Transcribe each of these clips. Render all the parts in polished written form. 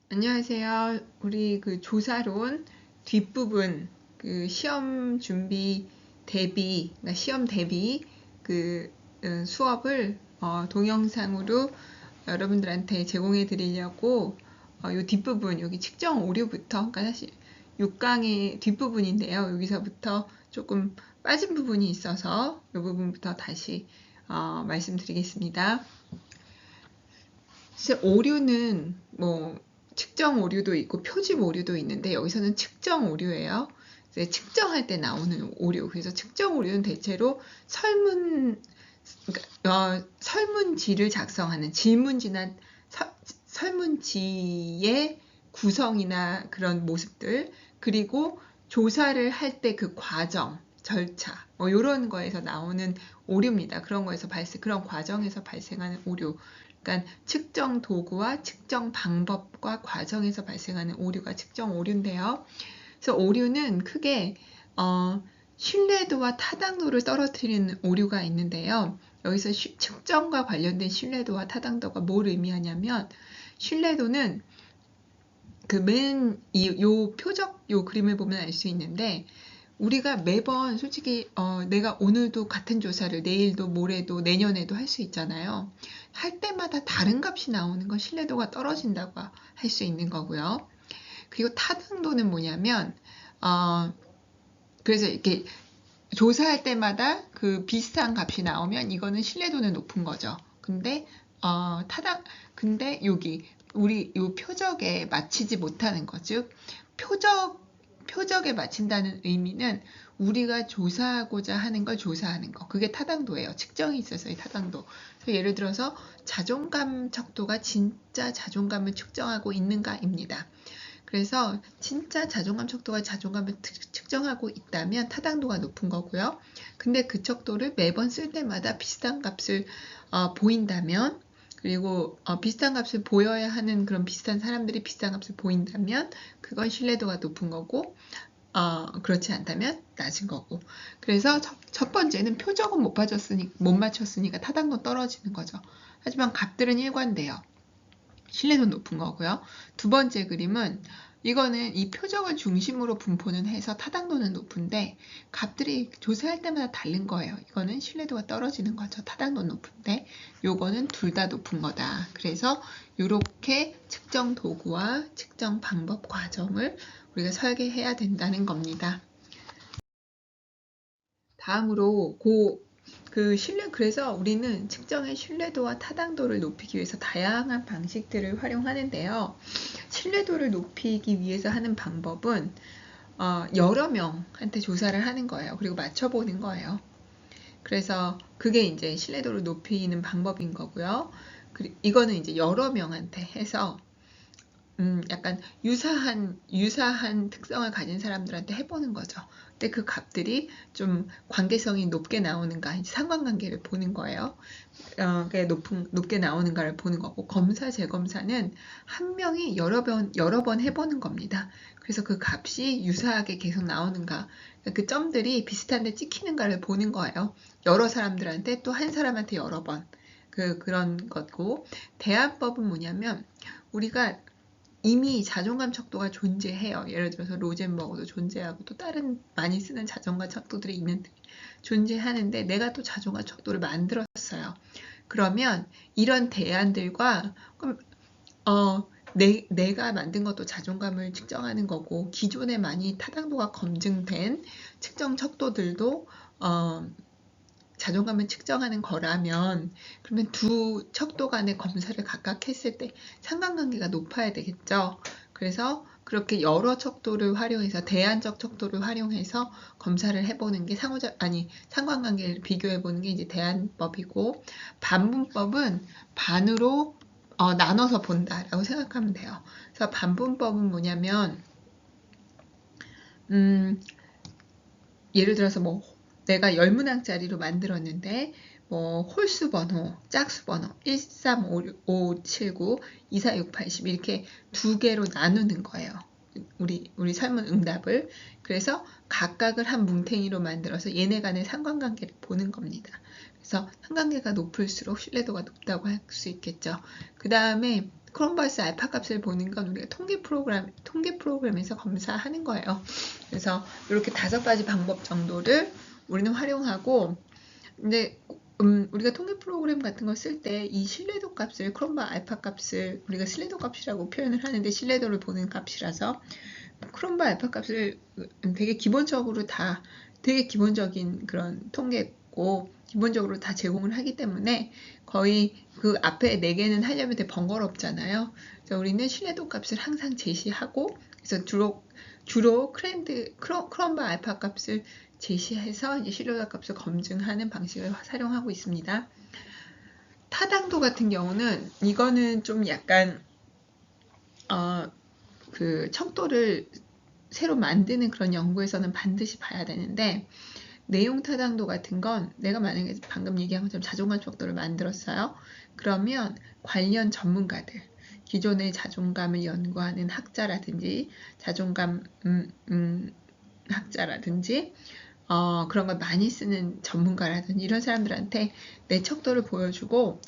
안녕하세요. 우리 그 조사론 뒷부분 시험 준비 대비, 그러니까 시험 대비 그 수업을 동영상으로 여러분들한테 제공해 드리려고 요 뒷부분 여기 측정 오류부터, 그러니까 사실 6강의 뒷부분인데요. 여기서부터 조금 빠진 부분이 있어서 이 부분부터 다시 말씀드리겠습니다. 사실 오류는 뭐 측정 오류도 있고 표집 오류도 있는데 여기서는 측정 오류예요. 측정할 때 나오는 오류. 그래서 측정 오류는 대체로 설문지를 작성하는 질문지나 설문지의 구성이나 그런 모습들, 그리고 조사를 할 때 그 과정, 절차, 뭐 이런 거에서 나오는 오류입니다. 그런 과정에서 발생하는 오류. 그러니까 측정 도구와 측정 방법과 과정에서 발생하는 오류가 측정 오류인데요. 그래서 오류는 크게 신뢰도와 타당도를 떨어뜨리는 오류가 있는데요. 여기서 측정과 관련된 신뢰도와 타당도가 뭘 의미하냐면, 신뢰도는 요 표적 요 그림을 보면 알 수 있는데, 우리가 매번 솔직히 내가 오늘도 같은 조사를 내일도 모레도 내년에도 할 수 있잖아요. 할 때마다 다른 값이 나오는 건 신뢰도가 떨어진다고 할 수 있는 거고요. 그리고 타당도는 뭐냐면 그래서 이렇게 조사할 때마다 그 비슷한 값이 나오면 이거는 신뢰도는 높은 거죠. 근데 근데 여기 우리 요 표적에 맞히지 못하는 거, 즉 표적에 맞춘다는 의미는 우리가 조사하고자 하는 걸 조사하는 거, 그게 타당도예요. 측정이 있어서의 타당도. 그래서 예를 들어서 자존감 척도가 진짜 자존감을 측정하고 있는가입니다. 그래서 진짜 자존감 척도가 자존감을 측정하고 있다면 타당도가 높은 거고요. 근데 그 척도를 매번 쓸 때마다 비슷한 값을 보인다면, 그리고 비슷한 값을 보여야 하는 그런 비슷한 사람들이 비슷한 값을 보인다면 그건 신뢰도가 높은 거고, 그렇지 않다면 낮은 거고. 그래서 첫 번째는 표적은 못 맞췄으니까 타당도 떨어지는 거죠. 하지만 값들은 일관돼요. 신뢰도 높은 거고요. 두 번째 그림은, 이거는 이 표적을 중심으로 분포는 해서 타당도는 높은데 값들이 조사할 때마다 다른 거예요. 이거는 신뢰도가 떨어지는 거죠. 타당도는 높은데 요거는 둘 다 높은 거다. 그래서 이렇게 측정 도구와 측정 방법 과정을 우리가 설계해야 된다는 겁니다. 다음으로 그래서 우리는 측정의 신뢰도와 타당도를 높이기 위해서 다양한 방식들을 활용하는데요. 신뢰도를 높이기 위해서 하는 방법은 여러 명한테 조사를 하는 거예요. 그리고 맞춰보는 거예요. 그래서 그게 이제 신뢰도를 높이는 방법인 거고요. 이거는 이제 여러 명한테 해서 약간 유사한 특성을 가진 사람들한테 해보는 거죠. 근데 그 값들이 좀 관계성이 높게 나오는가, 상관관계를 보는 거예요. 높게 나오는가를 보는 거고, 검사, 재검사는 한 명이 여러 번 해보는 겁니다. 그래서 그 값이 유사하게 계속 나오는가, 그 점들이 비슷한데 찍히는가를 보는 거예요. 여러 사람들한테 또 한 사람한테 여러 번. 그런 거고, 대안법은 뭐냐면, 우리가 이미 자존감 척도가 존재해요. 예를 들어서 로젠버그도 존재하고 또 다른 많이 쓰는 자존감 척도들이 있는데 존재하는데 내가 또 자존감 척도를 만들었어요. 그러면 이런 대안들과 그럼 내가 만든 것도 자존감을 측정하는 거고, 기존에 많이 타당도가 검증된 측정 척도들도 자존감을 측정하는 거라면, 그러면 두 척도 간의 검사를 각각 했을 때 상관관계가 높아야 되겠죠. 그래서 그렇게 여러 척도를 활용해서, 대안적 척도를 활용해서 검사를 해보는 게 상관관계를 비교해보는 게 이제 대안법이고, 반분법은 반으로 나눠서 본다라고 생각하면 돼요. 그래서 반분법은 뭐냐면, 예를 들어서 뭐 내가 10문항짜리로 만들었는데 뭐 홀수 번호, 짝수 번호 1, 3, 5, 7, 9, 2, 4, 6, 8, 10 이렇게 두 개로 나누는 거예요. 우리 설문 응답을. 그래서 각각을 한 뭉탱이로 만들어서 얘네 간의 상관관계를 보는 겁니다. 그래서 상관관계가 높을수록 신뢰도가 높다고 할 수 있겠죠. 그 다음에 크롬버스 알파 값을 보는 건 우리가 통계 프로그램에서 검사하는 거예요. 그래서 이렇게 5가지 방법 정도를 우리는 활용하고, 근데 우리가 통계 프로그램 같은 거 쓸 때 이 신뢰도 값을, 크롬버 알파 값을 우리가 신뢰도 값이라고 표현을 하는데 신뢰도를 보는 값이라서 크롬버 알파 값을 되게 기본적인 그런 통계고 기본적으로 다 제공을 하기 때문에 거의 그 앞에 4개는 하려면 되게 번거롭잖아요. 그래서 우리는 신뢰도 값을 항상 제시하고, 그래서 주로 크롬버 알파 값을 제시해서 이제 신뢰도 값을 검증하는 방식을 사용하고 있습니다. 타당도 같은 경우는 이거는 좀 약간 그 척도를 새로 만드는 그런 연구에서는 반드시 봐야 되는데, 내용 타당도 같은 건 내가 만약에 방금 얘기한 것처럼 자존감 척도를 만들었어요. 그러면 관련 전문가들, 기존의 자존감을 연구하는 학자라든지 자존감 학자라든지 그런 걸 많이 쓰는 전문가라든지 이런 사람들한테 내 척도를 보여주고,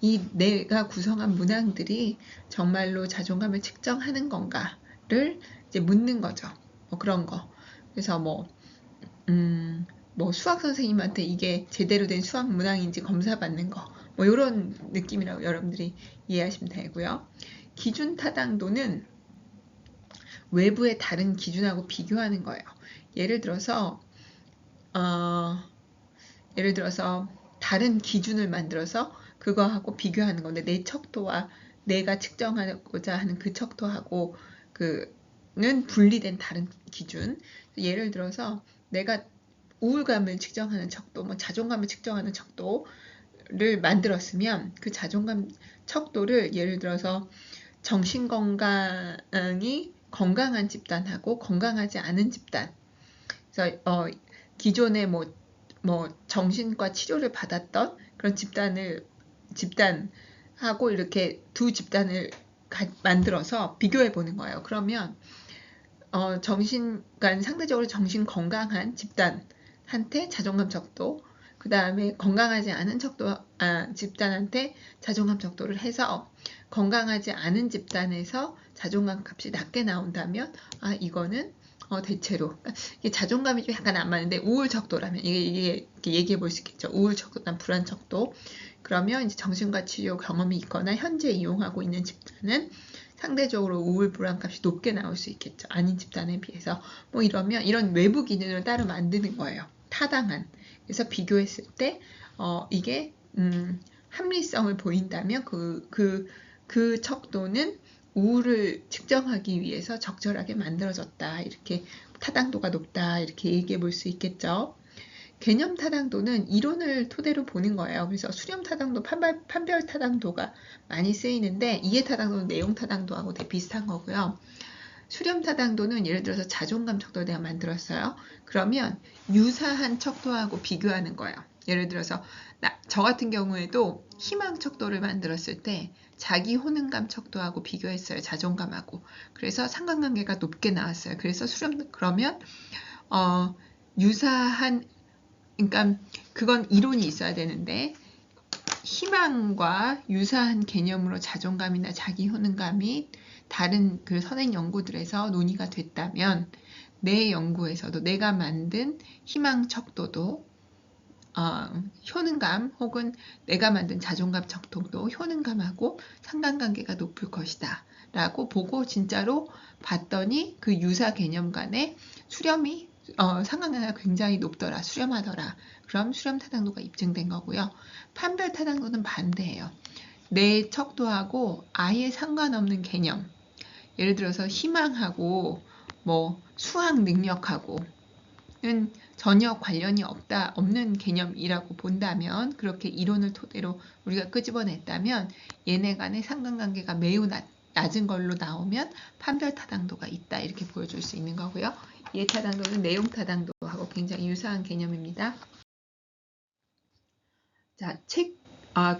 이 내가 구성한 문항들이 정말로 자존감을 측정하는 건가를 이제 묻는 거죠. 뭐 그런 거. 그래서 뭐 수학 선생님한테 이게 제대로 된 수학 문항인지 검사받는 거, 뭐 이런 느낌이라고 여러분들이 이해하시면 되고요. 기준 타당도는 외부의 다른 기준하고 비교하는 거예요. 예를 들어서 다른 기준을 만들어서 그거하고 비교하는 건데, 내 척도와 내가 측정하고자 하는 그 척도하고 그는 분리된 다른 기준. 예를 들어서 내가 우울감을 측정하는 척도, 뭐 자존감을 측정하는 척도를 만들었으면 그 자존감 척도를 예를 들어서 정신건강이 건강한 집단하고 건강하지 않은 집단, 그래서 기존에 뭐 정신과 치료를 받았던 그런 집단하고 이렇게 두 집단을 만들어서 비교해 보는 거예요. 그러면 상대적으로 정신 건강한 집단한테 자존감 척도, 그 다음에 건강하지 않은 집단한테 자존감 척도를 해서 건강하지 않은 집단에서 자존감 값이 낮게 나온다면 이거는 대체로 이게 자존감이 좀 약간 안 맞는데 우울 척도라면 이게 얘기해 볼 수 있겠죠. 우울 척도나 불안 척도. 그러면 이제 정신과 치료 경험이 있거나 현재 이용하고 있는 집단은 상대적으로 우울 불안 값이 높게 나올 수 있겠죠. 아닌 집단에 비해서. 뭐 이러면 이런 외부 기준을 따로 만드는 거예요. 타당한. 그래서 비교했을 때 이게 합리성을 보인다면 그 척도는 우울을 측정하기 위해서 적절하게 만들어졌다. 이렇게 타당도가 높다. 이렇게 얘기해 볼 수 있겠죠. 개념 타당도는 이론을 토대로 보는 거예요. 그래서 수렴 타당도, 판별 타당도가 많이 쓰이는데, 이해 타당도는 내용 타당도하고 되게 비슷한 거고요. 수렴 타당도는 예를 들어서 자존감 척도를 내가 만들었어요. 그러면 유사한 척도하고 비교하는 거예요. 예를 들어서 저 같은 경우에도 희망 척도를 만들었을 때 자기 효능감 척도하고 비교했어요. 자존감하고. 그래서 상관관계가 높게 나왔어요. 그래서 그러면 유사한, 그러니까 그건 이론이 있어야 되는데, 희망과 유사한 개념으로 자존감이나 자기 효능감이 다른 그 선행 연구들에서 논의가 됐다면, 내 연구에서도 내가 만든 희망 척도도 효능감 혹은 내가 만든 자존감 척도도 효능감하고 상관관계가 높을 것이다 라고 보고 진짜로 봤더니 그 유사 개념 간의 수렴이 상관관계가 굉장히 높더라, 수렴하더라. 그럼 수렴 타당도가 입증된 거고요. 판별 타당도는 반대예요. 내 척도하고 아예 상관없는 개념, 예를 들어서 희망하고 뭐 수학 능력하고는 전혀 관련이 없는 개념이라고 본다면, 그렇게 이론을 토대로 우리가 끄집어냈다면 얘네 간의 상관관계가 매우 낮은 걸로 나오면 판별 타당도가 있다, 이렇게 보여줄 수 있는 거고요. 이해 타당도는 내용 타당도하고 굉장히 유사한 개념입니다. 자,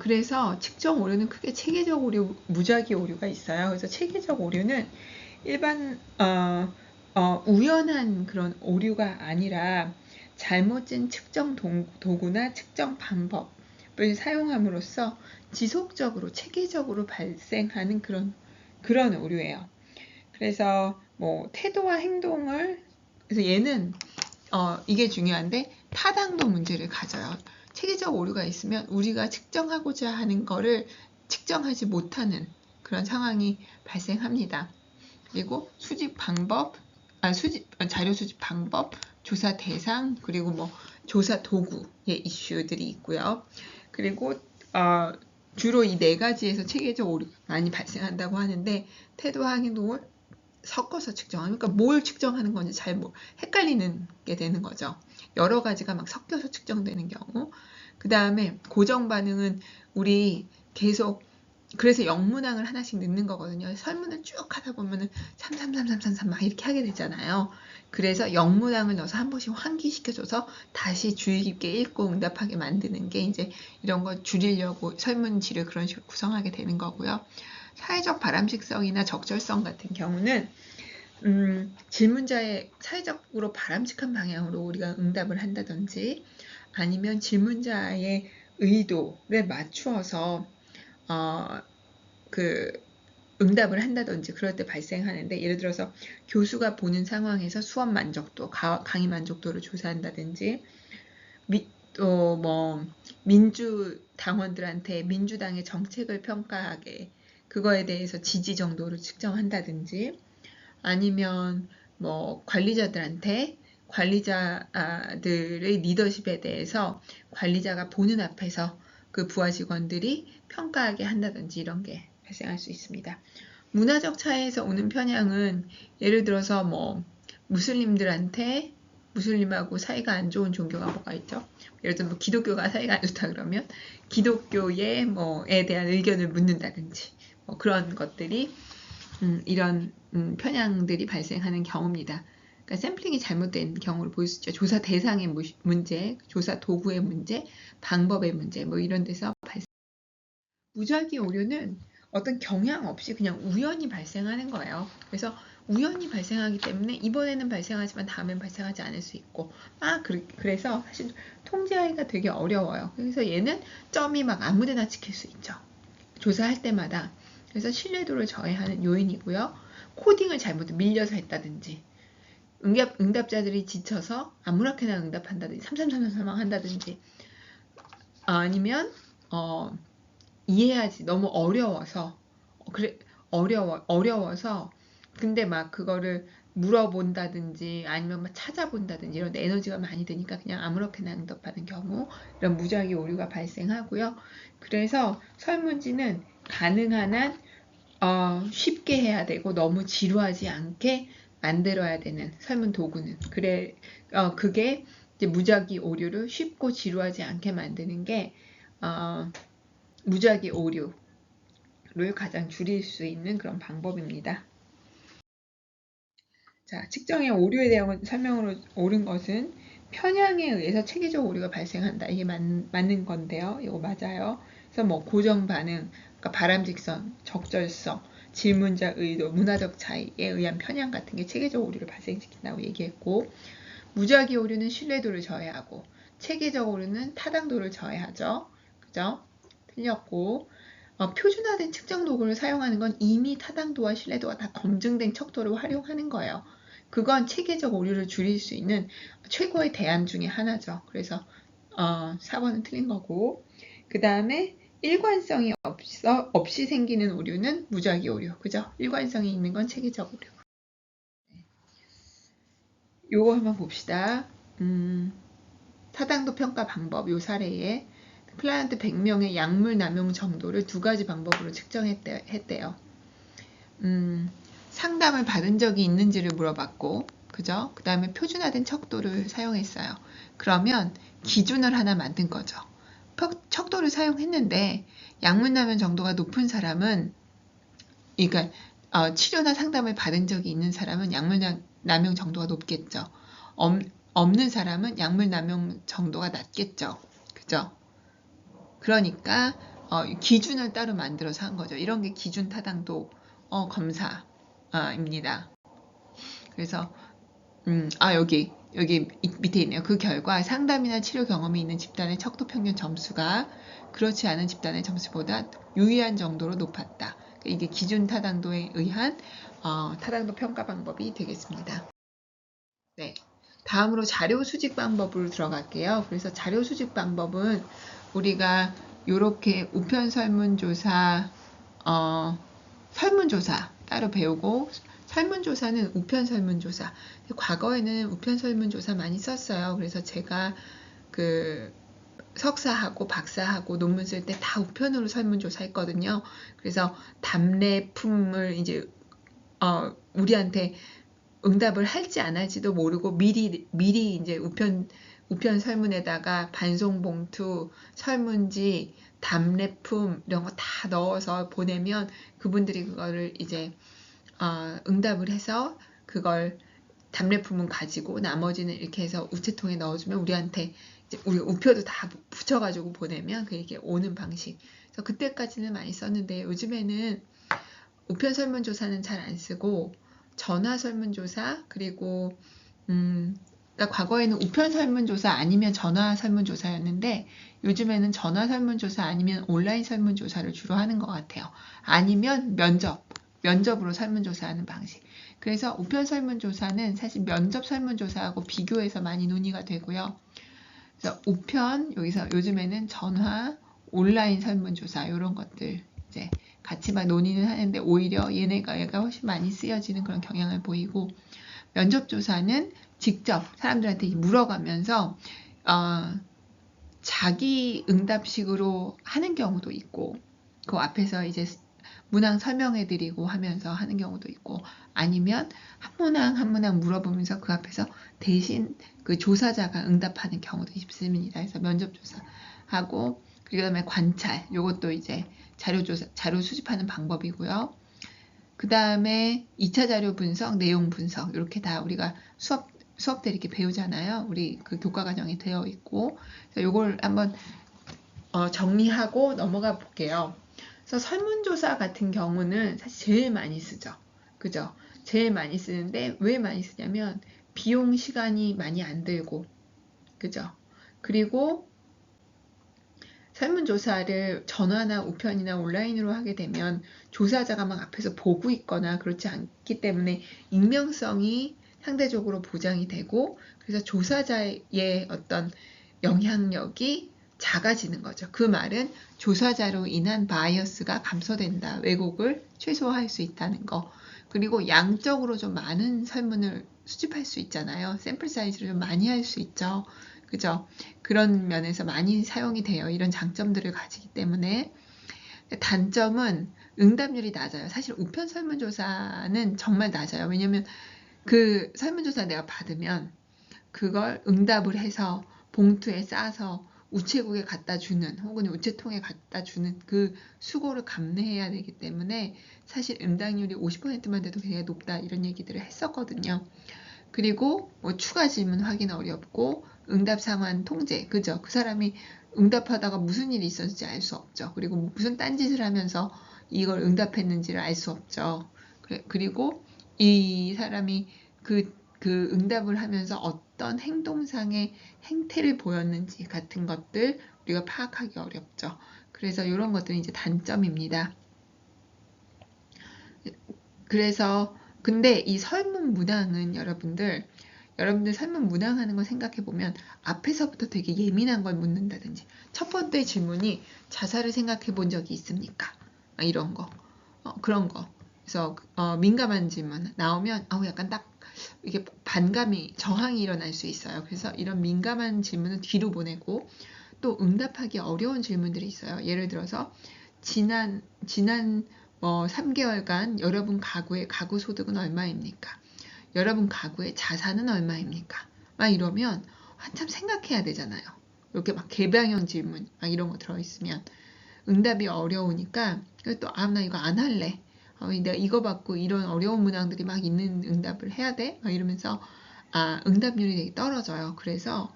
그래서 측정 오류는 크게 체계적 오류, 무작위 오류가 있어요. 그래서 체계적 오류는 일반 우연한 그런 오류가 아니라 잘못된 측정 도구나 측정 방법, 방법을 사용함으로써 지속적으로 체계적으로 발생하는 그런 오류예요. 그래서 뭐 태도와 행동을 그래서 얘는 이게 중요한데 타당도 문제를 가져요. 체계적 오류가 있으면 우리가 측정하고자 하는 거를 측정하지 못하는 그런 상황이 발생합니다. 그리고 수집 방법, 자료 수집 방법, 조사 대상, 그리고 뭐 조사 도구의 이슈들이 있고요. 그리고 주로 이 네 가지에서 체계적 오류가 많이 발생한다고 하는데 태도와 행동을 섞어서 측정하는, 그러니까 뭘 측정하는 건지 잘 헷갈리는 게 되는 거죠. 여러 가지가 막 섞여서 측정되는 경우. 그 다음에 고정 반응은 우리 계속 그래서 영문항을 하나씩 넣는 거거든요. 설문을 쭉 하다 보면은 33333 막 이렇게 하게 되잖아요. 그래서 영문항을 넣어서 한 번씩 환기시켜줘서 다시 주의 깊게 읽고 응답하게 만드는 게 이제 이런 거 줄이려고 설문지를 그런 식으로 구성하게 되는 거고요. 사회적 바람직성이나 적절성 같은 경우는 질문자의 사회적으로 바람직한 방향으로 우리가 응답을 한다든지 아니면 질문자의 의도를 맞추어서 응답을 한다든지 그럴 때 발생하는데 예를 들어서 교수가 보는 상황에서 수업 만족도, 강의 만족도를 조사한다든지 또 뭐 민주당원들한테 민주당의 정책을 평가하게 그거에 대해서 지지 정도를 측정한다든지 아니면 뭐 관리자들한테 관리자들의 리더십에 대해서 관리자가 보는 앞에서 그 부하 직원들이 평가하게 한다든지 이런 게 발생할 수 있습니다. 문화적 차이에서 오는 편향은 예를 들어서 뭐 무슬림하고 사이가 안 좋은 종교가 뭐가 있죠? 예를 들어 뭐 기독교가 사이가 안 좋다 그러면 기독교의 뭐에 대한 의견을 묻는다든지 뭐 그런 것들이 이런 편향들이 발생하는 경우입니다. 그러니까 샘플링이 잘못된 경우를 볼 수 있죠. 조사 대상의 문제, 조사 도구의 문제, 방법의 문제 뭐 이런 데서 무작위 오류는 어떤 경향 없이 그냥 우연히 발생하는 거예요. 그래서 우연히 발생하기 때문에 이번에는 발생하지만 다음엔 발생하지 않을 수 있고 그래서 사실 통제하기가 되게 어려워요. 그래서 얘는 점이 막 아무데나 찍힐 수 있죠. 조사할 때마다. 그래서 신뢰도를 저해하는 요인이고요. 코딩을 밀려서 했다든지 응답자들이 지쳐서 아무렇게나 응답한다든지 3333 한다든지 아니면 이해하지 너무 어려워서 어려워서 근데 막 그거를 물어본다든지 아니면 막 찾아본다든지 이런 에너지가 많이 드니까 그냥 아무렇게나 응답하는 경우 이런 무작위 오류가 발생하고요. 그래서 설문지는 가능한 한 쉽게 해야 되고 너무 지루하지 않게 만들어야 되는 설문 도구는 그게 이제 무작위 오류를 쉽고 지루하지 않게 만드는 게 무작위 오류를 가장 줄일 수 있는 그런 방법입니다. 자, 측정의 오류에 대한 설명으로 옳은 것은 편향에 의해서 체계적 오류가 발생한다. 이게 맞는 건데요. 이거 맞아요. 그래서 뭐 고정 반응, 그러니까 바람직성, 적절성, 질문자 의도, 문화적 차이에 의한 편향 같은 게 체계적 오류를 발생시킨다고 얘기했고 무작위 오류는 신뢰도를 저해하고 체계적 오류는 타당도를 저해하죠. 그죠? 틀렸고 표준화된 측정 도구를 사용하는 건 이미 타당도와 신뢰도가 다 검증된 척도를 활용하는 거예요. 그건 체계적 오류를 줄일 수 있는 최고의 대안 중에 하나죠. 그래서 4번은 틀린 거고 그 다음에 일관성이 없이 생기는 오류는 무작위 오류. 그죠? 일관성이 있는 건 체계적 오류. 요거 한번 봅시다. 타당도 평가 방법 요 사례에 클라이언트 100명의 약물 남용 정도를 두 가지 방법으로 측정했대요. 상담을 받은 적이 있는지를 물어봤고, 그죠? 그 다음에 표준화된 척도를 사용했어요. 그러면 기준을 하나 만든 거죠. 척도를 사용했는데 약물 남용 정도가 높은 사람은, 그러니까 치료나 상담을 받은 적이 있는 사람은 약물 남용 정도가 높겠죠. 없는 사람은 약물 남용 정도가 낮겠죠. 그죠? 그러니까 기준을 따로 만들어서 한 거죠. 이런 게 기준 타당도 검사입니다. 그래서 여기 여기 밑에 있네요. 그 결과 상담이나 치료 경험이 있는 집단의 척도 평균 점수가 그렇지 않은 집단의 점수보다 유의한 정도로 높았다. 이게 기준 타당도에 의한 타당도 평가 방법이 되겠습니다. 네. 다음으로 자료 수집 방법으로 들어갈게요. 그래서 자료 수집 방법은 우리가 이렇게 우편 설문조사, 설문조사 따로 배우고, 설문조사는 우편 설문조사. 과거에는 우편 설문조사 많이 썼어요. 그래서 제가 그 석사하고 박사하고 논문 쓸 때 다 우편으로 설문조사 했거든요. 그래서 답례품을 이제 우리한테 응답을 할지 안 할지도 모르고 미리 이제 우편 설문에다가 반송봉투, 설문지, 답례품 이런 거 다 넣어서 보내면 그분들이 그거를 이제 응답을 해서 그걸 답례품은 가지고 나머지는 이렇게 해서 우체통에 넣어주면 우리한테 이제 우리 우표도 다 붙여가지고 보내면 그게 오는 방식. 그래서 그때까지는 많이 썼는데 요즘에는 우편 설문조사는 잘 안 쓰고 전화 설문조사 그리고 그러니까 과거에는 우편 설문조사 아니면 전화 설문조사였는데 요즘에는 전화 설문조사 아니면 온라인 설문조사를 주로 하는 것 같아요. 아니면 면접으로 설문조사하는 방식. 그래서 우편 설문조사는 사실 면접 설문조사하고 비교해서 많이 논의가 되고요. 그래서 우편 여기서 요즘에는 전화, 온라인 설문조사 이런 것들 이제 같이 막 논의는 하는데 오히려 얘가 훨씬 많이 쓰여지는 그런 경향을 보이고 면접조사는 직접 사람들한테 물어가면서 자기 응답식으로 하는 경우도 있고 그 앞에서 이제 문항 설명해드리고 하면서 하는 경우도 있고 아니면 한 문항 물어보면서 그 앞에서 대신 그 조사자가 응답하는 경우도 있습니다. 그래서 면접조사하고 그 다음에 관찰 요것도 이제 자료 수집하는 방법이고요. 그 다음에 2차 자료 분석, 내용 분석 이렇게 다 우리가 수업 때 이렇게 배우잖아요. 우리 그 교과 과정에 되어 있고 요걸 한번 정리하고 넘어가 볼게요. 그래서 설문조사 같은 경우는 사실 제일 많이 쓰죠. 그죠? 제일 많이 쓰는데 왜 많이 쓰냐면 비용 시간이 많이 안 들고 그죠? 그리고 설문조사를 전화나 우편이나 온라인으로 하게 되면 조사자가 막 앞에서 보고 있거나 그렇지 않기 때문에 익명성이 상대적으로 보장이 되고 그래서 조사자의 어떤 영향력이 작아지는 거죠. 그 말은 조사자로 인한 바이어스가 감소된다. 왜곡을 최소화할 수 있다는 거. 그리고 양적으로 좀 많은 설문을 수집할 수 있잖아요. 샘플 사이즈를 좀 많이 할 수 있죠. 그죠? 그런 면에서 많이 사용이 돼요. 이런 장점들을 가지기 때문에. 단점은 응답률이 낮아요. 사실 우편 설문조사는 정말 낮아요. 왜냐면 그 설문조사 내가 받으면 그걸 응답을 해서 봉투에 싸서 우체국에 갖다 주는 혹은 우체통에 갖다 주는 그 수고를 감내해야 되기 때문에 사실 응답률이 50%만 돼도 굉장히 높다 이런 얘기들을 했었거든요. 그리고 뭐 추가 질문 확인 어렵고 응답 상환 통제 그죠? 그 사람이 응답하다가 무슨 일이 있었는지 알 수 없죠. 그리고 무슨 딴짓을 하면서 이걸 응답했는지를 알 수 없죠. 그리고 이 사람이 그 응답을 하면서 어떤 행동상의 행태를 보였는지 같은 것들 우리가 파악하기 어렵죠. 그래서 이런 것들은 이제 단점입니다. 그래서 근데 이 설문 문항은 여러분들 설문 문항하는 걸 생각해 보면 앞에서부터 되게 예민한 걸 묻는다든지 첫 번째 질문이 자살을 생각해 본 적이 있습니까? 이런 거 그런 거 그래서 민감한 질문 나오면 약간 딱 이게 저항이 일어날 수 있어요. 그래서 이런 민감한 질문은 뒤로 보내고 또 응답하기 어려운 질문들이 있어요. 예를 들어서 지난 3개월간 여러분 가구 소득은 얼마입니까? 여러분 가구의 자산은 얼마입니까? 막 이러면 한참 생각해야 되잖아요. 이렇게 막 개방형 질문 막 이런 거 들어있으면 응답이 어려우니까 또 나 이거 안 할래. 내가 이거 받고 이런 어려운 문항들이 막 있는 응답을 해야 돼? 막 이러면서 응답률이 되게 떨어져요. 그래서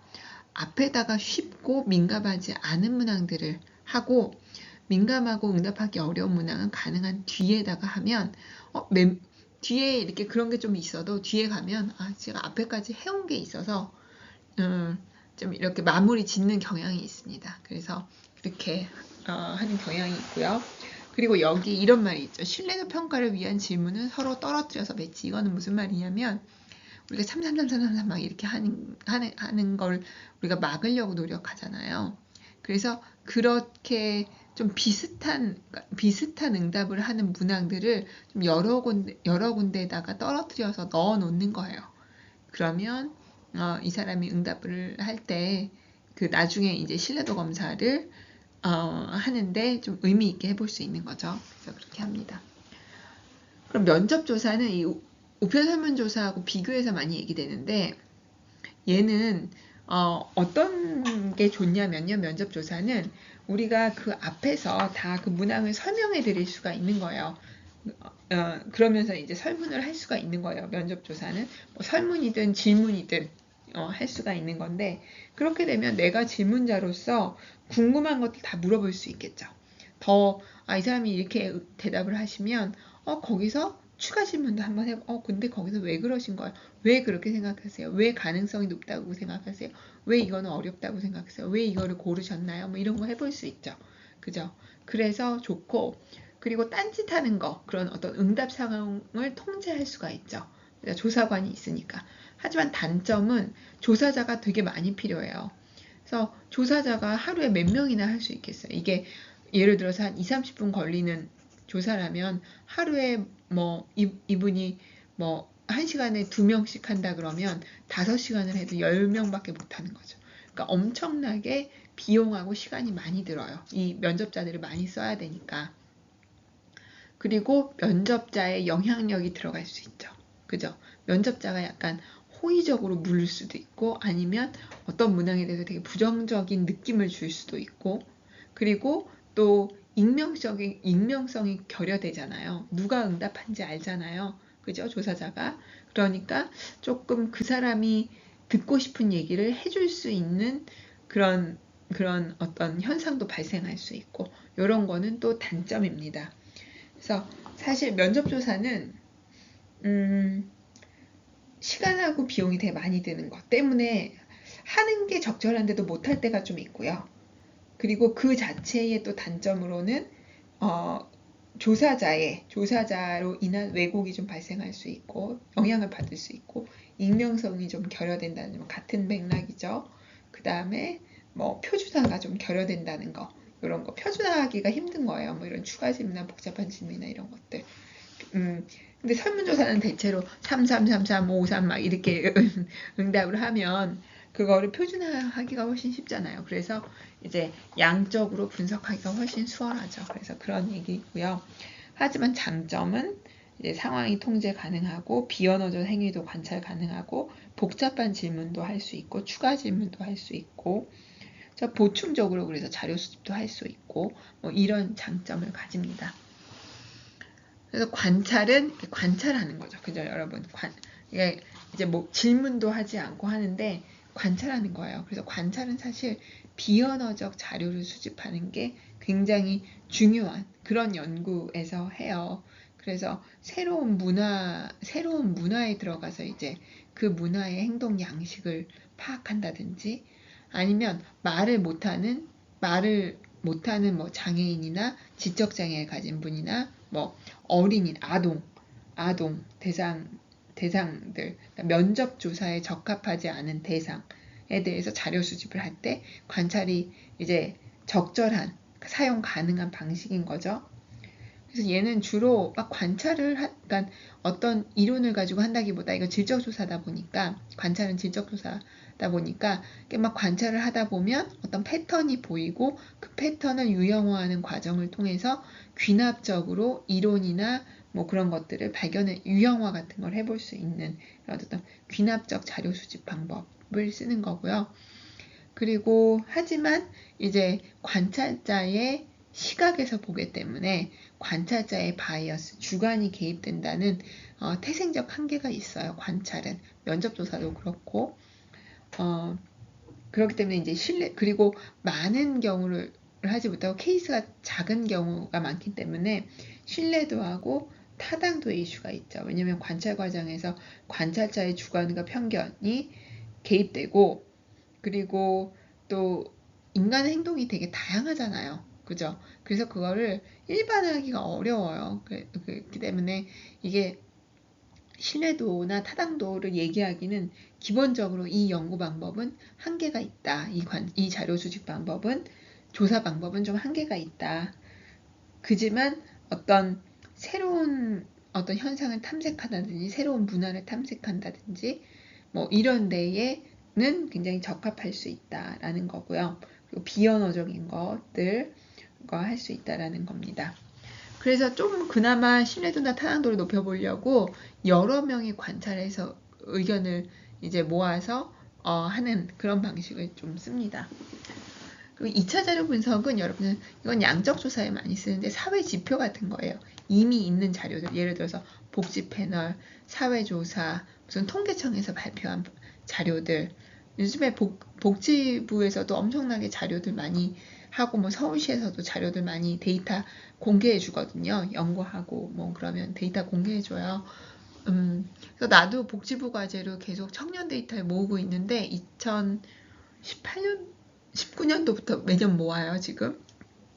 앞에다가 쉽고 민감하지 않은 문항들을 하고 민감하고 응답하기 어려운 문항은 가능한 뒤에다가 하면 뒤에 이렇게 그런 게 좀 있어도 뒤에 가면 제가 앞에까지 해온 게 있어서 좀 이렇게 마무리 짓는 경향이 있습니다. 그래서 그렇게 하는 경향이 있고요. 그리고 여기 이런 말이 있죠. 신뢰도 평가를 위한 질문은 서로 떨어뜨려서 맺지. 이거는 무슨 말이냐면 우리가 3 막 이렇게 하는 걸 우리가 막으려고 노력하잖아요. 그래서 그렇게 좀 비슷한 응답을 하는 문항들을 좀 여러 군데에다가 떨어뜨려서 넣어 놓는 거예요. 그러면 이 사람이 응답을 할 때 그 나중에 이제 신뢰도 검사를 하는데 좀 의미 있게 해볼 수 있는 거죠. 그래서 그렇게 합니다. 그럼 면접조사는 이 우편설문조사하고 비교해서 많이 얘기되는데 얘는 어떤 게 좋냐면요. 면접조사는 우리가 그 앞에서 다 그 문항을 설명해 드릴 수가 있는 거예요. 그러면서 이제 설문을 할 수가 있는 거예요. 면접조사는 뭐 설문이든 질문이든 할 수가 있는 건데 그렇게 되면 내가 질문자로서 궁금한 것들 다 물어볼 수 있겠죠. 이 사람이 이렇게 대답을 하시면 거기서 추가 질문도 한번 해보고 근데 거기서 왜 그러신 거예요? 왜 그렇게 생각하세요? 왜 가능성이 높다고 생각하세요? 왜 이거는 어렵다고 생각하세요? 왜 이거를 고르셨나요? 뭐 이런 거 해볼 수 있죠. 그죠? 그래서 좋고 그리고 딴짓하는 거 그런 어떤 응답 상황을 통제할 수가 있죠. 조사관이 있으니까. 하지만 단점은 조사자가 되게 많이 필요해요. 그래서 조사자가 하루에 몇 명이나 할 수 있겠어요. 이게 예를 들어서 한 20-30분 걸리는 조사라면 하루에 뭐 이분이 뭐 1시간에 2명씩 한다 그러면 5시간을 해도 10명밖에 못 하는 거죠. 그러니까 엄청나게 비용하고 시간이 많이 들어요. 이 면접자들을 많이 써야 되니까. 그리고 면접자의 영향력이 들어갈 수 있죠. 그죠? 면접자가 약간 호의적으로 물을 수도 있고 아니면 어떤 문항에 대해서 되게 부정적인 느낌을 줄 수도 있고 그리고 또 익명성이 결여되잖아요. 누가 응답한지 알잖아요. 그죠? 조사자가. 그러니까 조금 그 사람이 듣고 싶은 얘기를 해줄 수 있는 그런 어떤 현상도 발생할 수 있고 이런 거는 또 단점입니다. 그래서 사실 면접조사는 시간하고 비용이 되게 많이 드는 것 때문에 하는 게 적절한데도 못할 때가 좀 있고요. 그리고 그 자체의 또 단점으로는 조사자로 인한 왜곡이 좀 발생할 수 있고 영향을 받을 수 있고 익명성이 좀 결여된다는 같은 맥락이죠. 그 다음에 뭐 표준화가 좀 결여된다는 거 이런 거 표준화하기가 힘든 거예요. 뭐 이런 추가 질문이나 복잡한 질문이나 이런 것들. 근데 설문조사는 대체로 3333, 53 막 이렇게 응답을 하면 그거를 표준화하기가 훨씬 쉽잖아요. 그래서 이제 양적으로 분석하기가 훨씬 수월하죠. 그래서 그런 얘기고요. 하지만 장점은 이제 상황이 통제 가능하고 비언어적 행위도 관찰 가능하고 복잡한 질문도 할 수 있고 추가 질문도 할 수 있고 보충적으로 그래서 자료 수집도 할 수 있고 뭐 이런 장점을 가집니다. 그래서 관찰하는 거죠. 그죠, 여러분? 이게 이제 뭐 질문도 하지 않고 하는데 관찰하는 거예요. 그래서 관찰은 사실 비언어적 자료를 수집하는 게 굉장히 중요한 그런 연구에서 해요. 그래서 새로운 문화에 들어가서 이제 그 문화의 행동 양식을 파악한다든지 아니면 말을 못하는 뭐 장애인이나 지적 장애를 가진 분이나 뭐 어린이, 아동 대상들 면접 조사에 적합하지 않은 대상에 대해서 자료 수집을 할 때 관찰이 이제 적절한 사용 가능한 방식인 거죠. 그래서 얘는 주로 막 그러니까 어떤 이론을 가지고 한다기보다 이거 질적조사다 보니까 관찰은 질적조사다 보니까 막 관찰을 하다 보면 어떤 패턴이 보이고 그 패턴을 유형화하는 과정을 통해서 귀납적으로 이론이나 뭐 그런 것들을 유형화 같은 걸 해볼 수 있는 어떤 귀납적 자료 수집 방법을 쓰는 거고요. 그리고 하지만 이제 관찰자의 시각에서 보기 때문에 관찰자의 바이어스, 주관이 개입된다는 태생적 한계가 있어요. 관찰은 면접조사도 그렇고 그렇기 때문에 이제 그리고 많은 경우를 하지 못하고 케이스가 작은 경우가 많기 때문에 신뢰도하고 타당도의 이슈가 있죠. 왜냐하면 관찰 과정에서 관찰자의 주관과 편견이 개입되고, 그리고 또 인간의 행동이 되게 다양하잖아요. 그죠? 그래서 그거를 일반화하기가 어려워요. 그렇기 때문에 이게 신뢰도나 타당도를 얘기하기는 기본적으로 이 연구 방법은 한계가 있다. 이 자료 수집 방법은, 조사 방법은 좀 한계가 있다. 그지만 새로운 현상을 탐색한다든지 새로운 문화를 탐색한다든지 뭐 이런 데에는 굉장히 적합할 수 있다라는 거고요. 그리고 비언어적인 것들과 할 수 있다라는 겁니다. 그래서 좀 그나마 신뢰도나 타당도를 높여보려고 여러 명이 관찰해서 의견을 이제 모아서 하는 그런 방식을 좀 씁니다. 그리고 2차 자료 분석은 여러분은 이건 양적 조사에 많이 쓰는데 사회 지표 같은 거예요. 이미 있는 자료들, 예를 들어서 복지 패널, 사회 조사, 무슨 통계청에서 발표한 자료들. 요즘에 복지부에서도 엄청나게 자료들 많이 하고, 뭐 서울시에서도 자료들 많이 데이터 공개해 주거든요. 연구하고 뭐 그러면 데이터 공개해 줘요. 그래서 나도 복지부 과제로 계속 청년 데이터를 모으고 있는데 2018년 19년도부터 매년 모아요, 지금.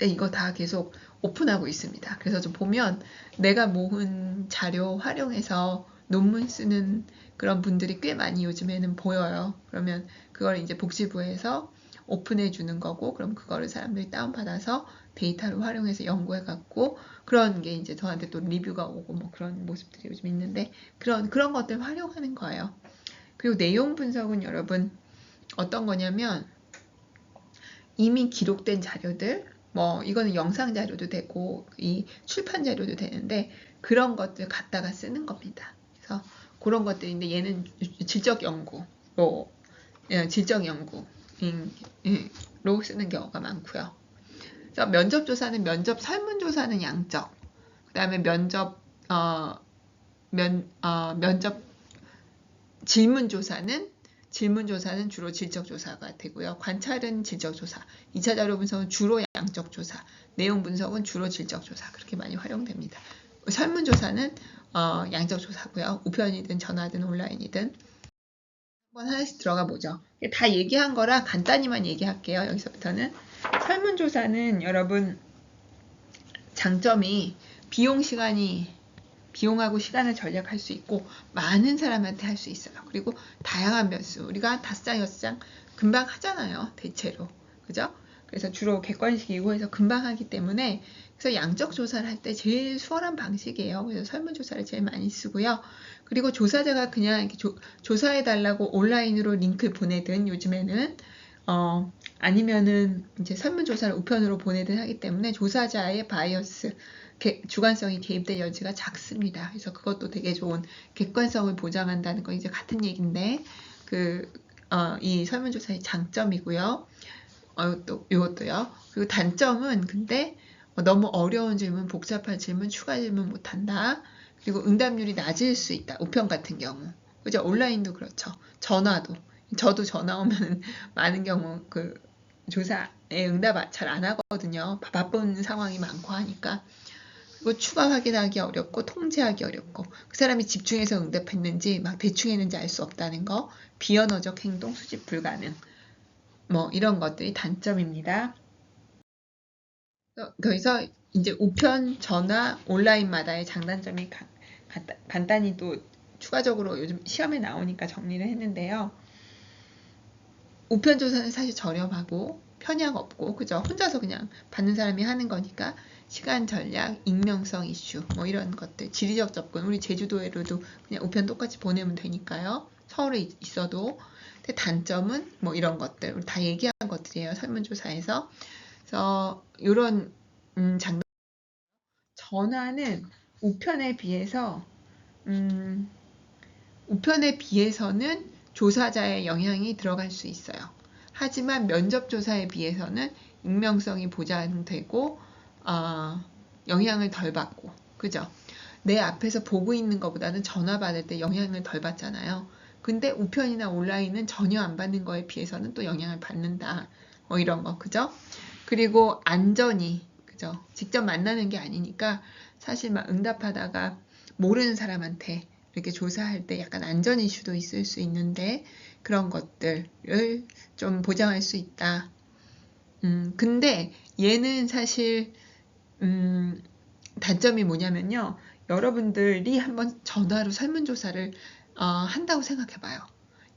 이거 다 계속 오픈하고 있습니다. 그래서 좀 보면 내가 모은 자료 활용해서 논문 쓰는 그런 분들이 꽤 많이 요즘에는 보여요. 그러면 그걸 이제 복지부에서 오픈해 주는 거고, 그럼 그거를 사람들이 다운받아서 데이터를 활용해서 연구해 갖고, 그런 게 이제 저한테 또 리뷰가 오고 뭐 그런 모습들이 요즘 있는데, 그런 것들 활용하는 거예요. 그리고 내용 분석은 여러분 어떤 거냐면, 이미 기록된 자료들, 뭐 이거는 영상 자료도 되고 이 출판 자료도 되는데 그런 것들 갖다가 쓰는 겁니다. 그래서 그런 것들인데 얘는 질적 연구로 쓰는 경우가 많고요. 그래서 면접 조사는 면접 설문 조사는 양적, 그다음에 면접 질문 조사는 주로 질적 조사가 되고요. 관찰은 질적 조사, 2차 자료 분석은 주로 양적 조사, 내용 분석은 주로 질적 조사, 그렇게 많이 활용됩니다. 설문 조사는 양적 조사고요. 우편이든 전화든 온라인이든. 한번 하나씩 들어가 보죠. 다 얘기한 거라 간단히만 얘기할게요. 여기서부터는. 설문 조사는 여러분 장점이 비용하고 시간을 절약할 수 있고 많은 사람한테 할 수 있어요. 그리고 다양한 변수, 우리가 5장, 6장 금방 하잖아요. 대체로. 그죠? 그래서 주로 객관식이고 해서 금방 하기 때문에, 그래서 양적 조사를 할 때 제일 수월한 방식이에요. 그래서 설문조사를 제일 많이 쓰고요. 그리고 조사자가 그냥 이렇게 조사해달라고 온라인으로 링크 보내든 요즘에는 아니면은 이제 설문조사를 우편으로 보내든 하기 때문에 조사자의 바이어스, 주관성이 개입될 여지가 작습니다. 그래서 그것도 되게 좋은 객관성을 보장한다는 건 이제 같은 얘기인데, 이 설문조사의 장점이고요. 또 이것도요. 그리고 단점은 근데 너무 어려운 질문, 복잡한 질문, 추가 질문 못한다. 그리고 응답률이 낮을 수 있다. 우편 같은 경우. 그죠? 온라인도 그렇죠. 저도 전화 오면 많은 경우 조사에 응답 잘 안 하거든요. 바쁜 상황이 많고 하니까. 그리고 추가 확인하기 어렵고 통제하기 어렵고 그 사람이 집중해서 응답했는지 막 대충 했는지 알 수 없다는 거, 비언어적 행동 수집 불가능, 뭐 이런 것들이 단점입니다. 그래서 이제 우편, 전화, 온라인마다의 장단점이 간단히 또 추가적으로 요즘 시험에 나오니까 정리를 했는데요. 우편 조사는 사실 저렴하고 편향 없고, 그죠? 혼자서 그냥 받는 사람이 하는 거니까 시간 전략, 익명성 이슈, 뭐 이런 것들, 지리적 접근, 우리 제주도에도 그냥 우편 똑같이 보내면 되니까요. 서울에 있어도. 근데 단점은 뭐 이런 것들, 우리 다 얘기한 것들이에요. 설문조사에서. 그래서 이런 장단. 전화는 우편에 비해서는 조사자의 영향이 들어갈 수 있어요. 하지만 면접조사에 비해서는 익명성이 보장되고 영향을 덜 받고, 그죠? 내 앞에서 보고 있는 것보다는 전화 받을 때 영향을 덜 받잖아요. 근데 우편이나 온라인은 전혀 안 받는 거에 비해서는 또 영향을 받는다. 뭐 이런 거, 그죠? 그리고 안전이, 그죠? 직접 만나는 게 아니니까 사실 막 응답하다가 모르는 사람한테 이렇게 조사할 때 약간 안전 이슈도 있을 수 있는데 그런 것들을 좀 보장할 수 있다. 근데 얘는 사실 단점이 뭐냐면요. 여러분들이 한번 전화로 설문조사를 한다고 생각해봐요.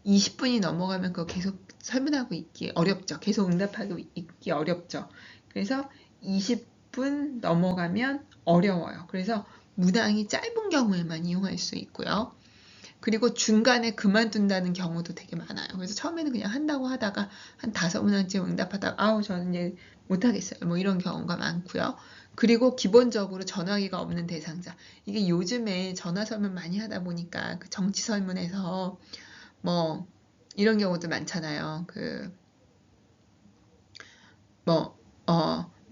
20분이 넘어가면 그거 계속 설문하고 있기 어렵죠. 계속 응답하고 있기 어렵죠. 그래서 20분 넘어가면 어려워요. 그래서 문항이 짧은 경우에만 이용할 수 있고요. 그리고 중간에 그만둔다는 경우도 되게 많아요. 그래서 처음에는 그냥 한다고 하다가 한 5문항쯤 응답하다가 아우 저는 이제 못하겠어요. 뭐 이런 경우가 많고요. 그리고 기본적으로 전화기가 없는 대상자. 이게 요즘에 전화 설문 많이 하다 보니까 그 정치 설문에서 뭐 이런 경우도 많잖아요.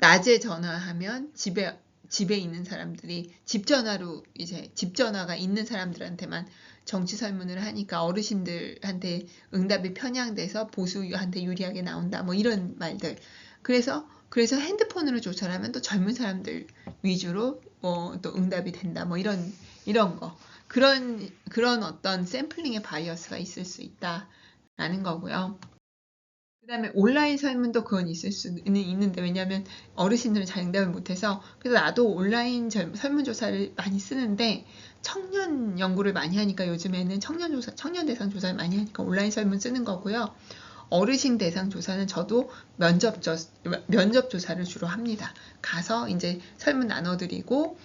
낮에 전화하면 집에 있는 사람들이 집 전화로 이제 집 전화가 있는 사람들한테만 정치 설문을 하니까 어르신들한테 응답이 편향돼서 보수한테 유리하게 나온다. 뭐 이런 말들. 그래서 핸드폰으로 조사를 하면 또 젊은 사람들 위주로 또 응답이 된다. 뭐 이런 거. 그런 어떤 샘플링의 바이어스가 있을 수 있다라는 거고요. 그 다음에 온라인 설문도 그건 있을 수는 있는데 왜냐하면 어르신들은 잘 응답을 못해서 그래서 나도 온라인 설문조사를 많이 쓰는데 청년 연구를 많이 하니까 요즘에는 청년 대상 조사를 많이 하니까 온라인 설문 쓰는 거고요. 어르신 대상 조사는 저도 면접 조사를 주로 합니다. 가서 이제 설문 나눠드리고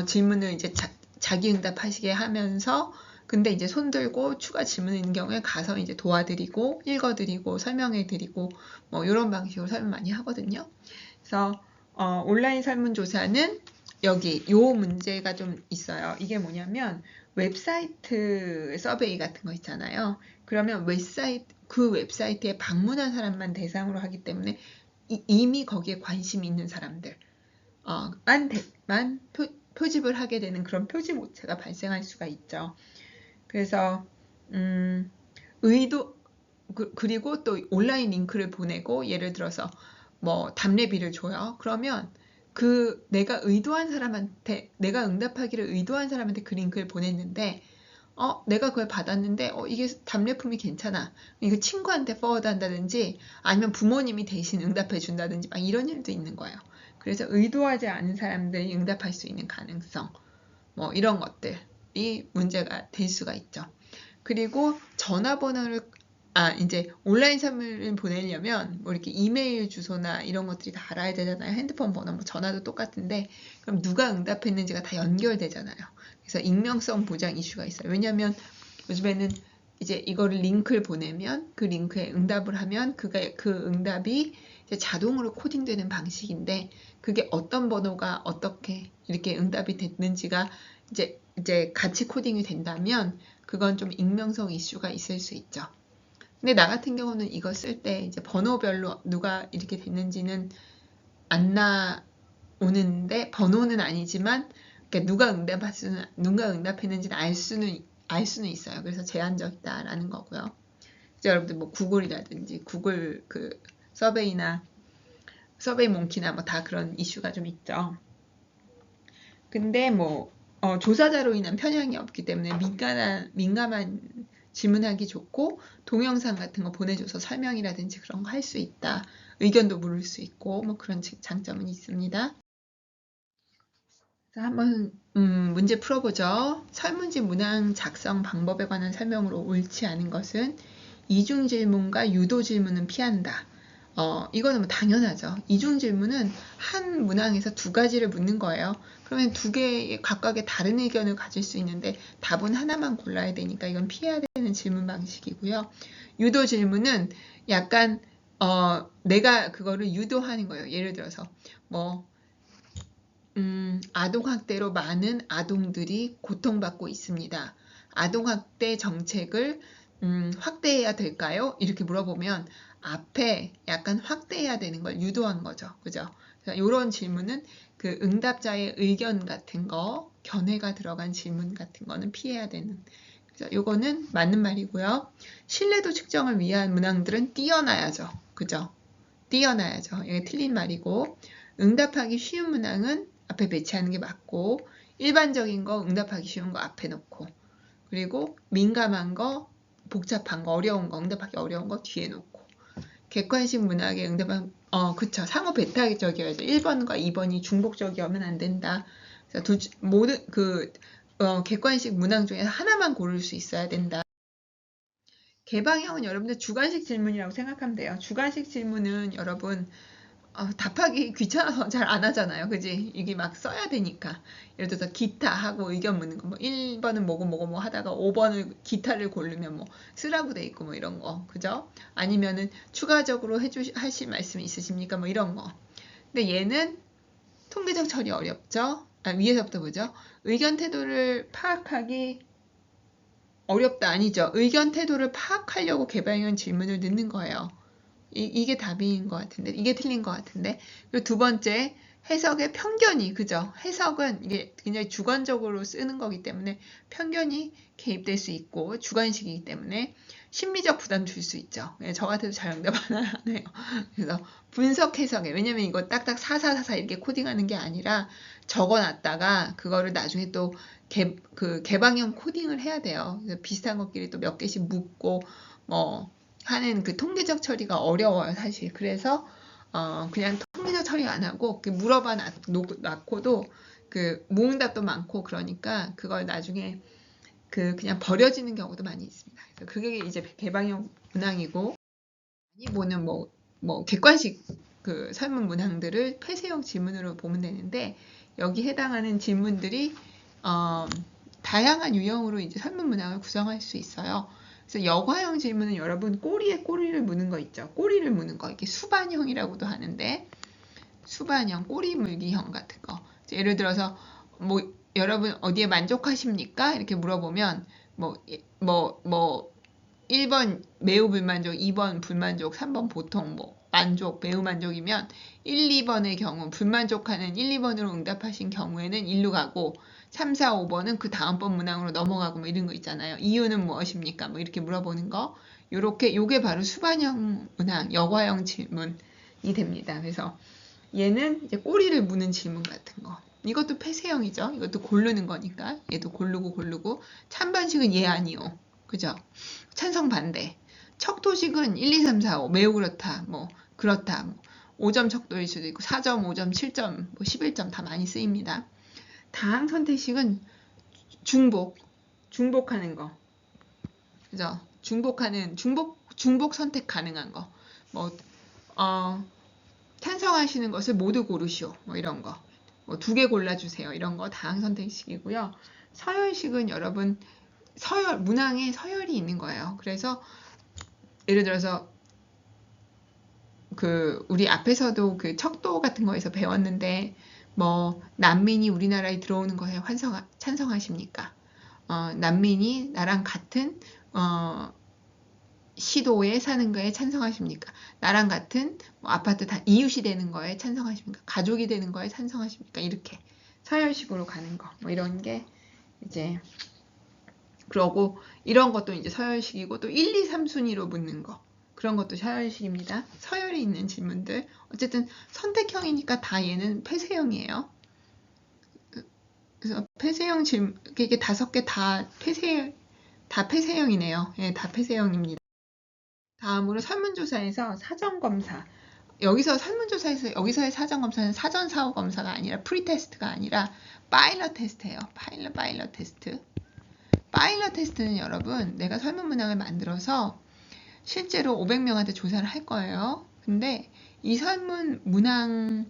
질문을 이제 자기 응답하시게 하면서 근데 이제 손 들고 추가 질문 있는 경우에 가서 이제 도와드리고 읽어드리고 설명해드리고 뭐 이런 방식으로 설문 많이 하거든요. 그래서 온라인 설문조사는 여기 요 문제가 좀 있어요. 이게 뭐냐면 웹사이트 서베이 같은 거 있잖아요. 그러면 그 웹사이트에 방문한 사람만 대상으로 하기 때문에 이미 거기에 관심이 있는 사람들 만 표집을 하게 되는 그런 표집 오차가 발생할 수가 있죠. 그래서 그리고 또 온라인 링크를 보내고 예를 들어서 뭐 답례비를 줘요. 그러면 내가 응답하기를 의도한 사람한테 그 링크를 보냈는데 내가 그걸 받았는데 이게 답례품이 괜찮아. 이거 친구한테 포워드 한다든지 아니면 부모님이 대신 응답해 준다든지 막 이런 일도 있는 거예요. 그래서 의도하지 않은 사람들이 응답할 수 있는 가능성 뭐 이런 것들이 문제가 될 수가 있죠. 그리고 전화번호를 이제 온라인 선물을 보내려면 뭐 이렇게 이메일 주소나 이런 것들이 다 알아야 되잖아요. 핸드폰 번호, 뭐 전화도 똑같은데 그럼 누가 응답했는지가 다 연결되잖아요. 그래서 익명성 보장 이슈가 있어요. 왜냐하면 요즘에는 이제 이거를 링크를 보내면 그 링크에 응답을 하면 그 응답이 이제 자동으로 코딩되는 방식인데 그게 어떤 번호가 어떻게 이렇게 응답이 됐는지가 이제 같이 코딩이 된다면 그건 좀 익명성 이슈가 있을 수 있죠. 근데 나 같은 경우는 이거 쓸 때 이제 번호별로 누가 이렇게 됐는지는 안 나오는데 번호는 아니지만 누가 응답했는지는 알 수는 있어요. 그래서 제한적이다라는 거고요. 이제 여러분들 뭐 구글이라든지 구글 그 서베이 몽키나 뭐 다 그런 이슈가 좀 있죠. 근데 뭐 조사자로 인한 편향이 없기 때문에 민감한 질문하기 좋고 동영상 같은 거 보내줘서 설명이라든지 그런 거 할 수 있다. 의견도 물을 수 있고 뭐 그런 장점은 있습니다. 자, 한번 문제 풀어보죠. 설문지 문항 작성 방법에 관한 설명으로 옳지 않은 것은 이중 질문과 유도 질문은 피한다. 이거는 뭐 당연하죠. 이중 질문은 한 문항에서 2가지를 묻는 거예요. 그러면 2개의 각각의 다른 의견을 가질 수 있는데 답은 하나만 골라야 되니까 이건 피해야 되는 질문 방식이고요. 유도 질문은 약간 내가 그거를 유도하는 거예요. 예를 들어서 뭐 아동학대로 많은 아동들이 고통받고 있습니다. 아동학대 정책을 확대해야 될까요? 이렇게 물어보면 앞에 약간 확대해야 되는 걸 유도한 거죠. 그죠? 이런 질문은 그 응답자의 의견 같은 거, 견해가 들어간 질문 같은 거는 피해야 되는. 그래서 요거는 맞는 말이고요. 신뢰도 측정을 위한 문항들은 띄어놔야죠. 그죠? 띄어놔야죠. 이게 틀린 말이고 응답하기 쉬운 문항은 앞에 배치하는 게 맞고 일반적인 거, 응답하기 쉬운 거 앞에 놓고, 그리고 민감한 거, 복잡한 거, 어려운 거, 응답하기 어려운 거 뒤에 놓고, 객관식 문학에 응답한, 그쵸. 상호 배타적이어야죠. 1번과 2번이 중복적이면 안 된다. 그래서 모든, 객관식 문항 중에 하나만 고를 수 있어야 된다. 개방형은 여러분들 주관식 질문이라고 생각하면 돼요. 주관식 질문은 여러분, 답하기 귀찮아서 잘 안 하잖아요. 그지? 이게 막 써야 되니까. 예를 들어서 기타 하고 의견 묻는 거. 뭐 1번은 뭐고 뭐 하다가 5번을 기타를 고르면 뭐 쓰라고 돼 있고 뭐 이런 거. 그죠? 아니면은 추가적으로 하실 말씀이 있으십니까? 뭐 이런 거. 근데 얘는 통계적 처리 어렵죠? 위에서부터 보죠. 의견 태도를 파악하기 어렵다 아니죠. 의견 태도를 파악하려고 개방형 질문을 넣는 거예요. 이게 답인 것 같은데, 이게 틀린 것 같은데. 그리고 두 번째, 해석의 편견이, 그죠? 해석은 이게 굉장히 주관적으로 쓰는 거기 때문에 편견이 개입될 수 있고, 주관식이기 때문에 심리적 부담 줄 수 있죠. 저 같아도 잘 응답 안 해요. 그래서 분석 해석에, 왜냐면 이거 딱딱 4444 이렇게 코딩하는 게 아니라 적어놨다가 그거를 나중에 또 개방형 코딩을 해야 돼요. 그래서 비슷한 것끼리 또 몇 개씩 묶고, 하는 그 통계적 처리가 어려워요, 사실. 그래서 그냥 통계적 처리 안 하고 물어봐 놨고도 모응답도 많고 그러니까 그걸 나중에 그냥 버려지는 경우도 많이 있습니다. 그래서 그게 이제 개방형 문항이고, 많이 보는 객관식 설문 문항들을 폐쇄형 질문으로 보면 되는데, 여기 해당하는 질문들이 다양한 유형으로 이제 설문 문항을 구성할 수 있어요. 그래서 여과형 질문은 여러분 꼬리에 꼬리를 무는 거 있죠. 꼬리를 무는 거. 이게 수반형이라고도 하는데, 수반형, 꼬리 물기형 같은 거. 예를 들어서 여러분 어디에 만족하십니까? 이렇게 물어보면 1번 매우 불만족, 2번 불만족, 3번 보통 만족, 매우 만족이면 1, 2번의 경우 불만족하는 1, 2번으로 응답하신 경우에는 1로 가고 3, 4, 5번은 그 다음번 문항으로 넘어가고 이런 거 있잖아요. 이유는 무엇입니까? 이렇게 물어보는 거. 요게 바로 수반형 문항, 여과형 질문이 됩니다. 그래서 얘는 이제 꼬리를 무는 질문 같은 거. 이것도 폐쇄형이죠. 이것도 고르는 거니까. 얘도 고르고. 찬반식은 얘 아니요. 그죠? 찬성 반대. 척도식은 1, 2, 3, 4, 5 매우 그렇다. 그렇다. 5점 척도일 수도 있고 4점, 5점, 7점, 11점 다 많이 쓰입니다. 다항 선택식은 중복하는 거. 그죠? 중복 선택 가능한 거. 찬성하시는 것을 모두 고르시오. 이런 거. 2개 골라주세요. 이런 거 다항 선택식이고요. 서열식은 여러분 문항에 서열이 있는 거예요. 그래서 예를 들어서 우리 앞에서도 척도 같은 거에서 배웠는데 난민이 우리나라에 들어오는 것에 찬성하십니까? 난민이 나랑 같은 시도에 사는 거에 찬성하십니까? 나랑 같은 아파트 이웃이 되는 거에 찬성하십니까? 가족이 되는 거에 찬성하십니까? 이렇게 서열식으로 가는 거 이런 게 이제, 그러고 이런 것도 이제 서열식이고, 또 1, 2, 3순위로 묻는 거 그런 것도 서열식입니다. 서열이 있는 질문들. 어쨌든 선택형이니까 다 얘는 폐쇄형이에요. 그래서 폐쇄형 질문, 이게 5개 다 폐쇄형이네요. 예, 다 폐쇄형입니다. 다음으로 설문조사에서 사전검사. 여기서의 사전검사는 사전 사후 검사가 아니라 프리테스트가 아니라 파일럿 테스트예요. 파일럿 테스트. 파일럿 테스트는 여러분, 내가 설문 문항을 만들어서 실제로 500명한테 조사를 할 거예요. 근데 이 설문 문항이나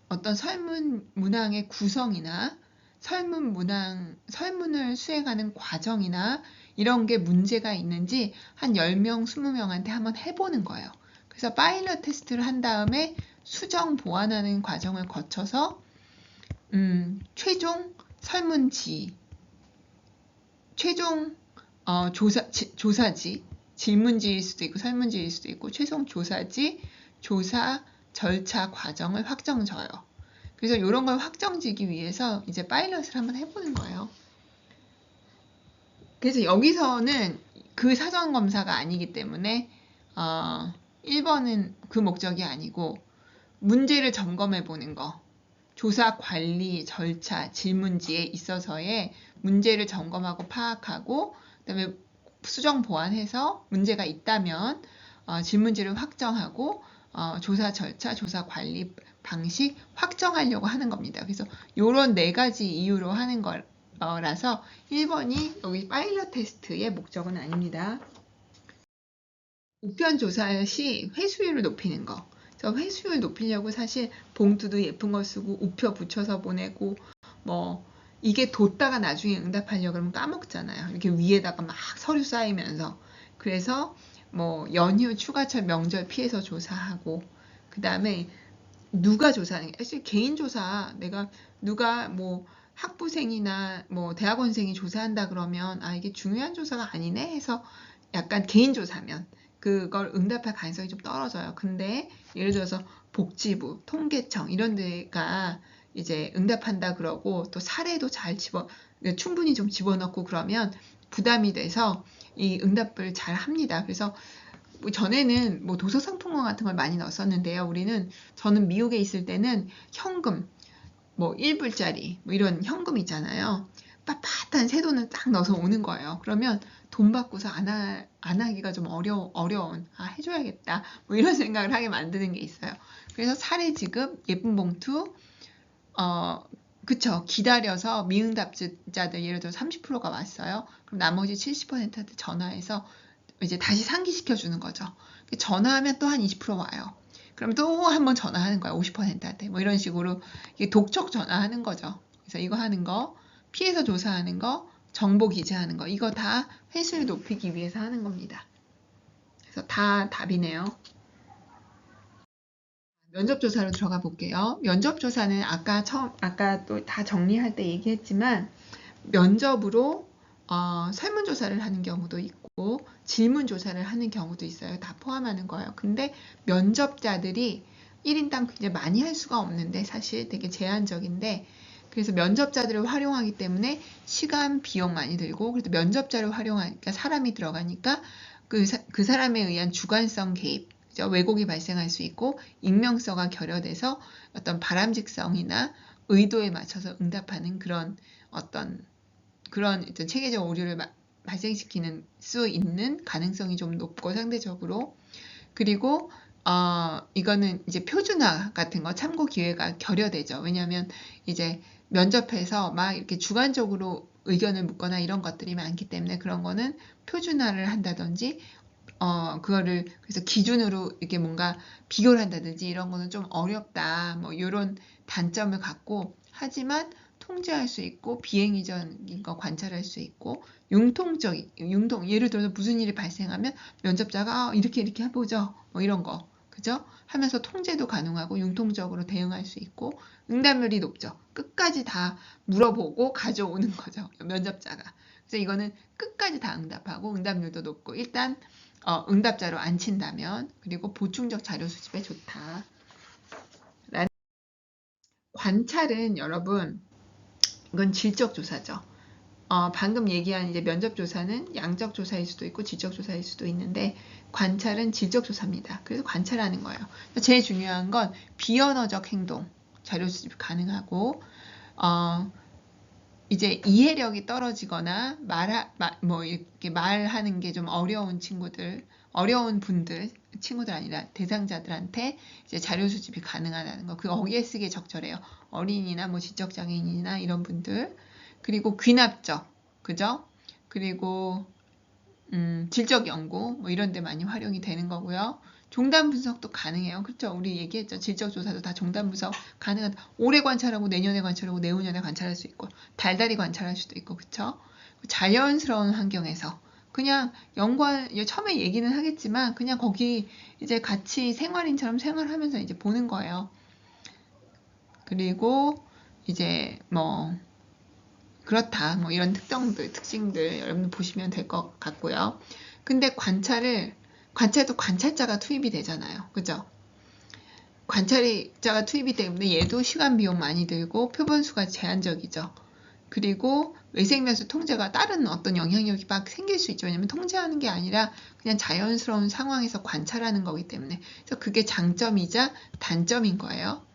어떤 설문 문항의 구성이나 설문을 수행하는 과정이나 이런 게 문제가 있는지 한 10명, 20명한테 한번 해보는 거예요. 그래서 파일럿 테스트를 한 다음에 수정 보완하는 과정을 거쳐서 최종 설문지, 최종 조사지, 질문지일 수도 있고 설문지일 수도 있고 최종 조사지, 조사 절차 과정을 확정져요. 그래서 이런 걸 확정지기 위해서 이제 파일럿을 한번 해보는 거예요. 그래서 여기서는 그 사전 검사가 아니기 때문에 1번은 그 목적이 아니고 문제를 점검해 보는 거, 조사 관리 절차 질문지에 있어서의 문제를 점검하고 파악하고 그다음에 수정 보완해서 문제가 있다면 질문지를 확정하고 조사 절차, 조사 관리 방식 확정하려고 하는 겁니다. 그래서 이런 4가지 이유로 하는 거라서 1번이 여기 파일럿 테스트의 목적은 아닙니다. 우편 조사 시 회수율을 높이는 거. 그래서 회수율 높이려고 사실 봉투도 예쁜 거 쓰고 우표 붙여서 보내고 뭐 이게 뒀다가 나중에 응답하려고 그러면 까먹잖아요. 이렇게 위에다가 막 서류 쌓이면서. 그래서 뭐 연휴, 휴가철, 명절 피해서 조사하고 그 다음에 누가 조사하는 게 사실 개인 조사 내가 누가 뭐 학부생이나 뭐 대학원생이 조사한다 그러면 이게 중요한 조사가 아니네 해서 약간 개인 조사면 그걸 응답할 가능성이 좀 떨어져요. 근데 예를 들어서 복지부, 통계청 이런 데가 이제 응답한다 그러고 또 사례도 잘 충분히 좀 집어넣고 그러면 부담이 돼서 이 응답을 잘 합니다. 그래서 전에는 뭐 도서상품권 같은 걸 많이 넣었었는데요. 저는 미국에 있을 때는 현금, 뭐 1불짜리 뭐 이런 현금 있잖아요. 빳빳한 새 돈을 딱 넣어서 오는 거예요. 그러면 돈 받고서 안 하기가 좀 어려운, 해줘야겠다. 뭐 이런 생각을 하게 만드는 게 있어요. 그래서 사례 지급, 예쁜 봉투, 그쵸. 기다려서 미응답자들 예를 들어 30%가 왔어요. 그럼 나머지 70%한테 전화해서 이제 다시 상기시켜 주는 거죠. 전화하면 또 한 20% 와요. 그럼 또 한 번 전화하는 거야. 50%한테. 뭐 이런 식으로 이게 독촉 전화하는 거죠. 그래서 이거 하는 거, 피해서 조사하는 거, 정보 기재하는 거, 이거 다 회수율 높이기 위해서 하는 겁니다. 그래서 다 답이네요. 면접조사로 들어가 볼게요. 면접조사는 아까 또 다 정리할 때 얘기했지만 면접으로 설문조사를 하는 경우도 있고 질문조사를 하는 경우도 있어요. 다 포함하는 거예요. 근데 면접자들이 1인당 굉장히 많이 할 수가 없는데 사실 되게 제한적인데 그래서 면접자들을 활용하기 때문에 시간, 비용 많이 들고 그래도 면접자를 활용하니까 사람이 들어가니까 그 사람에 의한 주관성 개입, 왜곡이 발생할 수 있고 익명성과 결여돼서 어떤 바람직성이나 의도에 맞춰서 응답하는 그런 체계적 오류를 발생시키는 수 있는 가능성이 좀 높고 상대적으로 그리고 이거는 이제 표준화 같은 거 참고 기회가 결여되죠. 왜냐하면 이제 면접에서 막 이렇게 주관적으로 의견을 묻거나 이런 것들이 많기 때문에 그런 거는 표준화를 한다든지 그거를 그래서 기준으로 이렇게 뭔가 비교를 한다든지 이런 거는 좀 어렵다. 뭐 이런 단점을 갖고 하지만 통제할 수 있고 비행위적인 거 관찰할 수 있고 융통 예를 들어서 무슨 일이 발생하면 면접자가 이렇게 해보죠. 뭐 이런 거. 그죠? 하면서 통제도 가능하고 융통적으로 대응할 수 있고 응답률이 높죠. 끝까지 다 물어보고 가져오는 거죠. 면접자가. 그래서 이거는 끝까지 다 응답하고 응답률도 높고 일단 응답자로 안 친다면 그리고 보충적 자료 수집에 좋다. 관찰은 여러분 이건 질적 조사죠. 방금 얘기한 이제 면접 조사는 양적 조사일 수도 있고 질적 조사일 수도 있는데 관찰은 질적 조사입니다. 그래서 관찰하는 거예요. 제일 중요한 건 비언어적 행동, 자료 수집 가능하고 이제 이해력이 떨어지거나 이렇게 말하는 게 좀 어려운 친구들 아니라 대상자들한테 이제 자료 수집이 가능하다는 거. 거기에 쓰기에 적절해요. 어린이나 뭐 지적장애인이나 이런 분들. 그리고 귀납적, 그죠? 그리고 질적 연구 뭐 이런 데 많이 활용이 되는 거고요. 종단 분석도 가능해요. 그렇죠? 우리 얘기했죠. 질적 조사도 다 종단 분석 가능하다. 올해 관찰하고 내년에 관찰하고 내후년에 관찰할 수 있고 달달이 관찰할 수도 있고 그렇죠? 자연스러운 환경에서 그냥 처음에 얘기는 하겠지만 그냥 거기 이제 같이 생활인처럼 생활하면서 이제 보는 거예요. 그리고 이제 뭐 그렇다 뭐 이런 특징들 여러분 보시면 될 것 같고요. 근데 관찰도 관찰자가 투입이 되잖아요. 그죠? 관찰자가 투입이 때문에 얘도 시간 비용 많이 들고 표본수가 제한적이죠. 그리고 외생면수 통제가 다른 어떤 영향력이 막 생길 수 있죠. 왜냐면 통제하는 게 아니라 그냥 자연스러운 상황에서 관찰하는 거기 때문에 그래서 그게 장점이자 단점인 거예요.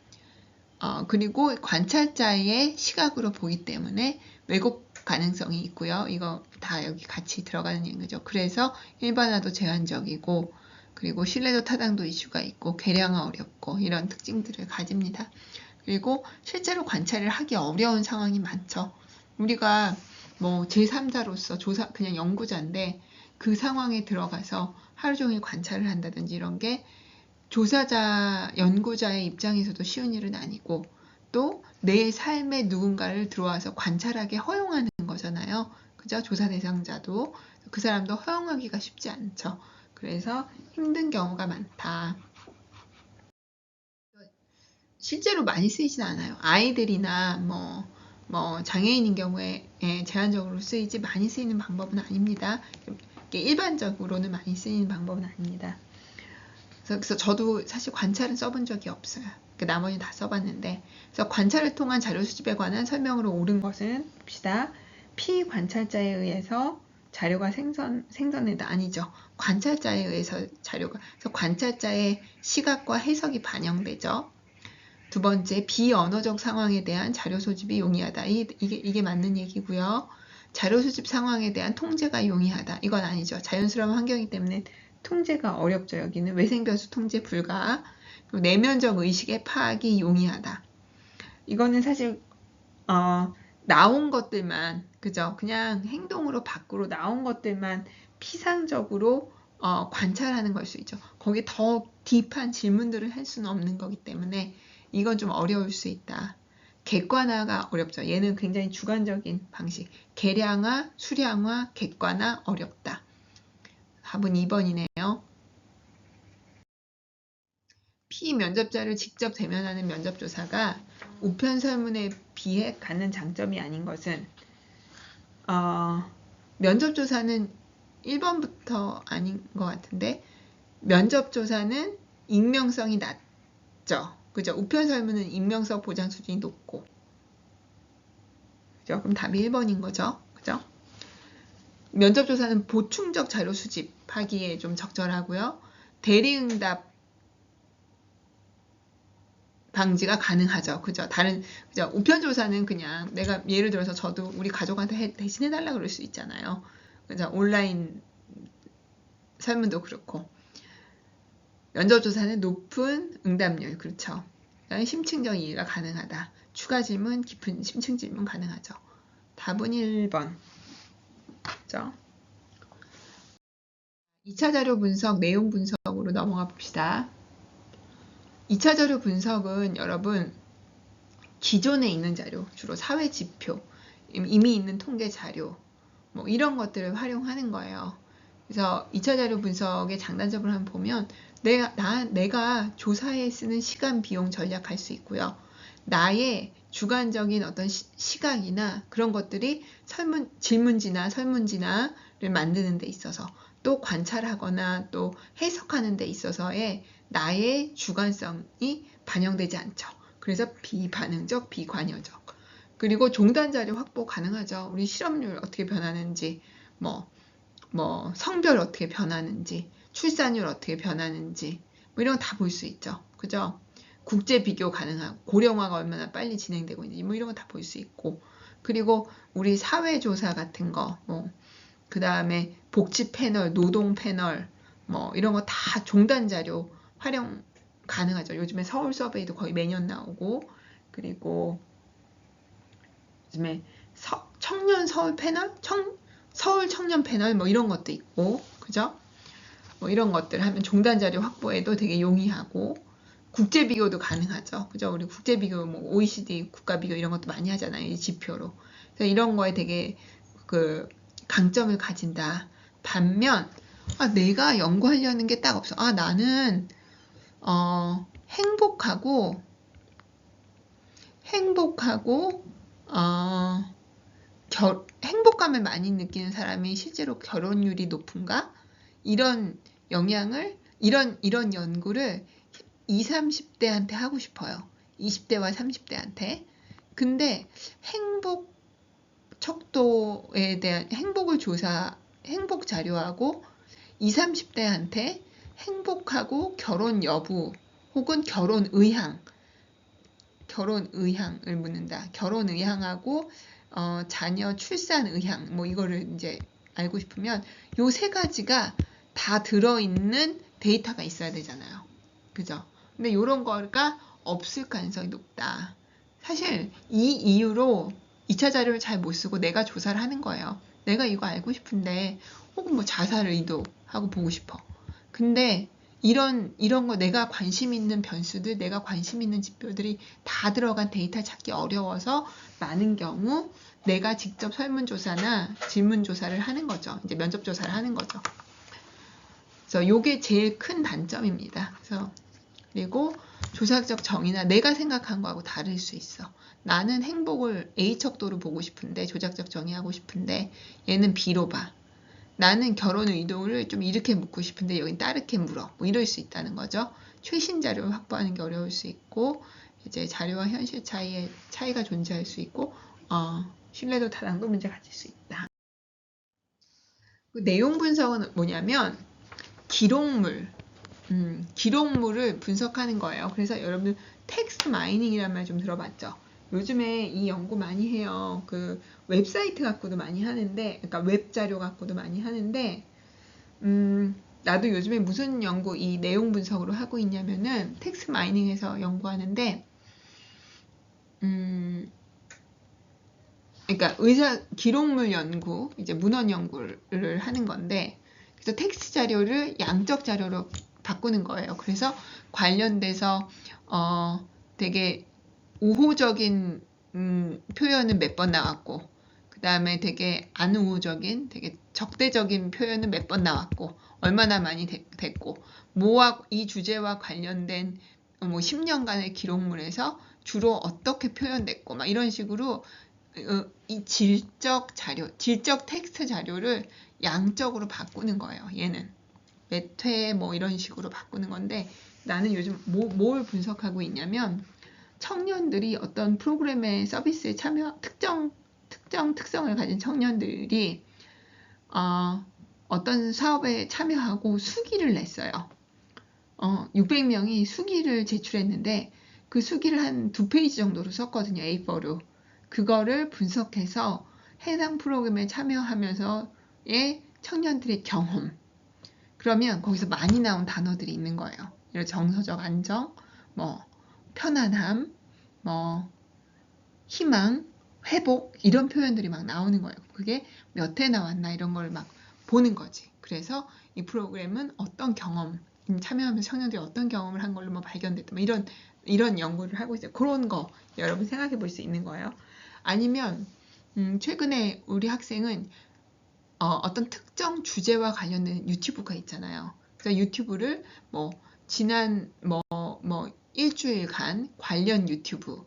그리고 관찰자의 시각으로 보기 때문에 왜곡 가능성이 있고요. 이거 다 여기 같이 들어가는 얘기죠. 그래서 일반화도 제한적이고, 그리고 신뢰도 타당도 이슈가 있고, 계량화 어렵고, 이런 특징들을 가집니다. 그리고 실제로 관찰을 하기 어려운 상황이 많죠. 우리가 뭐 제3자로서 그냥 연구자인데 그 상황에 들어가서 하루 종일 관찰을 한다든지 이런 게 조사자, 연구자의 입장에서도 쉬운 일은 아니고, 또 내 삶에 누군가를 들어와서 관찰하게 허용하는 거잖아요. 그죠? 조사 대상자도 그 사람도 허용하기가 쉽지 않죠. 그래서 힘든 경우가 많다. 실제로 많이 쓰이진 않아요. 아이들이나 뭐 장애인인 경우에 제한적으로 쓰이지 많이 쓰이는 방법은 아닙니다. 일반적으로는 많이 쓰이는 방법은 아닙니다. 그래서 저도 사실 관찰은 써본 적이 없어요. 나머지 다 써봤는데, 그래서 관찰을 통한 자료 수집에 관한 설명으로 옳은 것은 봅시다. 피관찰자에 의해서 자료가 생성된다. 아니죠. 관찰자에 의해서 자료가, 그래서 관찰자의 시각과 해석이 반영되죠. 두 번째, 비언어적 상황에 대한 자료 소집이 용이하다. 이게 맞는 얘기고요. 자료 수집 상황에 대한 통제가 용이하다. 이건 아니죠. 자연스러운 환경이기 때문에 통제가 어렵죠. 여기는 외생변수 통제 불가. 그리고 내면적 의식의 파악이 용이하다. 이거는 사실 나온 것들만, 그죠? 그냥 행동으로 밖으로 나온 것들만 피상적으로 관찰하는 걸 수 있죠. 거기 더 딥한 질문들을 할 수는 없는 거기 때문에 이건 좀 어려울 수 있다. 객관화가 어렵죠. 얘는 굉장히 주관적인 방식. 계량화, 수량화, 객관화 어렵다. 답은 2번이네요. 피면접자를 직접 대면하는 면접조사가 우편 설문에 비해 갖는 장점이 아닌 것은 면접조사는 1번부터 아닌 것 같은데 면접조사는 익명성이 낮죠. 그죠? 우편 설문은 익명성 보장 수준이 높고, 그죠? 그럼 답이 1번인 거죠. 그죠? 면접조사는 보충적 자료 수집하기에 좀 적절하고요. 대리응답 방지가 가능하죠. 그죠? 그죠? 우편조사는 그냥 내가 예를 들어서 저도 우리 가족한테 대신해달라 그럴 수 있잖아요. 그죠? 온라인 설문도 그렇고. 면접조사는 높은 응답률, 그렇죠. 심층적 이해가 가능하다. 추가 질문, 깊은 심층 질문 가능하죠. 답은 1번. 그죠? 2차 자료 분석, 내용 분석으로 넘어가 봅시다. 2차 자료 분석은 여러분 기존에 있는 자료, 주로 사회 지표, 이미 있는 통계 자료, 뭐 이런 것들을 활용하는 거예요. 그래서 2차 자료 분석의 장단점을 한번 보면 내가 조사에 쓰는 시간, 비용 절약할 수 있고요. 나의 주관적인 어떤 시각이나 그런 것들이 질문지나 설문지나를 만드는 데 있어서 또 관찰하거나 또 해석하는 데 있어서의 나의 주관성이 반영되지 않죠. 그래서 비반응적, 비관여적. 그리고 종단 자료 확보 가능하죠. 우리 실업률 어떻게 변하는지, 성별 어떻게 변하는지, 출산율 어떻게 변하는지, 뭐 이런 거 다 볼 수 있죠. 그죠? 국제 비교 가능하고, 고령화가 얼마나 빨리 진행되고 있는지, 뭐 이런 거 다 볼 수 있고, 그리고 우리 사회조사 같은 거, 그 다음에 복지 패널, 노동 패널, 이런 거 다 종단 자료 활용 가능하죠. 요즘에 서울 서베이도 거의 매년 나오고, 그리고 요즘에 청년 서울 패널, 서울 청년 패널 뭐 이런 것도 있고, 그죠? 뭐 이런 것들 하면 종단 자료 확보에도 되게 용이하고, 국제 비교도 가능하죠. 그죠? 우리 국제 비교, 뭐 OECD 국가 비교 이런 것도 많이 하잖아요. 이 지표로. 그래서 이런 거에 되게 그 강점을 가진다. 반면 내가 연구하려는 게 딱 없어. 나는 행복하고 행복감을 많이 느끼는 사람이 실제로 결혼율이 높은가? 이런 연구를 20, 30대한테 하고 싶어요. 20대와 30대한테. 근데 행복 척도에 대한 행복 자료하고 20, 30대한테 행복하고 결혼 여부 혹은 결혼 의향 결혼 의향을 묻는다. 결혼 의향하고 자녀 출산 의향 뭐 이거를 이제 알고 싶으면 요 세 가지가 다 들어있는 데이터가 있어야 되잖아요. 그죠? 근데 요런 거가 없을 가능성이 높다. 사실 이 이유로 2차 자료를 잘 못 쓰고 내가 조사를 하는 거예요. 내가 이거 알고 싶은데 혹은 뭐 자살 의도하고 보고 싶어. 근데 이런 거 내가 관심 있는 변수들, 내가 관심 있는 지표들이 다 들어간 데이터 찾기 어려워서 많은 경우 내가 직접 설문조사나 질문조사를 하는 거죠. 이제 면접조사를 하는 거죠. 그래서 요게 제일 큰 단점입니다. 그리고 조사적 정의나 내가 생각한 거하고 다를 수 있어. 나는 행복을 A 척도로 보고 싶은데 조작적 정의하고 싶은데 얘는 B로 봐. 나는 결혼 의도를 좀 이렇게 묻고 싶은데 여긴 따르게 물어. 뭐 이럴 수 있다는 거죠. 최신 자료를 확보하는 게 어려울 수 있고 이제 자료와 현실 차이가 존재할 수 있고 신뢰도 타당도 문제 가질 수 있다. 그 내용 분석은 뭐냐면 기록물을 분석하는 거예요. 그래서 여러분 텍스트 마이닝이라는 말 좀 들어봤죠? 요즘에 이 연구 많이 해요. 그 웹사이트 갖고도 많이 하는데, 그러니까 웹 자료 갖고도 많이 하는데, 나도 요즘에 무슨 연구, 이 내용 분석으로 하고 있냐면은 텍스트 마이닝에서 연구하는데, 그러니까 기록물 연구, 이제 문헌 연구를 하는 건데, 그래서 텍스트 자료를 양적 자료로 바꾸는 거예요. 그래서 관련돼서 되게 우호적인 표현은 몇 번 나왔고, 그 다음에 되게 안 우호적인, 되게 적대적인 표현은 몇 번 나왔고, 얼마나 많이 됐고, 이 주제와 관련된 뭐 10년간의 기록물에서 주로 어떻게 표현됐고, 막 이런 식으로 이 질적 텍스트 자료를 양적으로 바꾸는 거예요. 얘는 몇 회 뭐 이런 식으로 바꾸는 건데 나는 요즘 뭘 분석하고 있냐면 청년들이 어떤 프로그램의 서비스에 특정 특성을 가진 청년들이 어떤 사업에 참여하고 수기를 냈어요. 600명이 수기를 제출했는데 그 수기를 한 2페이지 정도로 썼거든요. A4로. 그거를 분석해서 해당 프로그램에 참여하면서의 청년들의 경험. 그러면 거기서 많이 나온 단어들이 있는 거예요. 이런 정서적 안정, 뭐 편안함, 뭐 희망, 회복 이런 표현들이 막 나오는 거예요. 그게 몇 회 나왔나 이런 걸 막 보는 거지. 그래서 이 프로그램은 어떤 경험, 참여하면서 청년들이 어떤 경험을 한 걸로 뭐 발견됐다. 뭐 이런 연구를 하고 있어요. 그런 거 여러분 생각해 볼 수 있는 거예요. 아니면 최근에 우리 학생은 어떤 특정 주제와 관련된 유튜브가 있잖아요. 그래서 유튜브를 뭐 지난 뭐 일주일간 관련 유튜브.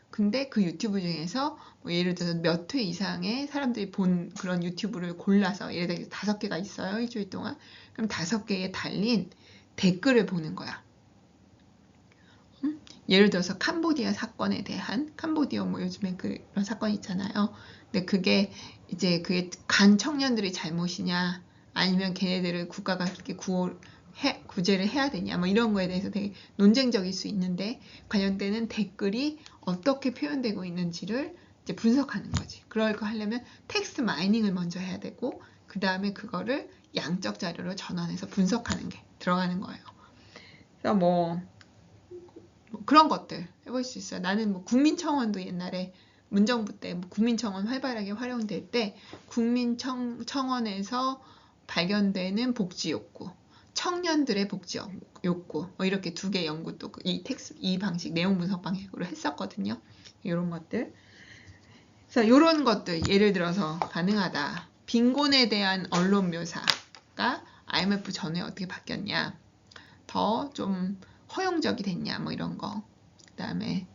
근데 그 유튜브 중에서 뭐 예를 들어서 몇 회 이상의 사람들이 본 그런 유튜브를 골라서 예를 들어서 5개가 있어요. 일주일 동안. 그럼 5개에 달린 댓글을 보는 거야. 예를 들어서 캄보디아 사건에 대한 캄보디아 뭐 요즘에 그런 사건 있잖아요. 근데 그게 간 청년들의 잘못이냐 아니면 걔네들을 국가가 그렇게 구제를 해야 되냐 뭐 이런 거에 대해서 되게 논쟁적일 수 있는데 관련되는 댓글이 어떻게 표현되고 있는지를 이제 분석하는 거지. 그럴 거 하려면 텍스트 마이닝을 먼저 해야 되고 그 다음에 그거를 양적 자료로 전환해서 분석하는 게 들어가는 거예요. 그래서 뭐 그런 것들 해볼 수 있어요. 나는 뭐 국민청원도 옛날에 문정부 때 국민청원 활발하게 활용될 때 국민청원에서 발견되는 복지 욕구, 청년들의 복지 욕구 뭐 이렇게 2개 연구도 이 방식 내용 분석 방식으로 했었거든요. 이런 것들. 그래서 이런 것들 예를 들어서 가능하다. 빈곤에 대한 언론 묘사가 IMF 전후에 어떻게 바뀌었냐. 더 좀 허용적이 됐냐 뭐 이런 거. 그다음에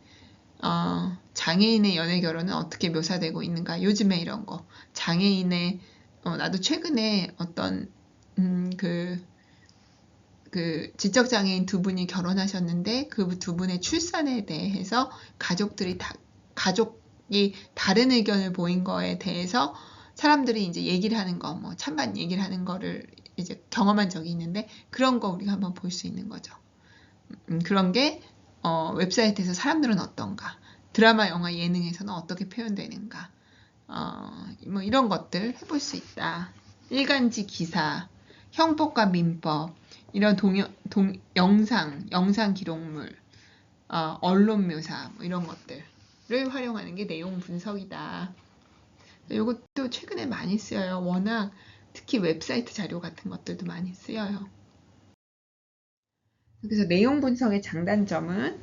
장애인의 연애 결혼은 어떻게 묘사되고 있는가 요즘에 이런 거. 장애인의 나도 최근에 어떤 그 지적 장애인 2분이 결혼하셨는데 그 2분의 출산에 대해서 가족이 다른 의견을 보인 거에 대해서 사람들이 이제 얘기를 하는 거, 뭐 찬반 얘기를 하는 거를 이제 경험한 적이 있는데 그런 거 우리가 한번 볼 수 있는 거죠. 그런 게 웹사이트에서 사람들은 어떤가, 드라마, 영화, 예능에서는 어떻게 표현되는가, 뭐 이런 것들 해볼 수 있다. 일간지 기사, 형법과 민법, 이런 영상 기록물, 언론 묘사, 뭐 이런 것들을 활용하는 게 내용 분석이다. 이것도 최근에 많이 쓰여요. 워낙 특히 웹사이트 자료 같은 것들도 많이 쓰여요. 그래서 내용 분석의 장단점은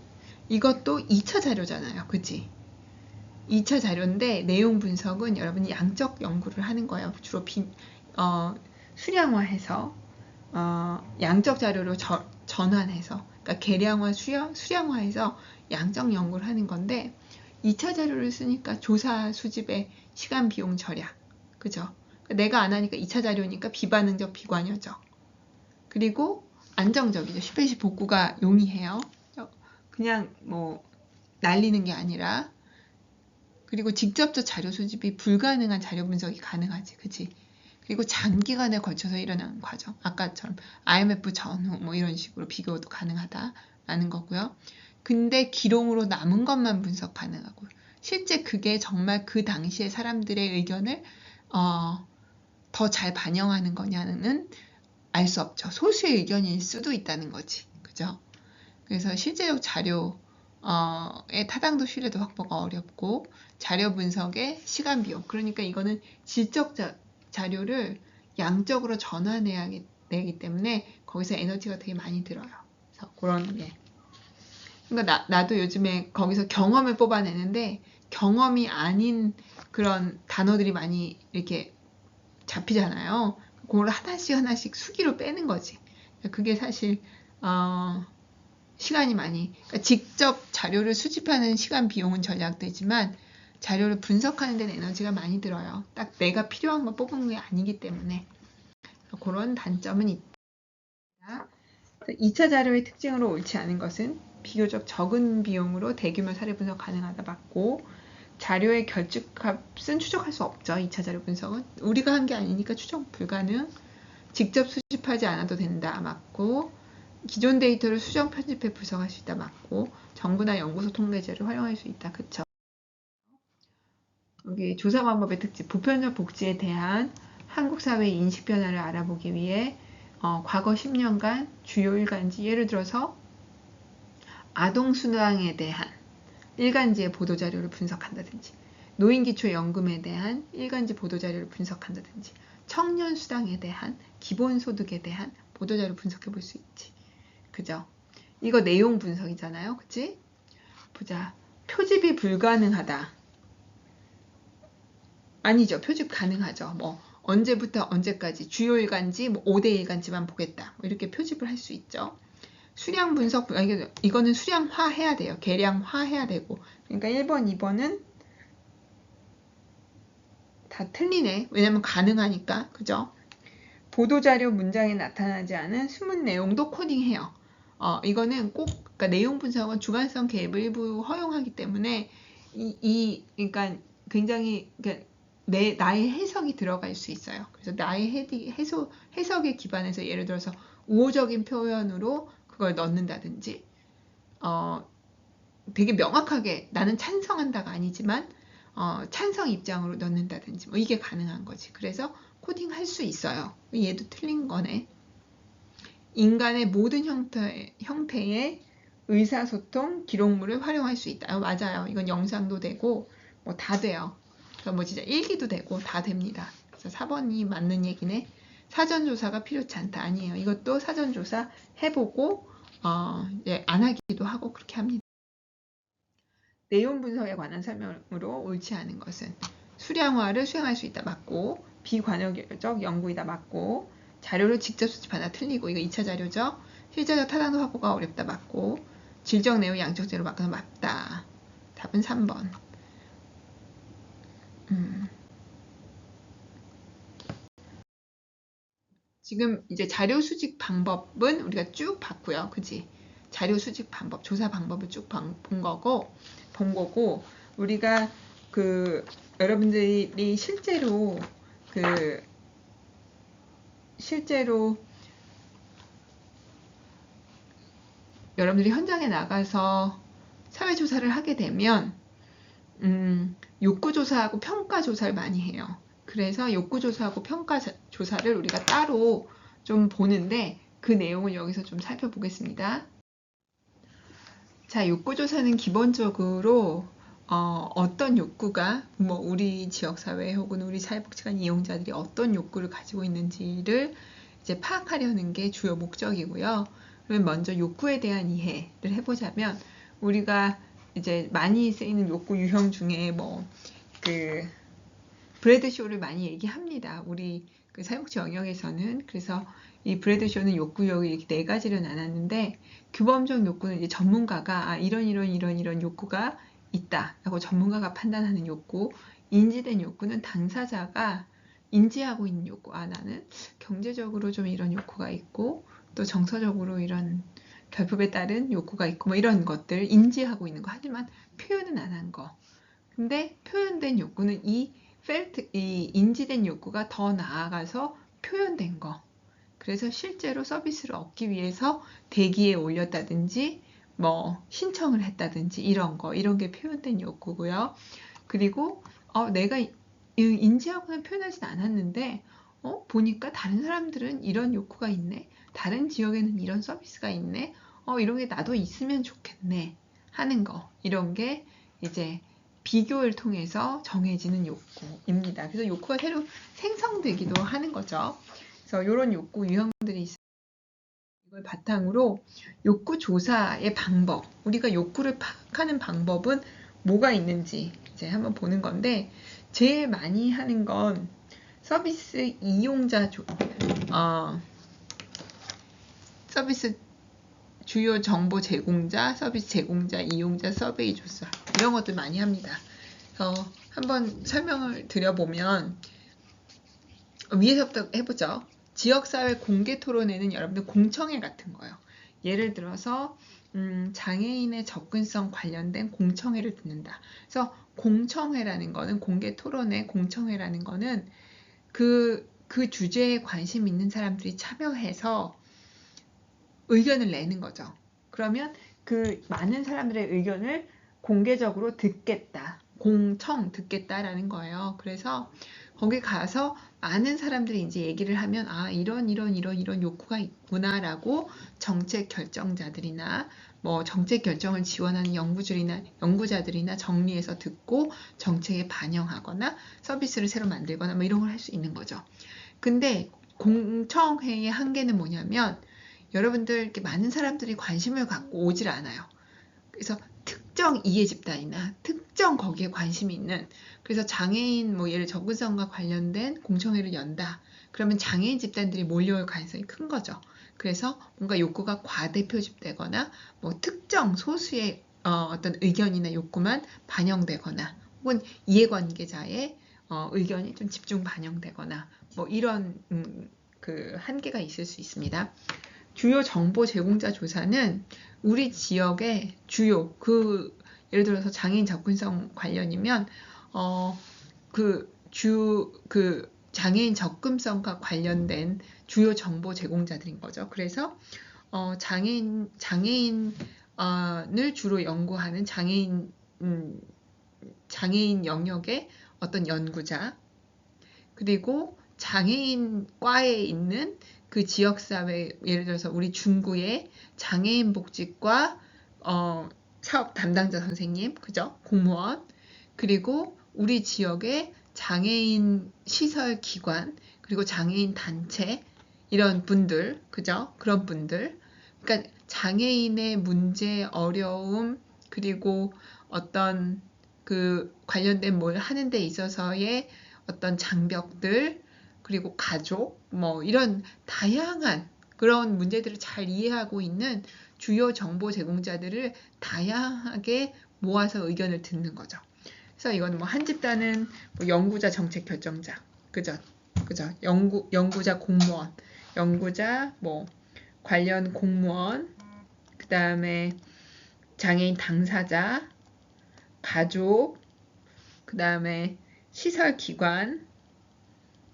이것도 2차 자료잖아요. 그치? 2차 자료인데 내용 분석은 여러분이 양적 연구를 하는 거예요. 주로 수량화해서 양적 자료로 전환해서, 그러니까 계량화, 수량화해서 양적 연구를 하는 건데 2차 자료를 쓰니까 조사 수집의 시간 비용 절약, 그죠? 내가 안 하니까 2차 자료니까 비반응적 비관여적, 그리고 안정적이죠. 10회씩 복구가 용이해요. 그냥 뭐 날리는 게 아니라, 그리고 직접적 자료 수집이 불가능한 자료 분석이 가능하지, 그치? 그리고 장기간에 걸쳐서 일어나는 과정, 아까처럼 IMF 전후 뭐 이런 식으로 비교도 가능하다라는 거고요. 근데 기록으로 남은 것만 분석 가능하고, 실제 그게 정말 그 당시에 사람들의 의견을 더 잘 반영하는 거냐는 알 수 없죠. 소수의 의견일 수도 있다는 거지, 그죠? 그래서 실제적 자료의 타당도 신뢰도 확보가 어렵고, 자료 분석의 시간 비용, 그러니까 이거는 질적 자료를 양적으로 전환해야 되기 때문에 거기서 에너지가 되게 많이 들어요. 그래서 그런 게. 그러니까 나도 요즘에 거기서 경험을 뽑아내는데 경험이 아닌 그런 단어들이 많이 이렇게 잡히잖아요. 그걸 하나씩 수기로 빼는 거지. 그게 사실 시간이 많이, 그러니까 직접 자료를 수집하는 시간 비용은 절약되지만 자료를 분석하는 데는 에너지가 많이 들어요. 딱 내가 필요한 거 뽑은 게 아니기 때문에 그런 단점은 있다. 2차 자료의 특징으로 옳지 않은 것은 비교적 적은 비용으로 대규모 사례 분석 가능하다 맞고, 자료의 결집값은 추적할 수 없죠. 2차 자료 분석은 우리가 한 게 아니니까 추적 불가능. 직접 수집하지 않아도 된다 맞고, 기존 데이터를 수정 편집해 분석할 수 있다 맞고, 정부나 연구소 통계제를 활용할 수 있다. 그쵸? 여기 조사 방법의 특징, 보편적 복지에 대한 한국 사회의 인식 변화를 알아보기 위해 과거 10년간 주요 일간지, 예를 들어서 아동 수당에 대한 일간지의 보도자료를 분석한다든지, 노인기초연금에 대한 일간지 보도자료를 분석한다든지, 청년 수당에 대한, 기본소득에 대한 보도자료 분석해 볼 수 있지. 그죠? 이거 내용 분석이잖아요. 그치? 보자. 표집이 불가능하다. 아니죠. 표집 가능하죠. 뭐 언제부터 언제까지 주요 일간지 뭐 5대 일간지만 보겠다. 뭐 이렇게 표집을 할 수 있죠. 수량 분석, 이거는 수량화 해야 돼요. 계량화 해야 되고. 그러니까 1번, 2번은 다 틀리네. 왜냐면 가능하니까. 그죠? 보도자료 문장에 나타나지 않은 숨은 내용도 코딩해요. 이거는 꼭, 그러니까 내용 분석은 주관성 개입을 일부 허용하기 때문에 그러니까 굉장히, 그러니까 나의 해석이 들어갈 수 있어요. 그래서 나의 해석에 기반해서 예를 들어서 우호적인 표현으로 그걸 넣는다든지, 되게 명확하게 나는 찬성한다가 아니지만 찬성 입장으로 넣는다든지, 뭐 이게 가능한 거지. 그래서 코딩할 수 있어요. 얘도 틀린 거네. 인간의 모든 형태의 의사소통 기록물을 활용할 수 있다. 맞아요. 이건 영상도 되고 뭐 다 돼요. 그러니까 뭐 진짜 일기도 되고 다 됩니다. 그래서 4번이 맞는 얘기네. 사전조사가 필요치 않다. 아니에요. 이것도 사전조사 해보고 이제 안 하기도 하고 그렇게 합니다. 내용 분석에 관한 설명으로 옳지 않은 것은 수량화를 수행할 수 있다 맞고, 비관여적 연구이다 맞고, 자료를 직접 수집하다 틀리고, 이거 2차 자료죠. 실제적 타당도 확보가 어렵다 맞고, 질적 내용 양적 자료 맞거나 맞다. 답은 3번. 지금 이제 자료 수집 방법은 우리가 쭉 봤고요. 그지? 자료 수집 방법, 조사 방법을 쭉 본 거고, 우리가 여러분들이 실제로 여러분들이 현장에 나가서 사회조사를 하게 되면 욕구조사하고 평가조사를 많이 해요. 그래서 욕구조사하고 평가조사를 우리가 따로 좀 보는데 그 내용을 여기서 좀 살펴보겠습니다. 자, 욕구조사는 기본적으로 어떤 욕구가 뭐 우리 지역사회 혹은 우리 사회복지관 이용자들이 어떤 욕구를 가지고 있는지를 이제 파악하려는 게 주요 목적이고요. 그러면 먼저 욕구에 대한 이해를 해보자면 우리가 이제 많이 쓰이는 욕구 유형 중에 뭐 그 브래드쇼를 많이 얘기합니다. 우리 그 사회복지 영역에서는. 그래서 이 브래드쇼는 욕구 유형이 이렇게 4가지로 나눴는데 규범적 욕구는 이제 전문가가 이런 욕구가 있다라고 전문가가 판단하는 욕구. 인지된 욕구는 당사자가 인지하고 있는 욕구. 나는 경제적으로 좀 이런 욕구가 있고 또 정서적으로 이런 결핍에 따른 욕구가 있고 뭐 이런 것들 인지하고 있는 거. 하지만 표현은 안 한 거. 근데 표현된 욕구는 이 인지된 욕구가 더 나아가서 표현된 거. 그래서 실제로 서비스를 얻기 위해서 대기에 올렸다든지 뭐 신청을 했다든지 이런 게 표현된 욕구고요. 그리고 내가 인지하고는 표현하진 않았는데 보니까 다른 사람들은 이런 욕구가 있네. 다른 지역에는 이런 서비스가 있네. 이런 게 나도 있으면 좋겠네 하는 거. 이런 게 이제 비교를 통해서 정해지는 욕구입니다. 그래서 욕구가 새로 생성되기도 하는 거죠. 그래서 이런 욕구 유형들이 있어요. 이걸 바탕으로 욕구 조사의 방법, 우리가 욕구를 파악하는 방법은 뭐가 있는지 이제 한번 보는 건데 제일 많이 하는 건 서비스 이용자 서비스 주요 정보 제공자, 서비스 제공자, 이용자 서베이 조사 이런 것들 많이 합니다. 그래서 한번 설명을 드려보면 위에서부터 해보죠. 지역사회 공개 토론회는 여러분들 공청회 같은 거예요. 예를 들어서 장애인의 접근성 관련된 공청회를 듣는다. 그래서 공청회라는 거는 공개 토론회, 공청회라는 거는 그 주제에 관심 있는 사람들이 참여해서 의견을 내는 거죠. 그러면 그 많은 사람들의 의견을 공개적으로 듣겠다. 듣겠다라는 거예요. 그래서 거기 가서 많은 사람들이 이제 얘기를 하면 이런 욕구가 있구나라고 정책 결정자들이나 뭐 정책 결정을 지원하는 연구자들이나 정리해서 듣고 정책에 반영하거나 서비스를 새로 만들거나 뭐 이런 걸 할 수 있는 거죠. 근데 공청회의 한계는 뭐냐면 여러분들 이렇게 많은 사람들이 관심을 갖고 오질 않아요. 그래서 특정 이해 집단이나 특정 거기에 관심이 있는 그래서 장애인 뭐 예를 접근성과 관련된 공청회를 연다. 그러면 장애인 집단들이 몰려올 가능성이 큰 거죠. 그래서 뭔가 욕구가 과대표집되거나 뭐 특정 소수의 어떤 의견이나 욕구만 반영되거나 혹은 이해관계자의 의견이 좀 집중 반영되거나 뭐 이런 그 한계가 있을 수 있습니다. 주요 정보 제공자 조사는 우리 지역의 주요 예를 들어서 장애인 접근성 관련이면 장애인 접근성과 관련된 주요 정보 제공자들인 거죠. 그래서 장애인을 주로 연구하는 장애인 영역의 어떤 연구자 그리고 장애인과에 있는 그 지역사회 예를 들어서 우리 중구의 장애인 복지과 사업 담당자 선생님, 그죠? 공무원 그리고 우리 지역의 장애인 시설 기관 그리고 장애인 단체 이런 분들, 그죠? 그런 분들 그러니까 장애인의 문제, 어려움 그리고 어떤 그 관련된 뭘 하는 데 있어서의 어떤 장벽들 그리고 가족 뭐 이런 다양한 그런 문제들을 잘 이해하고 있는 주요 정보 제공자들을 다양하게 모아서 의견을 듣는 거죠. 그래서 이건 뭐 한 집단은 뭐 연구자 정책 결정자 그죠 연구자 공무원 연구자 뭐 관련 공무원 그 다음에 장애인 당사자 가족 그 다음에 시설기관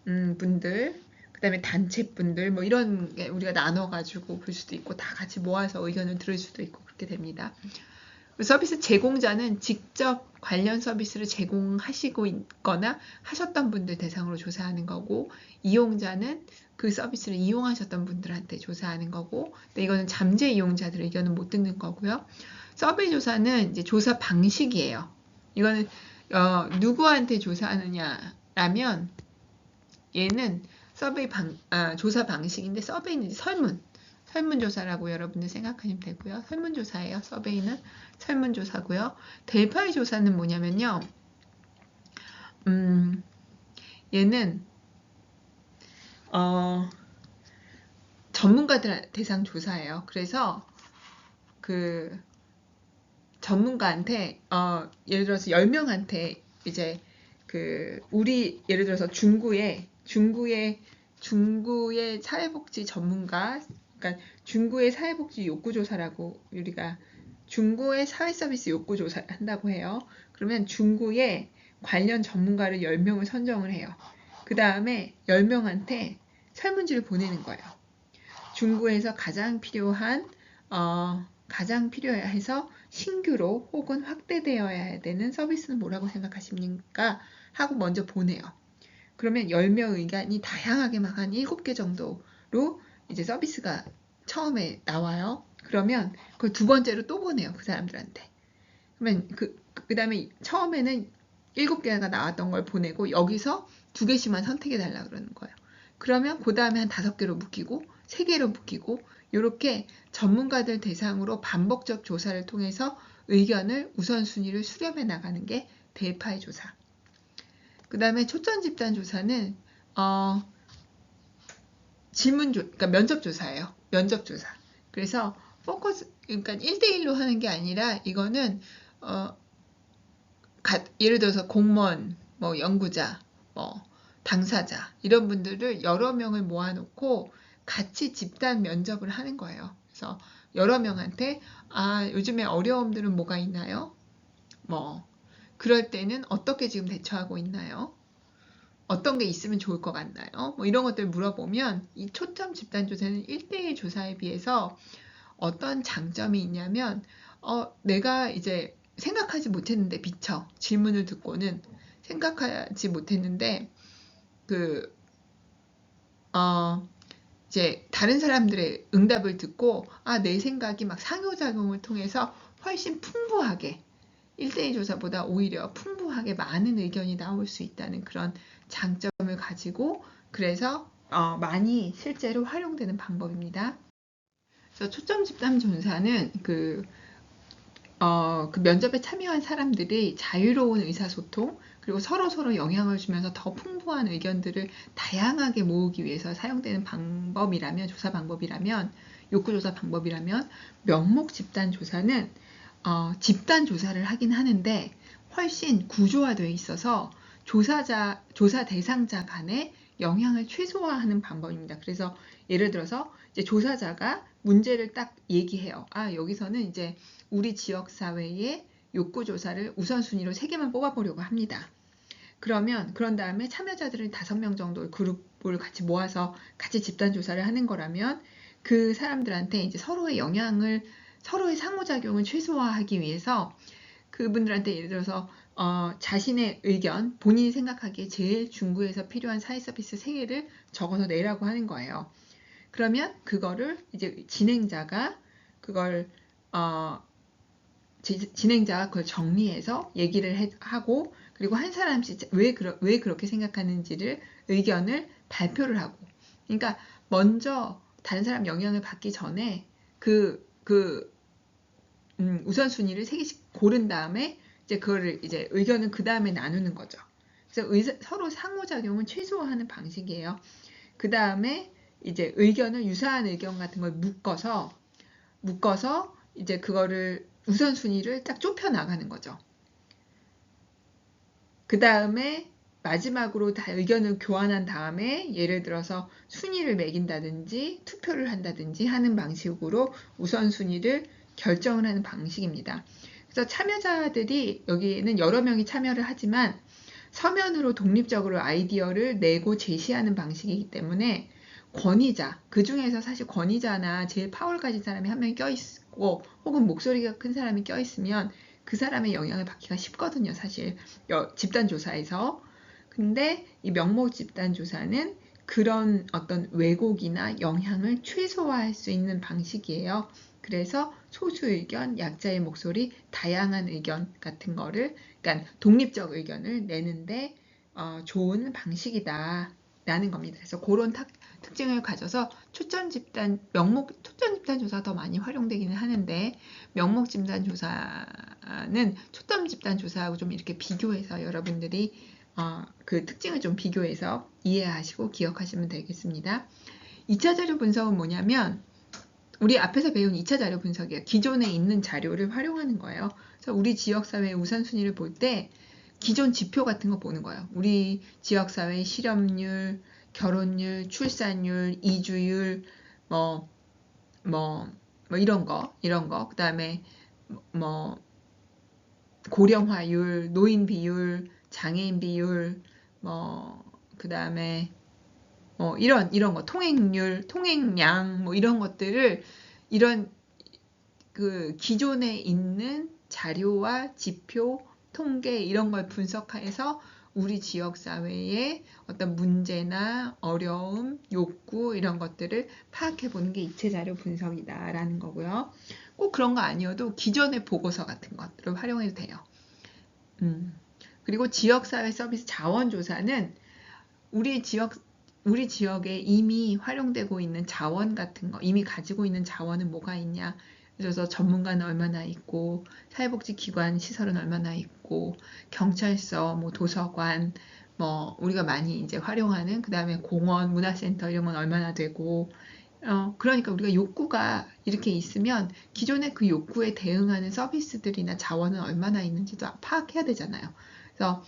분들 그 그다음에 단체분들 뭐 이런 게 우리가 나눠가지고 볼 수도 있고 다 같이 모아서 의견을 들을 수도 있고 그렇게 됩니다. 서비스 제공자는 직접 관련 서비스를 제공하시고 있거나 하셨던 분들 대상으로 조사하는 거고, 이용자는 그 서비스를 이용하셨던 분들한테 조사하는 거고, 근데 이거는 잠재 이용자들 의견은 못 듣는 거고요. 서베이 조사는 이제 조사 방식이에요. 이거는 누구한테 조사하느냐라면 얘는 조사 방식인데, 서베이는 이제 설문조사라고 여러분들 생각하시면 되고요. 설문조사예요. 서베이는 설문조사고요. 델파이 조사는 뭐냐면요. 얘는 전문가들 대상 조사예요. 그래서 그 전문가한테 예를 들어서 10명한테 이제 우리 예를 들어서 중구의 사회복지 전문가, 그러니까 중구의 사회복지 욕구조사라고, 우리가 중구의 사회서비스 욕구조사를 한다고 해요. 그러면 중구의 관련 전문가를 10명을 선정을 해요. 그 다음에 10명한테 설문지를 보내는 거예요. 중구에서 가장 필요해서 신규로 혹은 확대되어야 되는 서비스는 뭐라고 생각하십니까? 하고 먼저 보내요. 그러면 10명 의견이 다양하게 막 한 7개 정도로 이제 서비스가 처음에 나와요. 그러면 그걸 두 번째로 또 보내요. 그 사람들한테. 그러면 그 다음에 처음에는 7개가 나왔던 걸 보내고 여기서 2개씩만 선택해 달라 그러는 거예요. 그러면 그 다음에 한 5개로 묶이고 3개로 묶이고, 이렇게 전문가들 대상으로 반복적 조사를 통해서 의견을 우선순위를 수렴해 나가는 게 델파이 조사. 그 다음에 초점 집단 조사는 그러니까 면접 조사예요. 면접 조사. 그래서 그러니까 1대1로 하는 게 아니라 이거는 예를 들어서 공무원, 뭐 연구자, 뭐 당사자 이런 분들을 여러 명을 모아놓고 같이 집단 면접을 하는 거예요. 그래서 여러 명한테 요즘에 어려움들은 뭐가 있나요? 뭐 그럴 때는 어떻게 지금 대처하고 있나요? 어떤 게 있으면 좋을 것 같나요? 뭐 이런 것들 물어보면, 이 초점 집단 조사는 1대1 조사에 비해서 어떤 장점이 있냐면 내가 이제 생각하지 못했는데 질문을 듣고는 생각하지 못했는데 이제 다른 사람들의 응답을 듣고 내 생각이 막 상호작용을 통해서 훨씬 풍부하게, 1대1 조사보다 오히려 풍부하게 많은 의견이 나올 수 있다는 그런 장점을 가지고, 그래서 많이 실제로 활용되는 방법입니다. 그래서 초점 집단 조사는 그 면접에 참여한 사람들이 자유로운 의사소통, 그리고 서로 영향을 주면서 더 풍부한 의견들을 다양하게 모으기 위해서 사용되는 방법이라면, 조사 방법이라면, 욕구조사 방법이라면, 명목 집단 조사는 집단 조사를 하긴 하는데 훨씬 구조화되어 있어서 조사 대상자 간의 영향을 최소화하는 방법입니다. 그래서 예를 들어서 이제 조사자가 문제를 딱 얘기해요. 여기서는 이제 우리 지역사회의 욕구조사를 우선순위로 3개만 뽑아보려고 합니다. 그런 다음에 참여자들을 5명 정도의 그룹을 같이 모아서 같이 집단조사를 하는 거라면, 그 사람들한테 이제 서로의 상호작용을 최소화하기 위해서 그분들한테 예를 들어서 자신의 의견, 본인이 생각하기에 제일 중구에서 필요한 사회서비스 3개를 적어서 내라고 하는 거예요. 그러면 그거를 이제 진행자가 그걸 정리해서 얘기를 하고, 그리고 한 사람씩 왜 그렇게 생각하는지를 의견을 발표를 하고, 그러니까 먼저 다른 사람 영향을 받기 전에 우선순위를 3개씩 고른 다음에 이제 그거를 이제 의견은 그 다음에 나누는 거죠. 그래서 서로 상호작용을 최소화하는 방식이에요. 그 다음에 이제 유사한 의견 같은 걸 묶어서 이제 그거를 우선순위를 딱 좁혀 나가는 거죠. 그 다음에 마지막으로 다 의견을 교환한 다음에 예를 들어서 순위를 매긴다든지 투표를 한다든지 하는 방식으로 우선순위를 결정을 하는 방식입니다. 그래서 참여자들이 여기에는 여러 명이 참여를 하지만 서면으로 독립적으로 아이디어를 내고 제시하는 방식이기 때문에 권위자, 그 중에서 사실 권위자나 제일 파워를 가진 사람이 한 명이 껴있고 혹은 목소리가 큰 사람이 껴있으면 그 사람의 영향을 받기가 쉽거든요, 사실 집단조사에서. 근데 이 명목 집단조사는 그런 어떤 왜곡이나 영향을 최소화할 수 있는 방식이에요. 그래서 소수 의견, 약자의 목소리, 다양한 의견 같은 거를, 그러니까 독립적 의견을 내는데 좋은 방식이다 라는 겁니다. 그래서 그런 특징을 가져서 초점 집단 조사가 더 많이 활용되기는 하는데, 명목 집단 조사는 초점 집단 조사하고 좀 이렇게 비교해서 여러분들이 그 특징을 좀 비교해서 이해하시고 기억하시면 되겠습니다. 2차 자료 분석은 뭐냐면 우리 앞에서 배운 2차 자료 분석이에요. 기존에 있는 자료를 활용하는 거예요. 그래서 우리 지역사회의 우선순위를 볼 때 기존 지표 같은 거 보는 거예요. 우리 지역사회의 실업률, 결혼율, 출산율, 이주율, 뭐 이런 거, 그 다음에 뭐 고령화율, 노인 비율, 장애인 비율, 그 다음에 이런 거, 통행률, 통행량, 이런 것들을, 이런 그 기존에 있는 자료와 지표, 통계 이런 걸 분석해서 우리 지역 사회의 어떤 문제나 어려움, 욕구 이런 것들을 파악해 보는 게 입체 자료 분석이다라는 거고요. 꼭 그런 거 아니어도 기존의 보고서 같은 것들을 활용해도 돼요. 그리고 지역사회 서비스 자원조사는 우리 지역에 이미 활용되고 있는 자원 같은 거, 이미 가지고 있는 자원은 뭐가 있냐. 그래서 전문가는 얼마나 있고, 사회복지기관 시설은 얼마나 있고, 경찰서, 도서관, 우리가 많이 이제 활용하는, 그 다음에 공원, 문화센터 이런 건 얼마나 되고, 그러니까 우리가 욕구가 이렇게 있으면 기존의 그 욕구에 대응하는 서비스들이나 자원은 얼마나 있는지도 파악해야 되잖아요. 그래서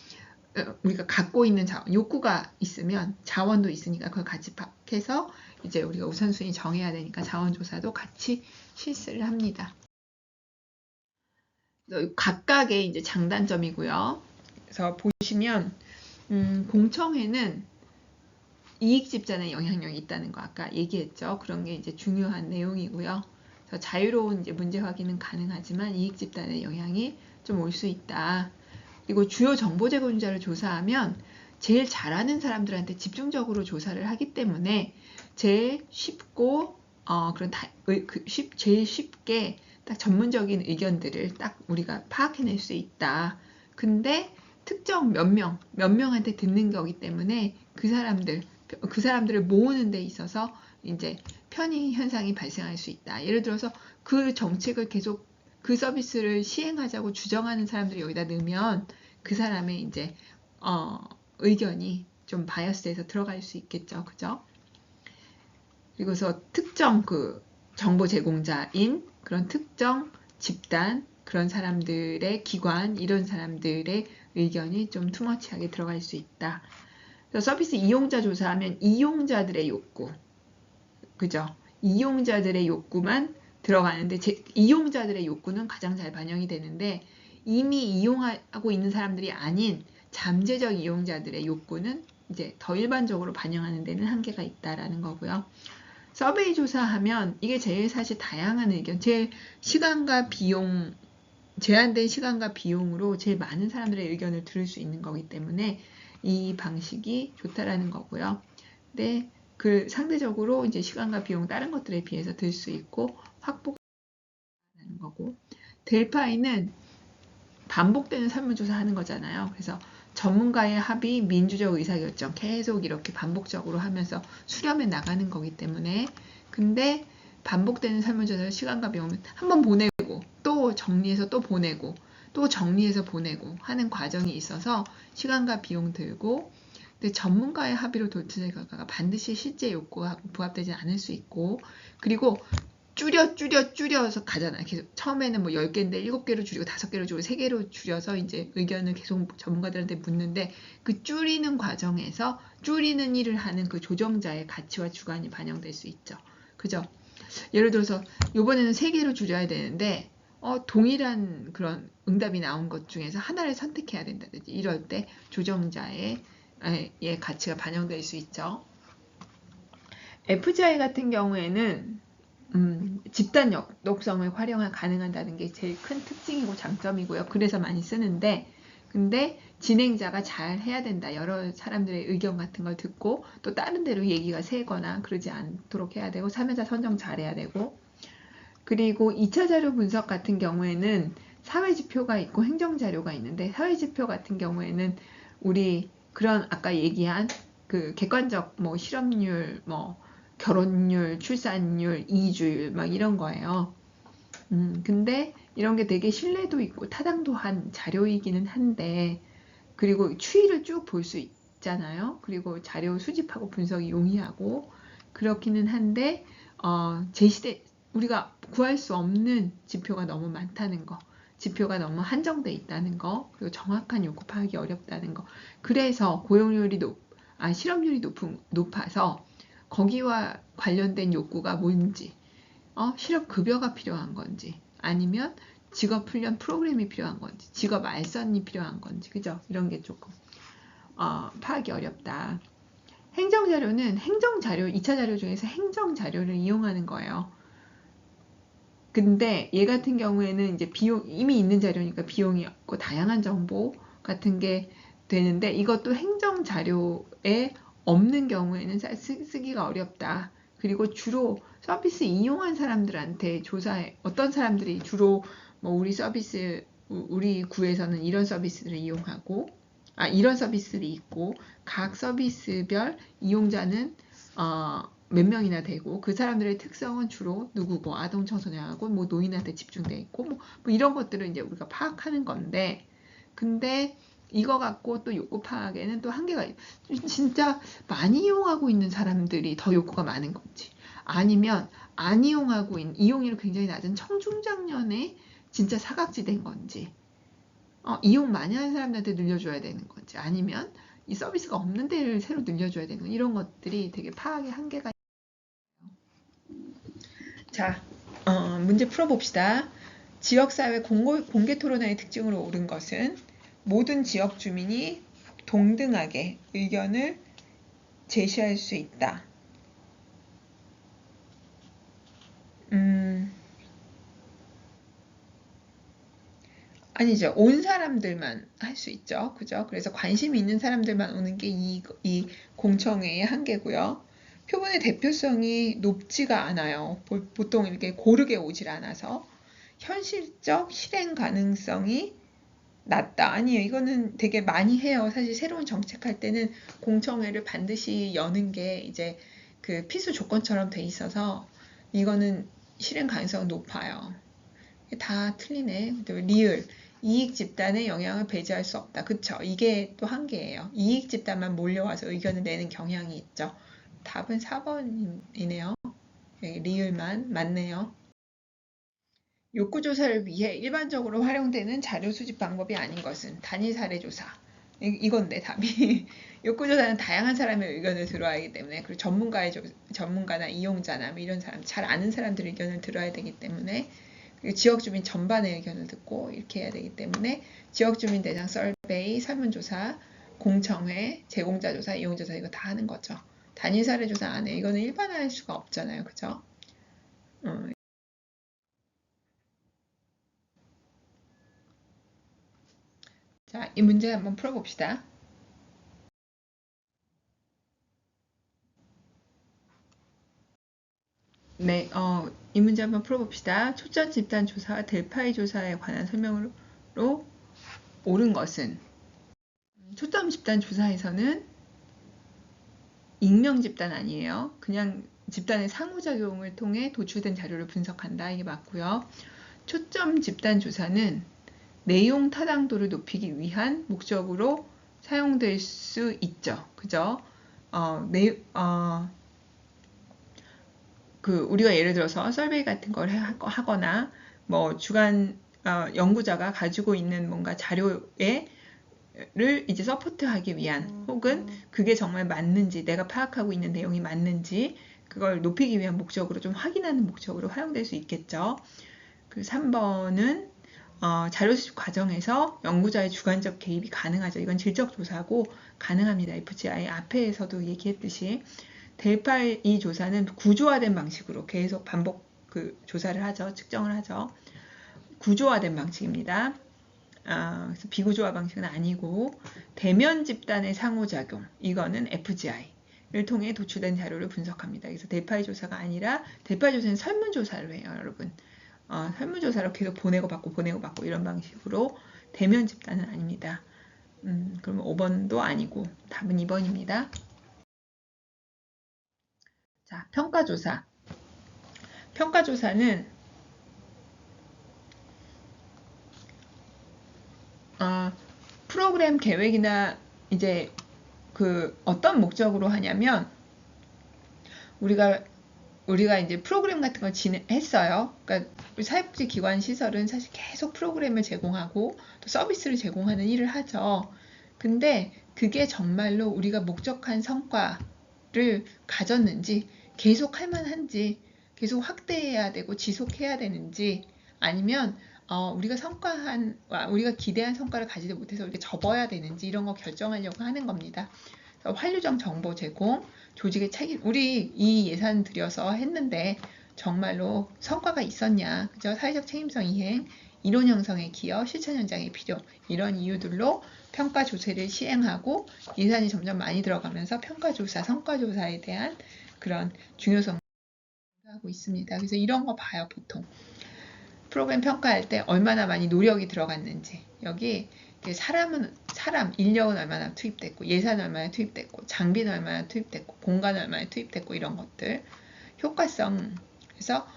우리가 갖고 있는 욕구가 있으면 자원도 있으니까 그걸 같이 파악해서 이제 우리가 우선순위 정해야 되니까 자원조사도 같이 실시를 합니다. 각각의 이제 장단점이고요. 그래서 보시면 공청회는 이익 집단의 영향력이 있다는 거 아까 얘기했죠. 그런 게 이제 중요한 내용이고요. 그래서 자유로운 이제 문제 확인은 가능하지만 이익 집단의 영향이 좀 올 수 있다. 그리고 주요 정보 제공자를 조사하면 제일 잘하는 사람들한테 집중적으로 조사를 하기 때문에 제일 쉽고 제일 쉽게 딱 전문적인 의견들을 딱 우리가 파악해낼 수 있다. 근데 특정 몇 명한테 듣는 거기 때문에 그 사람들을 모으는 데 있어서 이제 편의 현상이 발생할 수 있다. 예를 들어서 그 정책을 계속 그 서비스를 시행하자고 주장하는 사람들이 여기다 넣으면 그 사람의 이제 의견이 좀 바이어스에서 들어갈 수 있겠죠. 그죠? 그리고서 특정 그 정보 제공자인 그런 특정 집단, 그런 사람들의 기관, 이런 사람들의 의견이 좀 투머치하게 들어갈 수 있다. 그래서 서비스 이용자 조사하면 이용자들의 욕구, 그죠? 이용자들의 욕구만 들어가는데 이용자들의 욕구는 가장 잘 반영이 되는데 이미 이용하고 있는 사람들이 아닌 잠재적 이용자들의 욕구는 이제 더 일반적으로 반영하는 데는 한계가 있다라는 거고요. 서베이 조사하면 이게 제일 사실 다양한 의견, 제일 제한된 시간과 비용으로 제일 많은 사람들의 의견을 들을 수 있는 거기 때문에 이 방식이 좋다라는 거고요. 근데 그 상대적으로 이제 시간과 비용 다른 것들에 비해서 들 수 있고 확보가 되는 거고, 델파이는 반복되는 설문조사 하는 거잖아요. 그래서 전문가의 합의, 민주적 의사결정 계속 이렇게 반복적으로 하면서 수렴해 나가는 거기 때문에, 근데 반복되는 설문조사를 시간과 비용은 한번 보내고 또 정리해서 또 보내고 또 정리해서 보내고 하는 과정이 있어서 시간과 비용 들고, 근데 전문가의 합의로 도출된 결과가 반드시 실제 욕구하고 부합되지 않을 수 있고, 그리고 줄여서 가잖아요. 계속 처음에는 10개인데 7개로 줄이고 5개로 줄이고 3개로 줄여서 이제 의견을 계속 전문가들한테 묻는데, 그 줄이는 과정에서 줄이는 일을 하는 그 조정자의 가치와 주관이 반영될 수 있죠. 그죠? 예를 들어서 이번에는 3개로 줄여야 되는데 동일한 그런 응답이 나온 것 중에서 하나를 선택해야 된다든지 이럴 때 조정자의 가치가 반영될 수 있죠. FGI 같은 경우에는 집단 역독성을 가능하다는 게 제일 큰 특징이고 장점이고요. 그래서 많이 쓰는데, 근데 진행자가 잘 해야 된다. 여러 사람들의 의견 같은 걸 듣고 또 다른 데로 얘기가 새거나 그러지 않도록 해야 되고, 참여자 선정 잘 해야 되고, 그리고 2차 자료 분석 같은 경우에는 사회지표가 있고 행정자료가 있는데, 사회지표 같은 경우에는 우리 그런 아까 얘기한 그 객관적 뭐 실업률, 뭐 결혼율, 출산율, 이주율 막 이런 거예요. 근데 이런 게 되게 신뢰도 있고 타당도 한 자료이기는 한데, 그리고 추이를 쭉 볼 수 있잖아요. 그리고 자료 수집하고 분석이 용이하고 그렇기는 한데, 제시대 우리가 구할 수 없는 지표가 너무 많다는 거, 지표가 너무 한정돼 있다는 거, 그리고 정확한 요구 파악이 어렵다는 거. 그래서 고용률이 실업률이 높아서 거기와 관련된 욕구가 뭔지, 실업급여가 필요한 건지, 아니면 직업훈련 프로그램이 필요한 건지, 직업 알선이 필요한 건지, 그죠? 이런 게 조금 파악이 어렵다. 행정자료는 행정자료, 2차 자료 중에서 행정자료를 이용하는 거예요. 근데 얘 같은 경우에는 이제 이미 있는 자료니까 비용이 없고 다양한 정보 같은 게 되는데, 이것도 행정자료에 없는 경우에는 쓰기가 어렵다. 그리고 주로 서비스 이용한 사람들한테 조사해. 어떤 사람들이 주로 뭐 우리 구에서는 이런 서비스를 이용하고, 이런 서비스들이 있고, 각 서비스별 이용자는 몇 명이나 되고, 그 사람들의 특성은 주로 누구고, 아동 청소년하고 뭐 노인한테 집중돼 있고, 뭐 이런 것들을 이제 우리가 파악하는 건데, 근데 이거 갖고 또 욕구 파악에는 또 한계가 있어요. 진짜 많이 이용하고 있는 사람들이 더 욕구가 많은 건지, 아니면 안 이용하고 있는, 이용률이 굉장히 낮은 청중장년에 진짜 사각지대인 건지, 이용 많이 하는 사람들한테 늘려줘야 되는 건지, 아니면 이 서비스가 없는 데를 새로 늘려줘야 되는 건지, 이런 것들이 되게 파악의 한계가 있어요. 자, 문제 풀어봅시다. 지역사회 공개 토론회의 특징으로 옳은 것은 모든 지역 주민이 동등하게 의견을 제시할 수 있다. 아니죠. 온 사람들만 할 수 있죠. 그죠? 그래서 관심이 있는 사람들만 오는 게 이 공청회의 한계고요. 표본의 대표성이 높지가 않아요. 보통 이렇게 고르게 오질 않아서. 현실적 실행 가능성이 낮다. 아니에요. 이거는 되게 많이 해요. 사실 새로운 정책할 때는 공청회를 반드시 여는 게 이제 그 필수 조건처럼 돼 있어서 이거는 실행 가능성은 높아요. 다 틀리네. 리을. 이익 집단에 영향을 배제할 수 없다. 그쵸? 이게 또 한계예요. 이익 집단만 몰려와서 의견을 내는 경향이 있죠. 답은 4번이네요. 리을만 맞네요. 욕구조사를 위해 일반적으로 활용되는 자료 수집 방법이 아닌 것은 단일 사례 조사. 이건데 답이. 욕구조사는 다양한 사람의 의견을 들어야 하기 때문에, 그리고 전문가나 이용자나 뭐 이런 사람, 잘 아는 사람들의 의견을 들어야 되기 때문에, 그리고 지역주민 전반의 의견을 듣고 이렇게 해야 되기 때문에 지역주민 대상 서베이, 설문조사, 공청회, 제공자조사, 이용조사 이거 다 하는 거죠. 단일 사례 조사 안 해. 이거는 일반화할 수가 없잖아요. 그죠? 자, 이 문제 한번 풀어봅시다. 네, 이 문제 한번 풀어봅시다. 초점 집단 조사와 델파이 조사에 관한 설명으로 옳은 것은, 초점 집단 조사에서는 익명 집단 아니에요. 그냥 집단의 상호작용을 통해 도출된 자료를 분석한다. 이게 맞고요. 초점 집단 조사는 내용 타당도를 높이기 위한 목적으로 사용될 수 있죠. 그죠? 우리가 예를 들어서 설베이 같은 걸 하거나 뭐 주간 연구자가 가지고 있는 뭔가 자료를 이제 서포트하기 위한, 혹은 그게 정말 맞는지, 내가 파악하고 있는 내용이 맞는지 그걸 높이기 위한 목적으로, 좀 확인하는 목적으로 활용될 수 있겠죠. 그 3번은 자료 수집 과정에서 연구자의 주관적 개입이 가능하죠. 이건 질적 조사고 가능합니다. FGI 앞에서도 얘기했듯이. 대파이 조사는 구조화된 방식으로 계속 반복 조사를 하죠. 측정을 하죠. 구조화된 방식입니다. 그래서 비구조화 방식은 아니고, 대면 집단의 상호작용, 이거는 FGI를 통해 도출된 자료를 분석합니다. 그래서 대파이 조사가 아니라, 대파이 조사는 설문조사를 해요, 여러분. 설문조사로 계속 보내고 받고 이런 방식으로. 대면 집단은 아닙니다. 그럼 5번도 아니고 답은 2번입니다. 자, 평가조사. 평가조사는 프로그램 계획이나 이제 어떤 목적으로 하냐면, 우리가 이제 프로그램 같은 걸 했어요. 그러니까 사회복지기관 시설은 사실 계속 프로그램을 제공하고 또 서비스를 제공하는 일을 하죠. 근데 그게 정말로 우리가 목적한 성과를 가졌는지, 계속 할 만한지, 계속 확대해야 되고 지속해야 되는지, 아니면 우리가 기대한 성과를 가지지 못해서 우리가 접어야 되는지, 이런 거 결정하려고 하는 겁니다. 환류적 정보 제공, 조직의 책임, 우리 이 예산 들여서 했는데 정말로 성과가 있었냐, 그죠? 사회적 책임성 이행, 이론 형성의 기여, 실천 현장의 필요, 이런 이유들로 평가조사를 시행하고 예산이 점점 많이 들어가면서 평가조사, 성과조사에 대한 그런 중요성을 하고 있습니다. 그래서 이런 거 봐요, 보통. 프로그램 평가할 때 얼마나 많이 노력이 들어갔는지, 여기 인력은 얼마나 투입됐고, 예산 얼마나 투입됐고, 장비는 얼마나 투입됐고, 공간 얼마나 투입됐고, 이런 것들. 효과성. 그래서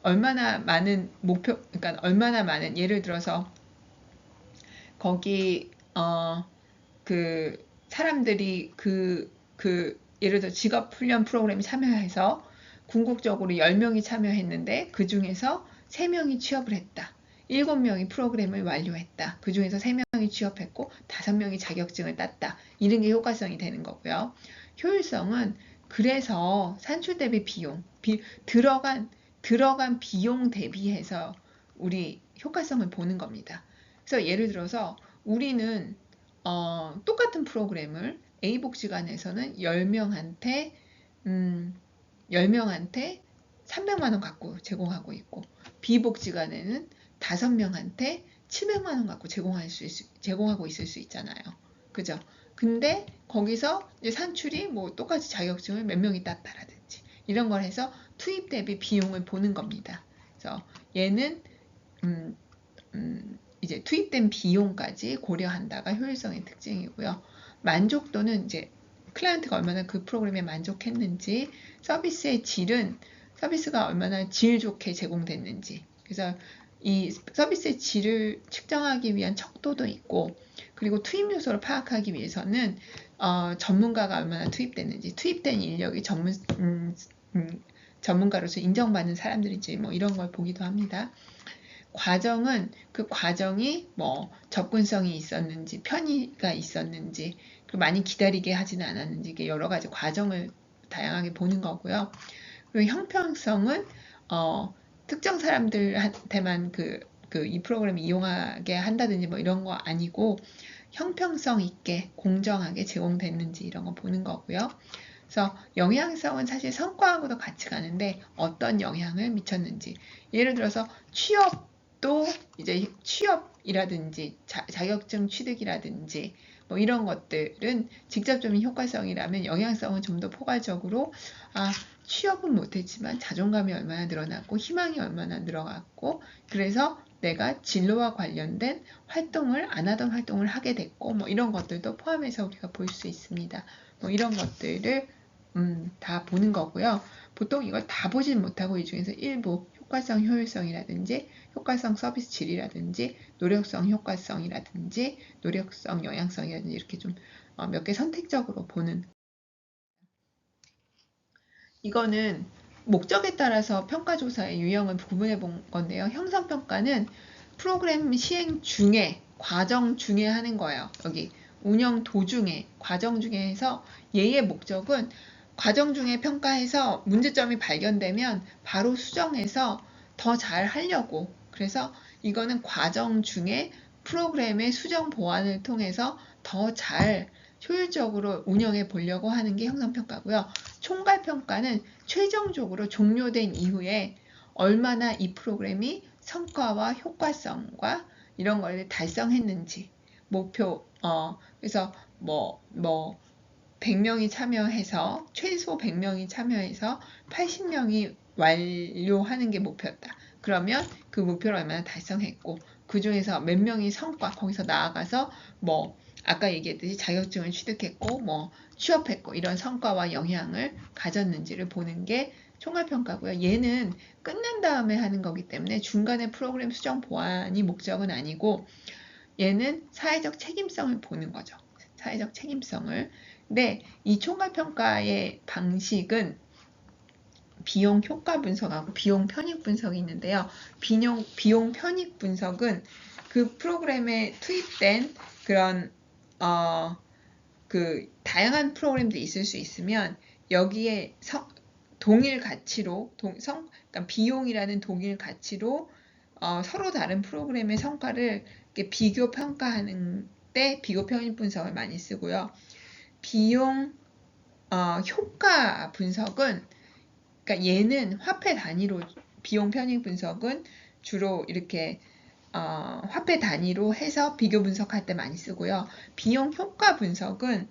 얼마나 많은 그러니까 얼마나 많은, 예를 들어서 거기 사람들이 예를 들어 직업훈련 프로그램 참여해서 궁극적으로 10명이 참여했는데 그 중에서 3명이 취업을 했다. 7명이 프로그램을 완료했다. 그 중에서 3명이 취업했고 5명이 자격증을 땄다. 이런 게 효과성이 되는 거고요. 효율성은 그래서 산출 대비 비용, 들어간 비용 대비해서 우리 효과성을 보는 겁니다. 그래서 예를 들어서 우리는 똑같은 프로그램을 A복지관에서는 10명한테 300만 원 갖고 제공하고 있고, B복지관에는 5명한테 700만 원 갖고 제공하고 있을 수 있잖아요. 그죠? 근데 거기서 이제 산출이 뭐 똑같이 자격증을 몇 명이 땄다라든지 이런 걸 해서 투입 대비 비용을 보는 겁니다. 그래서 얘는 이제 투입된 비용까지 고려한다가 효율성의 특징이고요. 만족도는 이제 클라이언트가 얼마나 그 프로그램에 만족했는지, 서비스의 질은 서비스가 얼마나 질 좋게 제공됐는지, 그래서 이 서비스의 질을 측정하기 위한 척도도 있고, 그리고 투입 요소를 파악하기 위해서는 전문가가 얼마나 투입됐는지, 투입된 인력이 전문가로서 인정받는 사람들인지 뭐 이런 걸 보기도 합니다. 과정은 그 과정이 뭐 접근성이 있었는지, 편의가 있었는지, 그리고 많이 기다리게 하지는 않았는지, 이게 여러 가지 과정을 다양하게 보는 거고요. 그리고 형평성은 특정 사람들한테만 이 프로그램을 이용하게 한다든지 뭐 이런 거 아니고, 형평성 있게 공정하게 제공됐는지 이런 거 보는 거고요. 그래서 영향성은 사실 성과하고도 같이 가는데 어떤 영향을 미쳤는지, 예를 들어서 취업도 이제 취업이라든지 자격증 취득이라든지 뭐 이런 것들은 직접적인 효과성이라면, 영향성은 좀 더 포괄적으로 취업은 못했지만 자존감이 얼마나 늘어났고 희망이 얼마나 늘어갔고, 그래서 내가 진로와 관련된 활동을 안 하던 활동을 하게 됐고, 뭐 이런 것들도 포함해서 우리가 볼 수 있습니다. 뭐 이런 것들을 다 보는 거고요. 보통 이걸 다 보진 못하고 이 중에서 일부 효과성 효율성이라든지, 효과성 서비스 질이라든지, 노력성 효과성이라든지, 노력성 영향성이라든지 이렇게 좀 몇 개 선택적으로 보는, 이거는 목적에 따라서 평가조사의 유형을 구분해 본 건데요. 형성평가는 프로그램 시행 중에, 과정 중에 하는 거예요. 여기 운영 도중에, 과정 중에 해서, 얘의 목적은 과정 중에 평가해서 문제점이 발견되면 바로 수정해서 더 잘 하려고, 그래서 이거는 과정 중에 프로그램의 수정 보완을 통해서 더 잘 효율적으로 운영해 보려고 하는 게 형성평가고요. 총괄평가는 최종적으로 종료된 이후에 얼마나 이 프로그램이 성과와 효과성과 이런 걸 달성했는지 목표 그래서 100명이 참여해서 최소 100명이 참여해서 80명이 완료하는 게 목표였다. 그러면 그 목표를 얼마나 달성했고 그 중에서 몇 명이 성과 거기서 나아가서 아까 얘기했듯이 자격증을 취득했고 취업했고 이런 성과와 영향을 가졌는지를 보는 게 총괄평가고요. 얘는 끝난 다음에 하는 거기 때문에 중간에 프로그램 수정 보완이 목적은 아니고 얘는 사회적 책임성을 보는 거죠. 사회적 책임성을. 근데 이 총괄평가의 방식은 비용 효과 분석하고 비용 편익 분석이 있는데요. 비용 편익 분석은 그 프로그램에 투입된 그런 그 다양한 프로그램들이 있을 수 있으면 여기에 동일 가치로 그러니까 비용이라는 동일 가치로 서로 다른 프로그램의 성과를 비교 평가하는 때 비교 편익 분석을 많이 쓰고요. 비용 효과 분석은 그러니까 얘는 화폐 단위로 비용 편익 분석은 주로 이렇게 화폐 단위로 해서 비교 분석할 때 많이 쓰고요. 비용 효과 분석은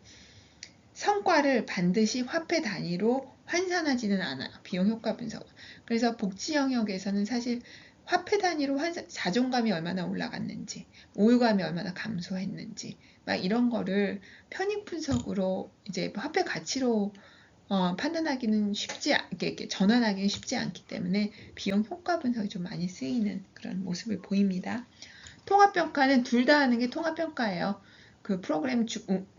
성과를 반드시 화폐 단위로 환산하지는 않아요. 비용 효과 분석은. 그래서 복지 영역에서는 사실 화폐 단위로 자존감이 얼마나 올라갔는지, 우울감이 얼마나 감소했는지, 막 이런 거를 편익 분석으로 이제 화폐 가치로 판단하기는 이렇게 전환하기는 쉽지 않기 때문에 비용 효과 분석이 좀 많이 쓰이는 그런 모습을 보입니다. 통합평가는 둘 다 하는 게 통합평가예요. 그 프로그램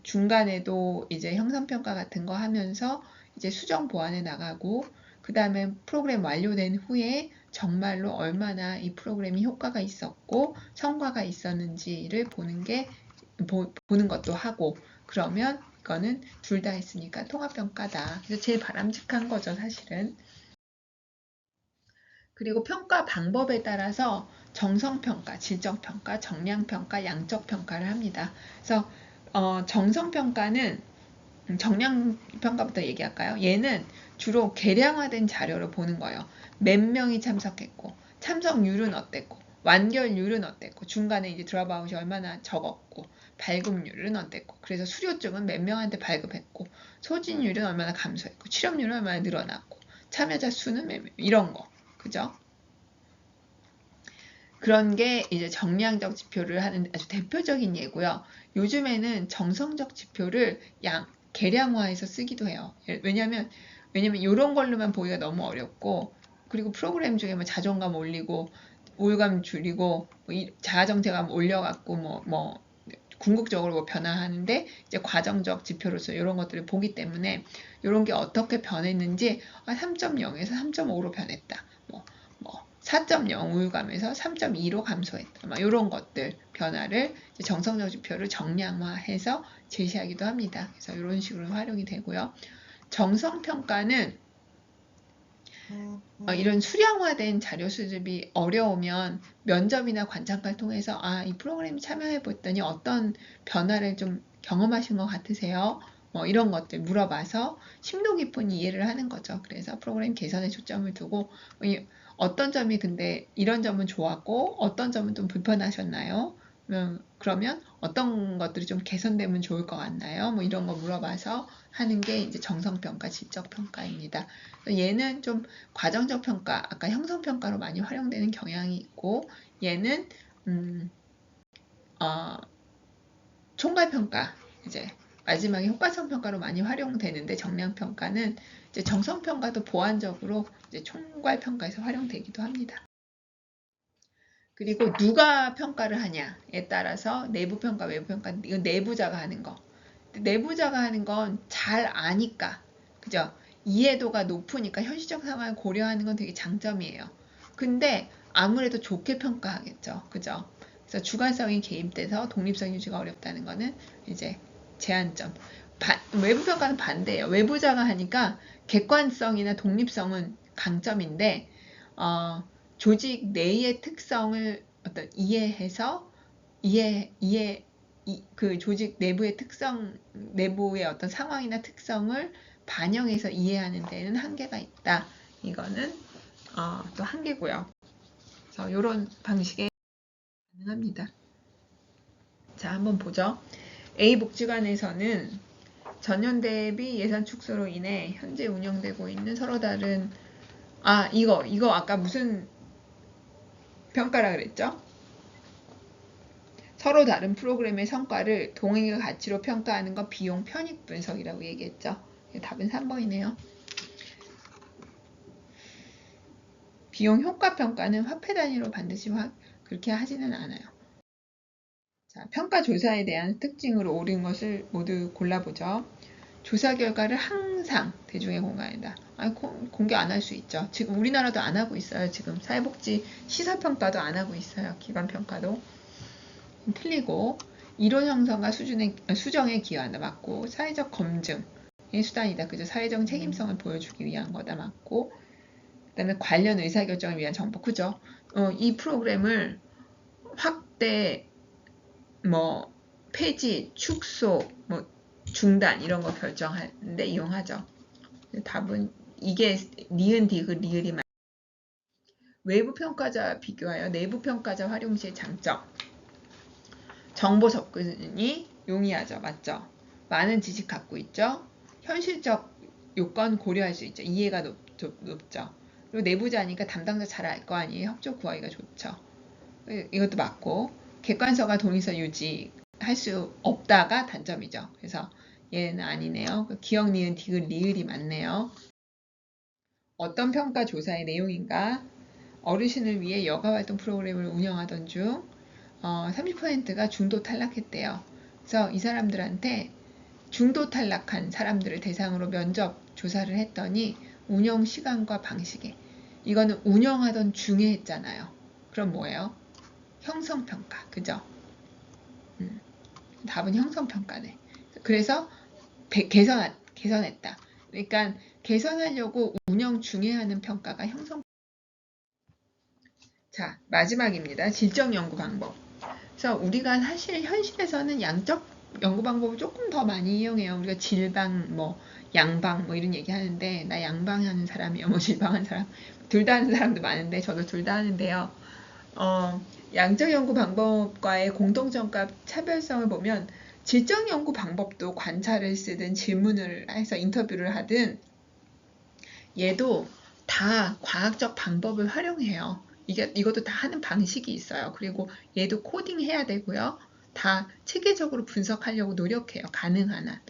중간에도 이제 형성평가 같은 거 하면서 이제 수정 보완해 나가고 그 다음에 프로그램 완료된 후에 정말로 얼마나 이 프로그램이 효과가 있었고 성과가 있었는지를 보는 것도 하고 그러면 이거는 둘 다 했으니까 통합평가다. 그래서 제일 바람직한 거죠, 사실은. 그리고 평가 방법에 따라서 정성평가, 질적평가, 정량평가, 양적평가를 합니다. 그래서 정성평가는 정량평가부터 얘기할까요? 얘는 주로 계량화된 자료를 보는 거예요. 몇 명이 참석했고, 참석률은 어땠고, 완결률은 어땠고, 중간에 이제 드롭아웃이 얼마나 적었고, 발급률은 어땠고, 그래서 수료증은 몇 명한테 발급했고, 소진율은 얼마나 감소했고, 취업률은 얼마나 늘어났고, 참여자 수는 몇 명, 이런 거. 그죠? 그런 게 이제 정량적 지표를 하는 아주 대표적인 예고요. 요즘에는 정성적 지표를 계량화해서 쓰기도 해요. 왜냐면 이런 걸로만 보기가 너무 어렵고 그리고 프로그램 중에 자존감 올리고 우울감 줄이고 자아정체감 올려갖고 궁극적으로 변화하는데 이제 과정적 지표로서 이런 것들을 보기 때문에 이런 게 어떻게 변했는지 3.0에서 3.5로 변했다. 4.0 우울감에서 3.2로 감소했다. 이런 것들 변화를 정성적 지표를 정량화해서 제시하기도 합니다. 그래서 이런 식으로 활용이 되고요. 정성평가는 이런 수량화된 자료 수집이 어려우면 면접이나 관찰과를 통해서 이 프로그램 참여해 봤더니 어떤 변화를 좀 경험하신 것 같으세요? 이런 것들 물어봐서 심도 깊은 이해를 하는 거죠. 그래서 프로그램 개선에 초점을 두고 어떤 점이 근데 이런 점은 좋았고 어떤 점은 좀 불편하셨나요? 그러면 어떤 것들이 좀 개선되면 좋을 것 같나요? 이런 거 물어봐서 하는 게 이제 정성평가, 질적평가입니다. 얘는 좀 과정적 평가, 아까 형성평가로 많이 활용되는 경향이 있고 얘는 총괄평가, 이제 마지막에 효과성 평가로 많이 활용되는데 정량평가는 이제 정성평가도 보완적으로 이제 총괄평가에서 활용되기도 합니다. 그리고 누가 평가를 하냐에 따라서 내부평가, 외부평가, 이건 내부자가 하는 거. 내부자가 하는 건 잘 아니까, 그죠? 이해도가 높으니까 현실적 상황을 고려하는 건 되게 장점이에요. 근데 아무래도 좋게 평가하겠죠. 그죠? 그래서 주관성이 개입돼서 독립성 유지가 어렵다는 거는 이제 제한점. 외부 평가는 반대예요. 외부자가 하니까 객관성이나 독립성은 강점인데 조직 내의 특성을 이해해서 그 조직 내부의 특성, 내부의 어떤 상황이나 특성을 반영해서 이해하는 데는 한계가 있다. 이거는 또 한계고요. 그래서 이런 방식에 가능합니다. 자, 한번 보죠. A 복지관에서는 전년 대비 예산 축소로 인해 현재 운영되고 있는 서로 다른 이거 아까 무슨 평가라 그랬죠? 서로 다른 프로그램의 성과를 동행의 가치로 평가하는 건 비용 편익 분석이라고 얘기했죠. 답은 3번이네요. 비용 효과 평가는 화폐 단위로 반드시 그렇게 하지는 않아요. 자, 평가 조사에 대한 특징으로 옳은 것을 모두 골라보죠. 조사 결과를 항상 대중에 공개한다. 공개 안 할 수 있죠. 지금 우리나라도 안 하고 있어요. 지금 사회복지 시설평가도 안 하고 있어요. 기관평가도. 틀리고 이론 형성과 수정에 기여한다. 맞고 사회적 검증의 수단이다. 그죠? 사회적 책임성을 보여주기 위한 거다. 맞고 그 다음에 관련 의사결정을 위한 정보. 그죠? 이 프로그램을 확대 폐지, 축소, 중단 이런 거 결정하는데 이용하죠. 답은 이게 니은, 디귿, 리을이 맞. 외부 평가자와 비교하여 내부 평가자 활용 시의 장점. 정보 접근이 용이하죠. 맞죠? 많은 지식 갖고 있죠. 현실적 요건 고려할 수 있죠. 이해가 높죠. 그리고 내부자니까 담당자 잘 알 거 아니에요. 협조 구하기가 좋죠. 이것도 맞고 객관서가 동의서 유지할 수 없다가 단점이죠. 그래서 얘는 아니네요. 기억, 니은, 디귿, 리을이 맞네요. 어떤 평가 조사의 내용인가? 어르신을 위해 여가활동 프로그램을 운영하던 중 30%가 중도 탈락했대요. 그래서 이 사람들한테 중도 탈락한 사람들을 대상으로 면접 조사를 했더니 운영 시간과 방식에 이거는 운영하던 중에 했잖아요. 그럼 뭐예요? 형성평가. 그죠? 답은 형성평가네. 그래서 개선했다. 그러니까 개선하려고 운영 중에 하는 평가가 형성. 자, 마지막입니다. 질적 연구 방법. 그래서 우리가 사실 현실에서는 양적 연구 방법을 조금 더 많이 이용해요. 우리가 질방, 양방 이런 얘기 하는데 나 양방하는 사람이요. 질방하는 사람. 둘 다 하는 사람도 많은데 저도 둘 다 하는데요. 양적 연구 방법과의 공통점과 차별성을 보면 질적 연구 방법도 관찰을 쓰든 질문을 해서 인터뷰를 하든 얘도 다 과학적 방법을 활용해요. 이것도 다 하는 방식이 있어요. 그리고 얘도 코딩해야 되고요. 다 체계적으로 분석하려고 노력해요. 가능한 한.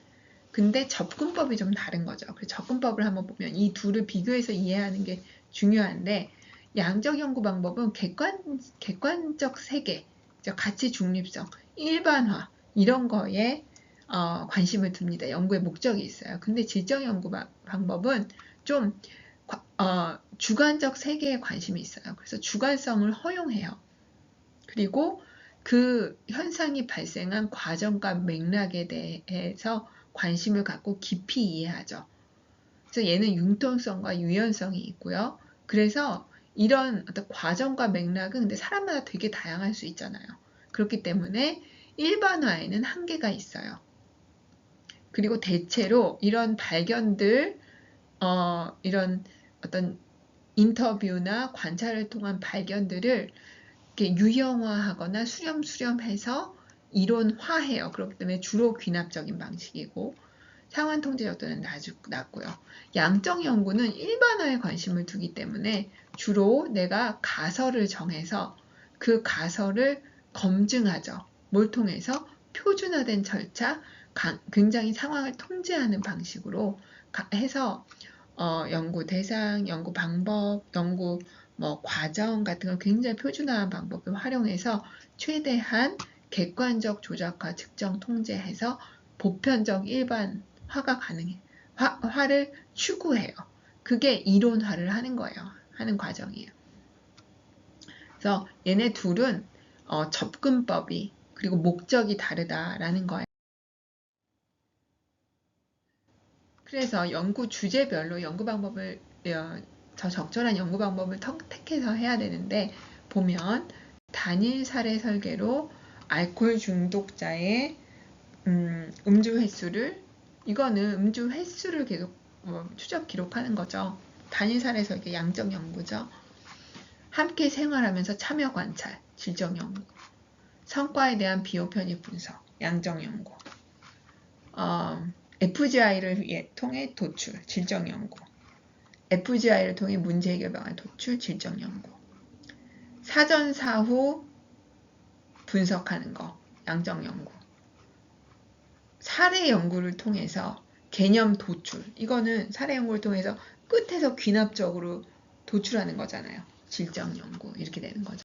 근데 접근법이 좀 다른 거죠. 그래서 접근법을 한번 보면 이 둘을 비교해서 이해하는 게 중요한데 양적 연구 방법은 객관적 세계, 가치 중립성, 일반화 이런 거에 관심을 둡니다. 연구의 목적이 있어요. 근데 질적 연구 방법은 좀 주관적 세계에 관심이 있어요. 그래서 주관성을 허용해요. 그리고 그 현상이 발생한 과정과 맥락에 대해서 관심을 갖고 깊이 이해하죠. 그래서 얘는 융통성과 유연성이 있고요. 그래서 이런 어떤 과정과 맥락은 근데 사람마다 되게 다양할 수 있잖아요. 그렇기 때문에 일반화에는 한계가 있어요. 그리고 대체로 이런 발견들, 이런 어떤 인터뷰나 관찰을 통한 발견들을 이렇게 유형화하거나 수렴해서 이론화해요. 그렇기 때문에 주로 귀납적인 방식이고 상환 통제 적도는 낮고요. 양적 연구는 일반화에 관심을 두기 때문에 주로 내가 가설을 정해서 그 가설을 검증하죠. 뭘 통해서 표준화된 절차, 굉장히 상황을 통제하는 방식으로 해서 연구 대상, 연구 방법, 연구 과정 같은 걸 굉장히 표준화한 방법을 활용해서 최대한 객관적 조작과 측정 통제해서 보편적 일반화가 가능해. 화를 추구해요. 그게 이론화를 하는 거예요. 하는 과정이에요. 그래서 얘네 둘은 접근법이 그리고 목적이 다르다라는 거예요. 그래서 연구 주제별로 연구 방법을 더 적절한 연구 방법을 택해서 해야 되는데 보면 단일 사례 설계로 알코올 중독자의 음주 횟수를, 이거는 음주 횟수를 계속 추적 기록하는 거죠. 단위살에서 이게 양적 연구죠. 함께 생활하면서 참여 관찰, 질적 연구. 성과에 대한 비교 편입 분석, 양적 연구. FGI를 통해 도출, 질적 연구. FGI를 통해 문제 해결 방안 도출, 질적 연구. 사전 사후 분석하는 거, 양적 연구. 사례 연구를 통해서 개념 도출. 이거는 사례 연구를 통해서 끝에서 귀납적으로 도출하는 거잖아요. 질적 연구 이렇게 되는 거죠.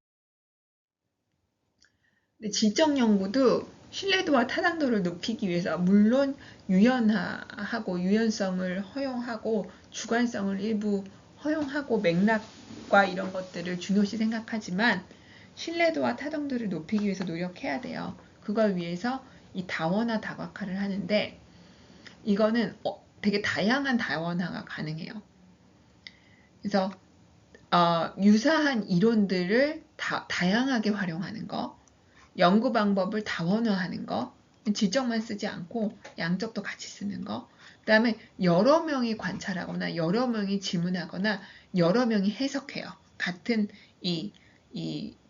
근데 질적 연구도 신뢰도와 타당도를 높이기 위해서 물론 유연하고 유연성을 허용하고 주관성을 일부 허용하고 맥락과 이런 것들을 중요시 생각하지만 신뢰도와 타당도를 높이기 위해서 노력해야 돼요. 그걸 위해서 이 다원화 다각화를 하는데 이거는 되게 다양한 다원화가 가능해요. 그래서 유사한 이론들을 다양하게 활용하는 거, 연구 방법을 다원화하는 거, 질적만 쓰지 않고 양적도 같이 쓰는 거, 그 다음에 여러 명이 관찰하거나 여러 명이 질문하거나 여러 명이 해석해요. 같은 이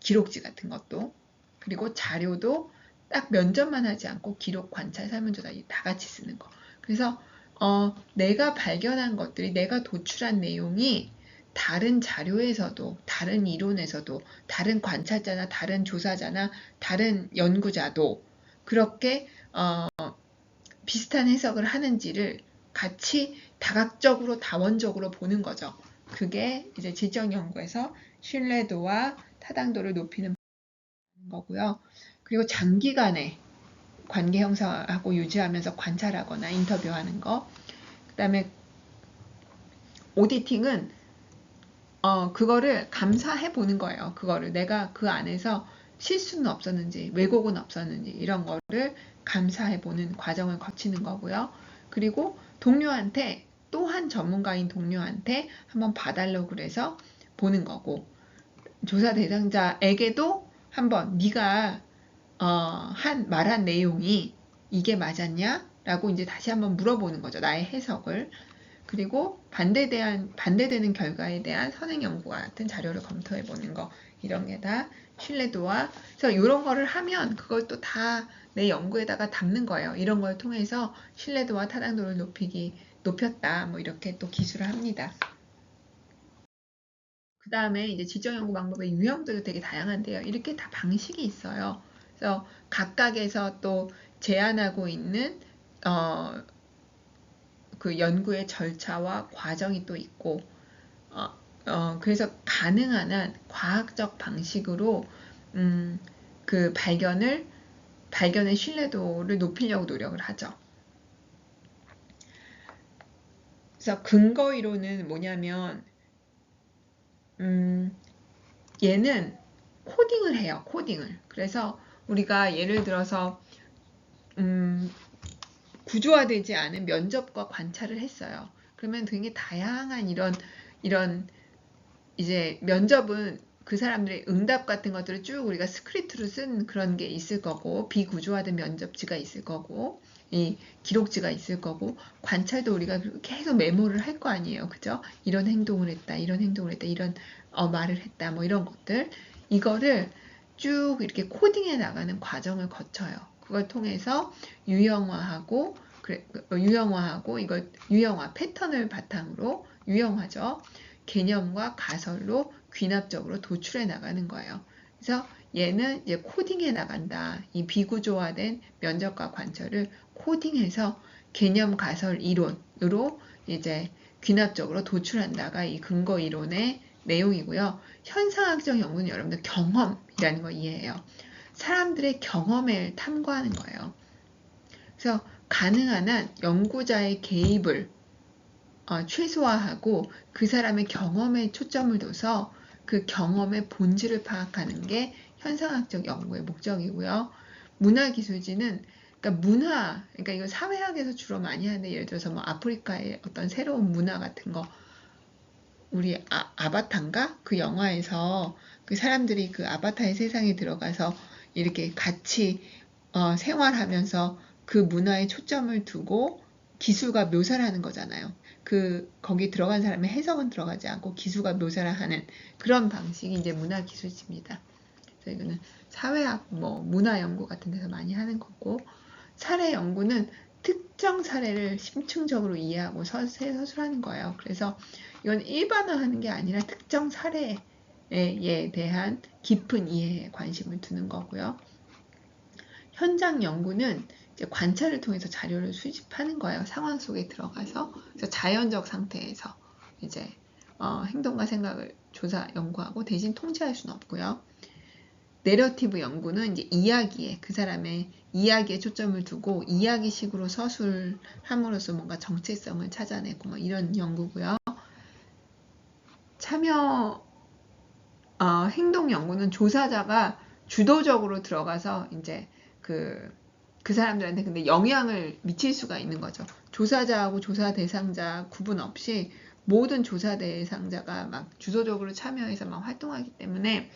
기록지 같은 것도. 그리고 자료도 딱 면접만 하지 않고 기록, 관찰, 설문조사 다 같이 쓰는 거. 그래서 내가 발견한 것들이, 내가 도출한 내용이 다른 자료에서도, 다른 이론에서도, 다른 관찰자나 다른 조사자나 다른 연구자도 그렇게 비슷한 해석을 하는지를 같이 다각적으로, 다원적으로 보는 거죠. 그게 이제 질적 연구에서 신뢰도와 타당도를 높이는 거고요. 그리고 장기간에 관계 형성하고 유지하면서 관찰하거나 인터뷰하는 거. 그 다음에 오디팅은 그거를 감사해 보는 거예요. 그거를 내가 그 안에서 실수는 없었는지, 왜곡은 없었는지 이런 거를 감사해 보는 과정을 거치는 거고요. 그리고 동료한테, 또한 전문가인 동료한테 한번 봐달라고 그래서 보는 거고, 조사 대상자에게도 한번 네가 말한 내용이 이게 맞았냐? 라고 이제 다시 한번 물어보는 거죠. 나의 해석을. 그리고 반대되는 결과에 대한 선행 연구와 같은 자료를 검토해 보는 거, 이런 게 다 신뢰도와, 그래서 이런 거를 하면 그걸 또 다 내 연구에다가 담는 거예요. 이런 걸 통해서 신뢰도와 타당도를 높였다, 뭐 이렇게 또 기술을 합니다. 그 다음에 이제 질적 연구 방법의 유형들도 되게 다양한데요. 이렇게 다 방식이 있어요. 그래서 각각에서 또 제안하고 있는 그 연구의 절차와 과정이 또 있고, 그래서 가능한 한 과학적 방식으로 그 발견의 신뢰도를 높이려고 노력을 하죠. 그래서 근거 이론은 뭐냐면 얘는 코딩을 해요. 코딩을. 그래서 우리가 예를 들어서 구조화되지 않은 면접과 관찰을 했어요. 그러면 되게 다양한 이런 이제 면접은 그 사람들의 응답 같은 것들을 쭉 우리가 스크립트로 쓴 그런 게 있을 거고, 비구조화된 면접지가 있을 거고, 이 기록지가 있을 거고, 관찰도 우리가 계속 메모를 할 거 아니에요. 그죠? 이런 행동을 했다, 이런 행동을 했다, 이런 말을 했다, 뭐 이런 것들. 이거를 쭉 이렇게 코딩해 나가는 과정을 거쳐요. 그걸 통해서 유형화하고 이걸 유형화 패턴을 바탕으로 유형화죠. 개념과 가설로 귀납적으로 도출해 나가는 거예요. 그래서 얘는 이제 코딩해 나간다. 이 비구조화된 면접과 관찰을 코딩해서 개념, 가설, 이론으로 이제 귀납적으로 도출한다가 이 근거 이론의 내용이고요. 현상학적 연구는 여러분들 경험이라는 거 이해해요. 사람들의 경험을 탐구하는 거예요. 그래서 가능한 한 연구자의 개입을 최소화하고 그 사람의 경험에 초점을 둬서 그 경험의 본질을 파악하는 게 현상학적 연구의 목적이고요. 문화기술지는 그러니까 이거 사회학에서 주로 많이 하는데, 예를 들어서 뭐 아프리카의 어떤 새로운 문화 같은 거, 우리 아바타인가? 그 영화에서 그 사람들이 그 아바타의 세상에 들어가서 이렇게 같이 생활하면서 그 문화에 초점을 두고 기술과 묘사를 하는 거잖아요. 거기 들어간 사람의 해석은 들어가지 않고 기술과 묘사를 하는 그런 방식이 이제 문화기술입니다. 그래서 이거는 사회학, 문화 연구 같은 데서 많이 하는 거고, 사례 연구는 특정 사례를 심층적으로 이해하고 서술하는 거예요. 그래서 이건 일반화하는 게 아니라 특정 사례에 대한 깊은 이해에 관심을 두는 거고요. 현장 연구는 이제 관찰을 통해서 자료를 수집하는 거예요. 상황 속에 들어가서. 그래서 자연적 상태에서 이제 행동과 생각을 조사 연구하고 대신 통제할 수는 없고요. 내러티브 연구는 이제 이야기에 그 사람의 이야기에 초점을 두고 이야기식으로 서술함으로써 뭔가 정체성을 찾아내고 뭐 이런 연구고요. 참여 행동 연구는 조사자가 주도적으로 들어가서 이제 그 사람들한테 근데 영향을 미칠 수가 있는 거죠. 조사자하고 조사 대상자 구분 없이 모든 조사 대상자가 막 주도적으로 참여해서 막 활동하기 때문에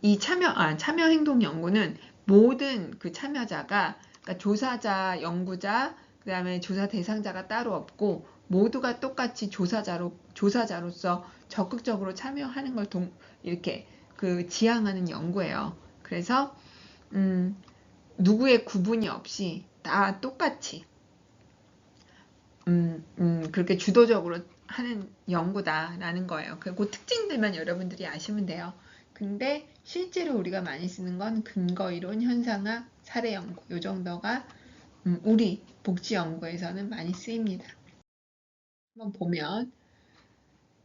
이 참여 행동 연구는 모든 그 참여자가 그러니까 조사자, 연구자, 그 다음에 조사 대상자가 따로 없고 모두가 똑같이 조사자로서 적극적으로 참여하는 걸 이렇게 지향하는 연구예요. 그래서 누구의 구분이 없이 다 똑같이 그렇게 주도적으로 하는 연구다라는 거예요. 그 특징들만 여러분들이 아시면 돼요. 근데 실제로 우리가 많이 쓰는 건 근거이론, 현상학, 사례 연구 요 정도가 우리 복지 연구에서는 많이 쓰입니다. 한번 보면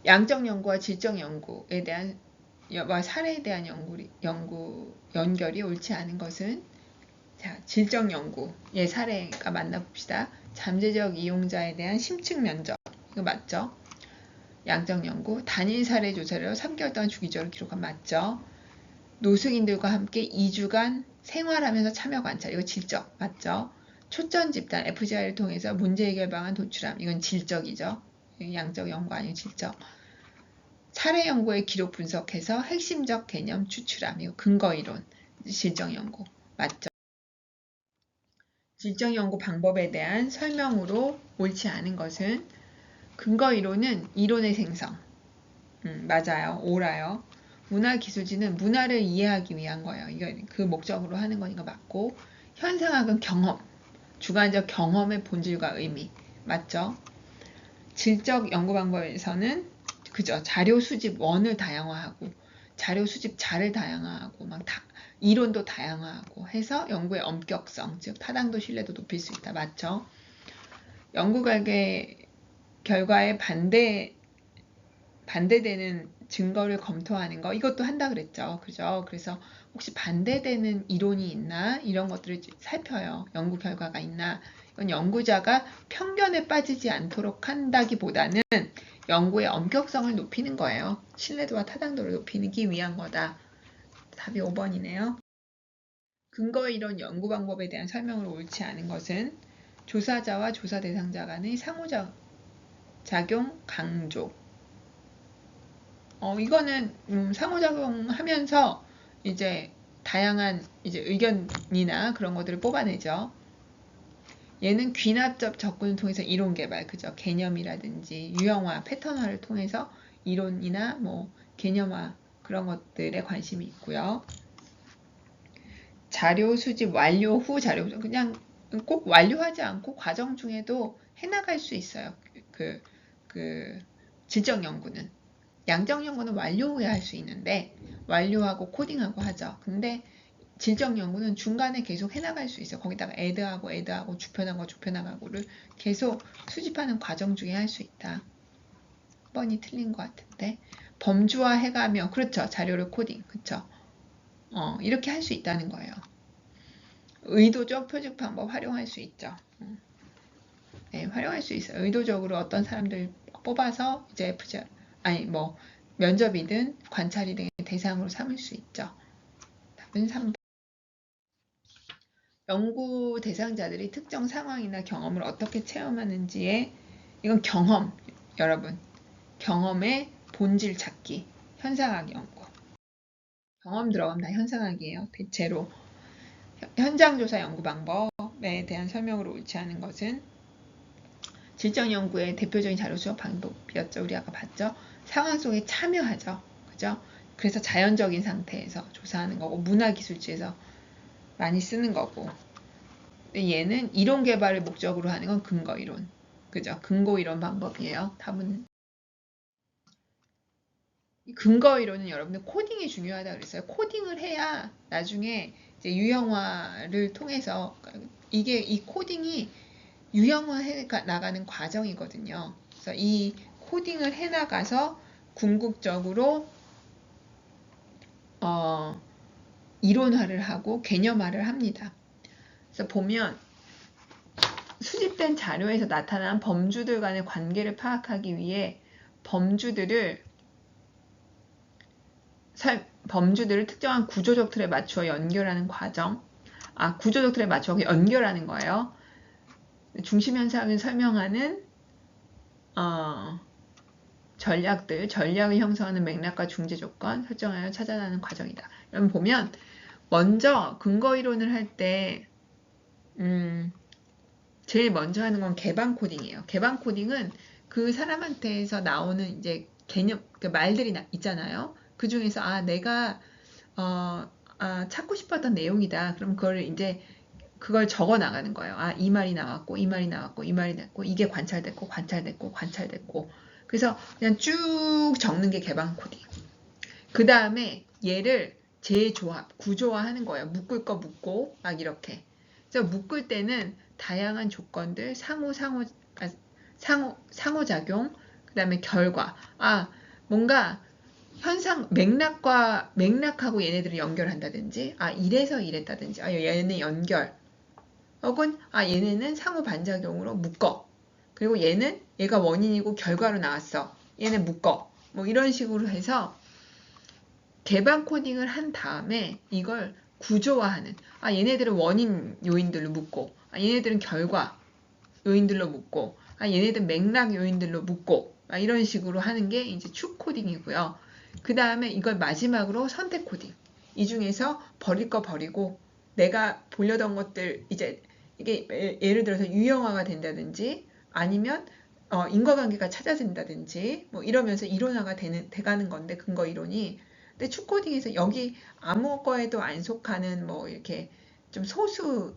양적 연구와 질적 연구에 대한 사례에 대한 연결이 옳지 않은 것은 자, 질적 연구의 사례가 만나봅시다. 잠재적 이용자에 대한 심층 면접 이거 맞죠? 양적 연구, 단일 사례 조사를 3개월 동안 주기적으로 기록한 맞죠? 노숙인들과 함께 2주간 생활하면서 참여 관찰 이거 질적 맞죠? 초점 집단 FGI를 통해서 문제 해결 방안 도출함 이건 질적이죠. 양적 연구 아니고 질적. 사례 연구의 기록 분석해서 핵심적 개념 추출함 이거 근거 이론 질적 연구 맞죠? 질적 연구 방법에 대한 설명으로 옳지 않은 것은 근거 이론은 이론의 생성. 맞아요. 옳아요. 문화기술지는 문화를 이해하기 위한 거예요. 이거 그 목적으로 하는 거니까 맞고 현상학은 경험, 주관적 경험의 본질과 의미. 맞죠? 질적 연구 방법에서는 그죠. 자료 수집 원을 다양화하고 자료 수집 자를 다양화하고 이론도 다양화하고 해서 연구의 엄격성, 즉 타당도 신뢰도 높일 수 있다. 맞죠? 연구 결과에 반대되는 증거를 검토하는 거 이것도 한다 그랬죠. 그죠? 그래서 혹시 반대되는 이론이 있나 이런 것들을 살펴요. 연구 결과가 있나 이건 연구자가 편견에 빠지지 않도록 한다기보다는 연구의 엄격성을 높이는 거예요. 신뢰도와 타당도를 높이기 위한 거다. 답이 5번이네요. 근거 이론 연구 방법에 대한 설명을 옳지 않은 것은 조사자와 조사 대상자 간의 상호작용 강조. 이거는 상호작용하면서 이제 다양한 이제 의견이나 그런 것들을 뽑아내죠. 얘는 귀납적 접근을 통해서 이론 개발, 그죠? 개념이라든지 유형화, 패턴화를 통해서 이론이나 개념화 그런 것들에 관심이 있고요. 자료 수집 완료 후 자료 그냥 꼭 완료하지 않고 과정 중에도 해나갈 수 있어요. 질적 연구는. 양적 연구는 완료 후에 할 수 있는데 완료하고 코딩하고 하죠. 근데 질적 연구는 중간에 계속 해나갈 수 있어요. 거기다가 애드하고 주편하고를 계속 수집하는 과정 중에 할 수 있다. 1번이 틀린 것 같은데 범주화 해가며 그렇죠. 자료를 코딩 그렇죠. 이렇게 할 수 있다는 거예요. 의도적 표적 방법 활용할 수 있죠. 네, 활용할 수 있어요. 의도적으로 어떤 사람들 뽑아서 이제 면접이든 관찰이든 대상으로 삼을 수 있죠. 답은 3번. 연구 대상자들이 특정 상황이나 경험을 어떻게 체험하는지에 이건 경험, 여러분. 경험의 본질 찾기, 현상학 연구. 경험 들어가면 다 현상학이에요. 대체로 현장조사 연구 방법에 대한 설명으로 옳지 않은 것은 질적 연구의 대표적인 자료 수업 방법이었죠. 우리 아까 봤죠. 상황 속에 참여하죠. 그죠? 그래서 자연적인 상태에서 조사하는 거고 문화기술지에서 많이 쓰는 거고 얘는 이론 개발을 목적으로 하는 건 근거 이론. 그죠? 근거 이론 방법이에요. 답은 근거 이론은 여러분들 코딩이 중요하다 그랬어요. 코딩을 해야 나중에 이제 유형화를 통해서 이게 이 코딩이 유형화해 나가는 과정이거든요. 그래서 이 코딩을 해 나가서 궁극적으로 이론화를 하고 개념화를 합니다. 그래서 보면 수집된 자료에서 나타난 범주들 간의 관계를 파악하기 위해 범주들을 특정한 구조적 틀에 맞추어 연결하는 과정. 구조적 틀에 맞추어 연결하는 거예요. 중심 현상을 설명하는 전략을 형성하는 맥락과 중재 조건 설정하여 찾아나는 과정이다. 여러분 보면 먼저 근거 이론을 할 때 제일 먼저 하는 건 개방 코딩이에요. 개방 코딩은 그 사람한테서 나오는 이제 개념, 그 말들이 있잖아요. 그 중에서 내가 찾고 싶었던 내용이다. 그럼 그걸 적어 나가는 거예요. 이 말이 나왔고, 이 말이 나왔고, 이 말이 나왔고, 이게 관찰됐고, 관찰됐고, 관찰됐고. 그래서 그냥 쭉 적는 게 개방 코딩. 그 다음에 얘를 재조합, 구조화하는 거예요. 묶을 거 묶고, 막 이렇게. 그래서 묶을 때는 다양한 조건들, 상호작용, 그 다음에 결과. 뭔가 현상, 맥락하고 얘네들을 연결한다든지, 이래서 이랬다든지, 얘네 연결. 혹은, 얘네는 상호 반작용으로 묶어. 그리고 얘가 원인이고 결과로 나왔어. 얘네 묶어. 뭐 이런 식으로 해서 개방 코딩을 한 다음에 이걸 구조화하는. 얘네들은 원인 요인들로 묶고, 얘네들은 결과 요인들로 묶고, 얘네들은 맥락 요인들로 묶고, 이런 식으로 하는 게 이제 축 코딩이고요. 그 다음에 이걸 마지막으로 선택 코딩. 이 중에서 버릴 거 버리고, 내가 보려던 것들, 이제 이게 예를 들어서 유형화가 된다든지, 아니면 인과관계가 찾아진다든지, 뭐 이러면서 이론화가 돼가는 건데, 근거 이론이. 근데 축 코딩에서 여기 아무 거에도 안 속하는 뭐 이렇게 좀 소수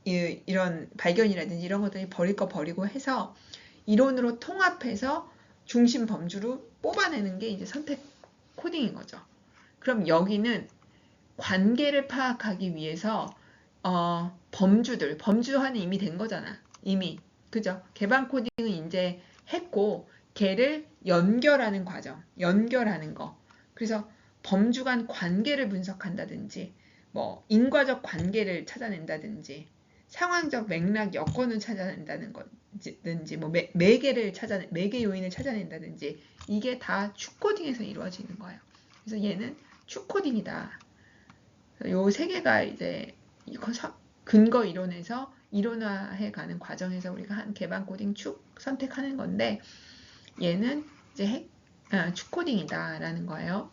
이런 발견이라든지 이런 것들이 버릴 거 버리고 해서 이론으로 통합해서 중심 범주로 뽑아내는 게 이제 선택 코딩인 거죠. 그럼 여기는 관계를 파악하기 위해서 범주화는 이미 된 거잖아. 이미. 그죠? 개방 코딩은 이제 했고 걔를 연결하는 과정, 연결하는 거. 그래서 범주 간 관계를 분석한다든지 뭐 인과적 관계를 찾아낸다든지 상황적 맥락 여건을 찾아낸다는 거든지 뭐 매개 요인을 찾아낸다든지 이게 다 축코딩에서 이루어지는 거예요. 그래서 얘는 축코딩이다. 요 세 개가 이제 근거 이론에서 이론화해 가는 과정에서 우리가 한 개방 코딩 축 선택하는 건데 얘는 이제 축코딩이다라는 거예요.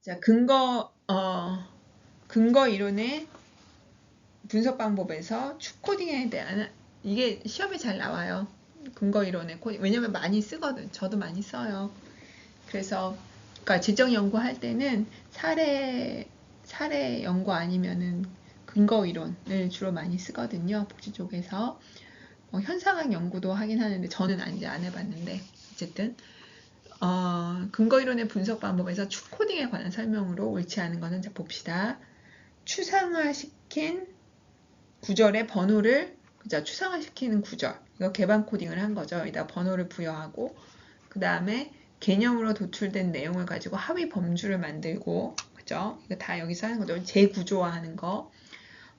자, 근거 이론의 분석 방법에서 축코딩에 대한 이게 시험에 잘 나와요. 근거 이론의 코딩. 왜냐면 많이 쓰거든. 저도 많이 써요. 그래서 그러니까 지적 연구할 때는 사례 연구 아니면은 근거 이론을 주로 많이 쓰거든요. 복지 쪽에서 현상학 연구도 하긴 하는데 저는 이제 안 해봤는데 어쨌든 근거 이론의 분석 방법에서 축코딩에 관한 설명으로 옳지 않은 거는 자 봅시다. 추상화시킨 구절의 번호를 추상화시키는 구절 이거 개방 코딩을 한 거죠. 여기다 번호를 부여하고 그 다음에 개념으로 도출된 내용을 가지고 하위 범주를 만들고 그죠? 이거 다 여기서 하는 거죠. 재구조화하는 거.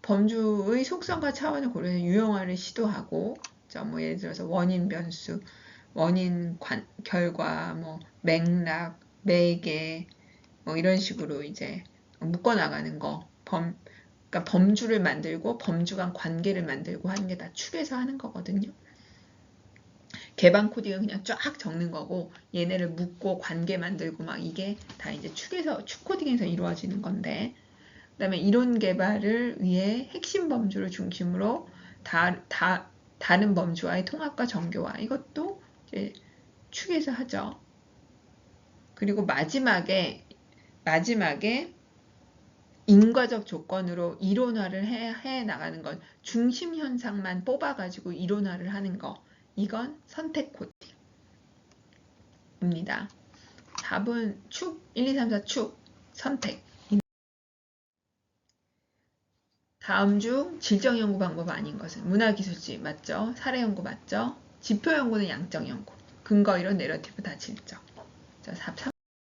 범주의 속성과 차원을 고려해서 유형화를 시도하고 그죠? 뭐 예를 들어서 원인 변수, 원인 결과, 뭐 맥락, 매개 뭐 이런 식으로 이제 묶어 나가는 거. 그러니까 범주를 만들고 범주 간 관계를 만들고 하는 게 다 축에서 하는 거거든요. 개방 코딩은 그냥 쫙 적는 거고 얘네를 묶고 관계 만들고 막 이게 다 이제 축 코딩에서 이루어지는 건데 그다음에 이론 개발을 위해 핵심 범주를 중심으로 다른 범주와의 통합과 정교화 이것도 이제 축에서 하죠. 그리고 마지막에 인과적 조건으로 이론화를 해 나가는 것, 중심 현상만 뽑아가지고 이론화를 하는 거, 이건 선택 코딩입니다. 답은 축 1, 2, 3, 4 축 선택. 다음 중 질적 연구 방법 아닌 것은 문화기술지 맞죠? 사례 연구 맞죠? 지표 연구는 양적 연구, 근거 이론 내러티브 다 질적. 자,